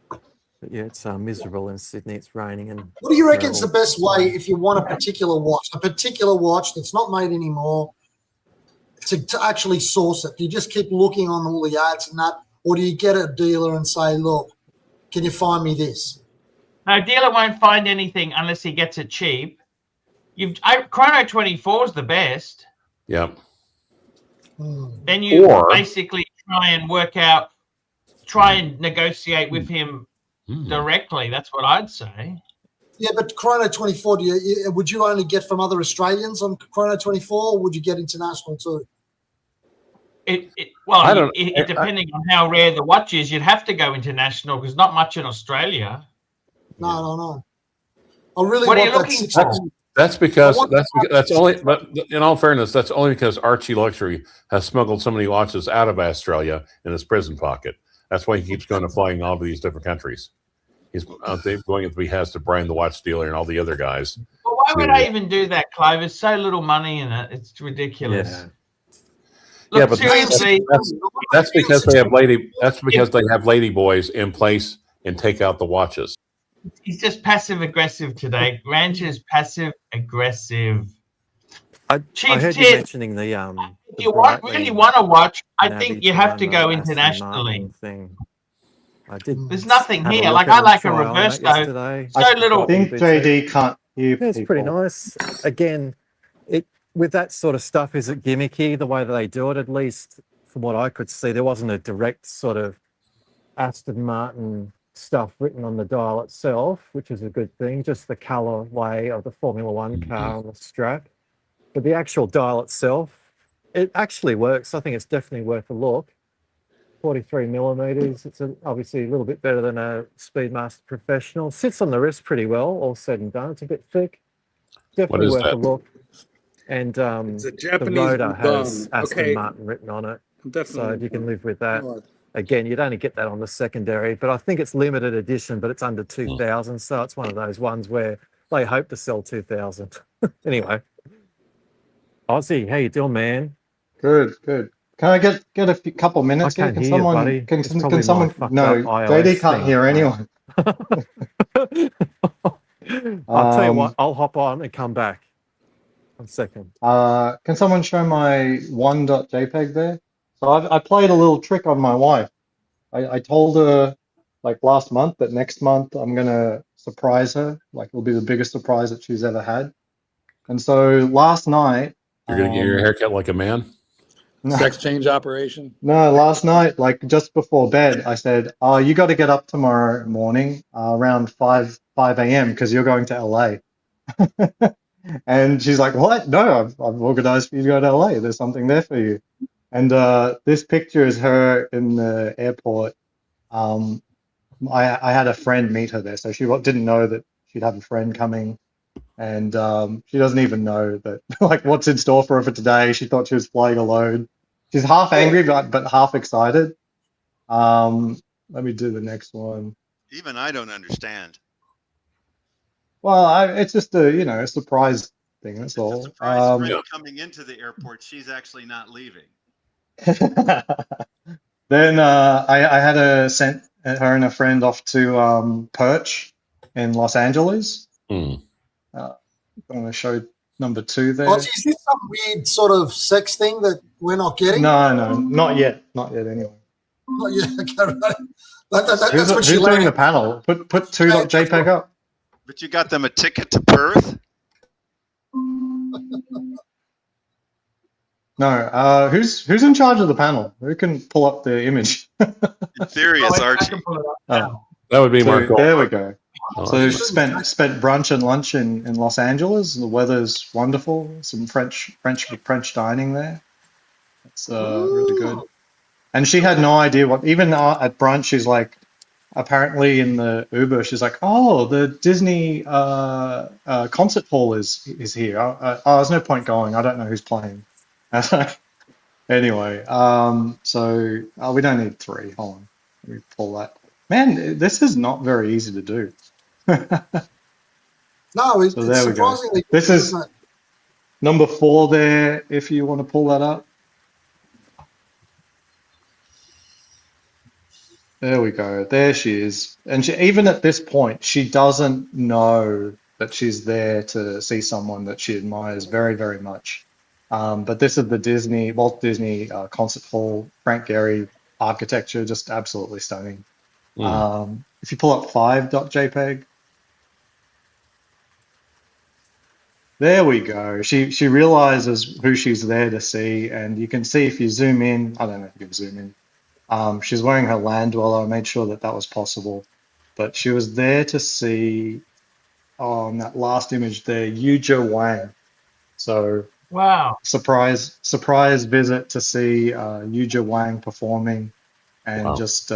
But yeah, it's miserable in Sydney. It's raining and. What do you reckon is the terrible. best way if you want a particular watch that's not made anymore, to actually source it? Do you just keep looking on all the ads and that, or do you get a dealer and say, look, can you find me this? No, dealer won't find anything unless he gets it cheap. Chrono 24 is the best. Yep. Then you Or- basically try and negotiate with him directly. That's what I'd say. Yeah, but Chrono 24, would you only get from other Australians on Chrono 24, or would you get international too? Depending on how rare the watch is, you'd have to go international because not much in Australia. No. I really What are you want that looking 60. for? That's because that's only. But in all fairness, that's only because ArchieLuxury has smuggled so many watches out of Australia in his prison pocket. That's why he keeps going to flying all of these different countries. He's going at the behest of Brian the watch dealer and all the other guys. Well, why would I even do that, Clive? There's so little money in it. It's ridiculous. Yeah. Look, But seriously, that's because they have lady. That's because they have lady boys in place and take out the watches. he's just passive aggressive today. Ranch is passive aggressive. I Chief heard you Tit, mentioning the if you really want to watch, I think you have to Navy go Time, Aston internationally. Martin thing. I did. There's nothing have a here. look Like at I it, like a try on reverse that though. yesterday. So little. I think JD can't hear Yeah, it's pretty people. nice. Again, it with that sort of stuff, is it gimmicky the way that they do it? At least from what I could see, there wasn't a direct sort of Aston Martin stuff written on the dial itself, which is a good thing. Just the colorway of the Formula One car on the strap. But the actual dial itself, it actually works. I think it's definitely worth a look. 43 millimeters. It's obviously a little bit better than a Speedmaster Professional. Sits on the wrist pretty well, all said and done. It's a bit thick. Definitely is worth that? a look. And It's a the Japanese rotor has bum. Aston Okay. Martin written on it. Definitely. So you can live with that. God. Again, you'd only get that on the secondary, but I think it's limited edition, but it's under 2,000. So it's one of those ones where they hope to sell 2,000. Anyway. Ozzy, how you doing, man? Good. Can I get a couple minutes I here? can't Can hear you, someone? buddy. Can It's probably someone? my fucked No, up iOS JD can't thing. hear anyone. I'll tell you what, I'll hop on and come back. 1 second. Can someone show my 1.jpg there? So I played a little trick on my wife. I told her like last month that next month I'm gonna surprise her. Like it'll be the biggest surprise that she's ever had. And so last night, You're gonna get your haircut like a man. Sex change operation. No, last night, like just before bed, I said, "Oh, you got to get up tomorrow morning around 5 a.m. because you're going to LA." And she's like, "What? No, I've organized for you to go to LA. There's something there for you." And this picture is her in the airport. I had a friend meet her there, so she didn't know that she'd have a friend coming, and she doesn't even know that like what's in store for her for today. She thought she was flying alone. She's half angry, but half excited. Let me do the next one. Even I don't understand. Well, it's just a surprise thing. That's It's a all. surprise friend coming into the airport. She's actually not leaving. Then I had sent her and a friend off to Perch in Los Angeles. I'm going to show number 2 there. Ozzy, is this some weird sort of sex thing that we're not getting? No, not yet. Not yet, anyway. Not yet. Okay, right. That's what Who's she doing learned. the panel? Put 2.jpg up. But you got them a ticket to Perth? No. Who's in charge of the panel? Who can pull up the image? In theory, it's Archie. Oh. That would be So Mark. there we go. Oh, So that's spent brunch and lunch in Los Angeles. The weather's wonderful. Some French dining there. It's really good. And she had no idea what. Even at brunch, she's like, apparently in the Uber, she's like, "Oh, the Disney concert hall is here. Oh, there's no point going. I don't know who's playing." I was like, anyway, so we don't need 3. Hold on, let me pull that. Man, this is not very easy to do. No, So it's there we go. surprisingly This good, is isn't it? number 4 there, if you want to pull that up. There we go. There she is. And she, even at this point, she doesn't know that she's there to see someone that she admires very, very much. But this is the Walt Disney Concert Hall, Frank Gehry architecture, just absolutely stunning. If you pull up 5.jpg, there we go. She realizes who she's there to see, and you can see if you zoom in, I don't know if you can zoom in. She's wearing her land dweller. I made sure that that was possible, but she was there to see, on that last image there, Yuja Wang. So Wow. surprise visit to see Yuja Wang performing, and just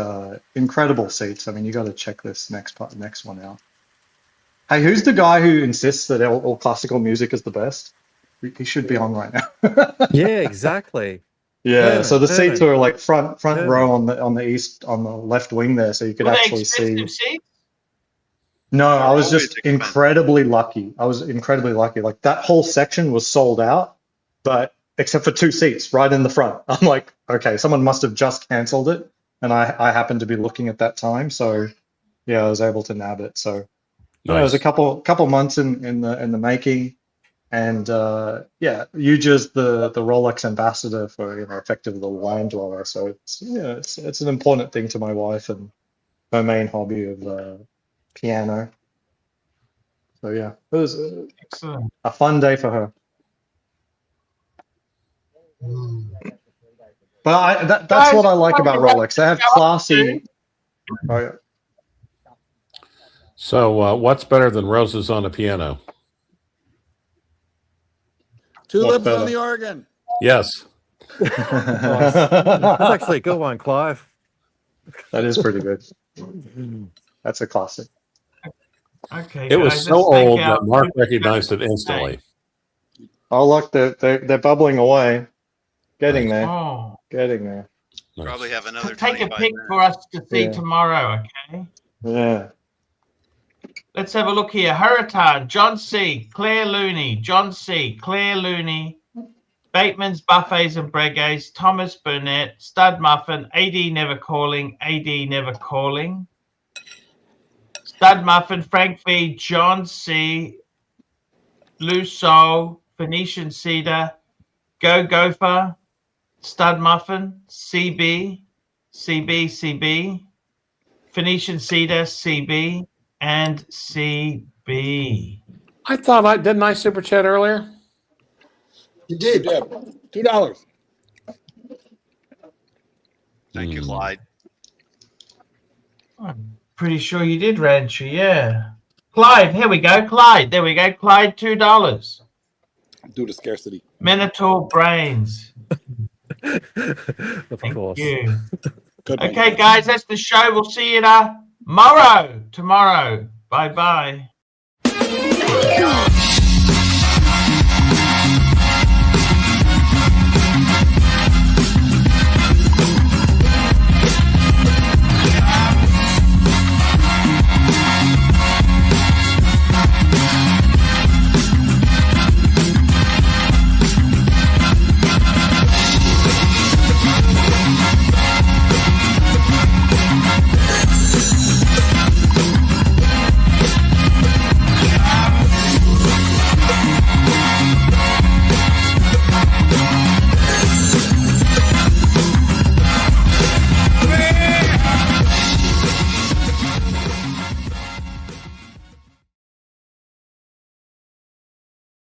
incredible seats. I mean, you got to check this next one out. Hey, who's the guy who insists that all classical music is the best? He should be on right now. Yeah, exactly. Yeah, so the seats Herman. were like front row on the left wing there, so you could Were they actually see. expensive seats? No, I was always just expensive. incredibly lucky. I was incredibly lucky. Like that whole section was sold out, but except for 2 seats right in the front. I'm like, okay, someone must have just cancelled it, and I happened to be looking at that time, so yeah, I was able to nab it. So yeah, it was a couple months in the making. And yeah, Yuja's the Rolex ambassador for, you know, effectively the wine dweller. So it's an important thing to my wife and her main hobby of piano. So yeah, it was Excellent. a fun day for her. But that's what I like about Rolex. They have classy. Oh, yeah. So what's better than roses on a piano? Tulips on the organ. Yes. Nice. That's actually a good one, Clive. That is pretty good. That's a classic. Okay. It was guys, so let's thank old our- that Mark recognized it instantly. Oh look, they're bubbling away. Getting there. Oh, Getting there. Probably have another take a 25 pic minutes. for us to see Yeah. tomorrow, okay? Yeah. Let's have a look here. Hurricane, John C., Claire Looney, John C., Claire Looney, Bateman's Buffets and Breguets, Thomas Burnett, Stud Muffin, AD Never Calling, AD Never Calling, Stud Muffin, Frank V., John C., Blue Soul, Phoenician Cedar, Go Gopher, Stud Muffin, CB, Phoenician Cedar, CB, and CB. I thought didn't I super chat earlier? You did. $2. Thank you, Clyde. I'm pretty sure you did, Rancher, yeah. Clyde, here we go. Clyde, there we go. Clyde, $2. Due to scarcity. Minotaur Brains. Of Thank course. you. Good Okay, guys, that's the show. We'll see you tomorrow. Bye-bye.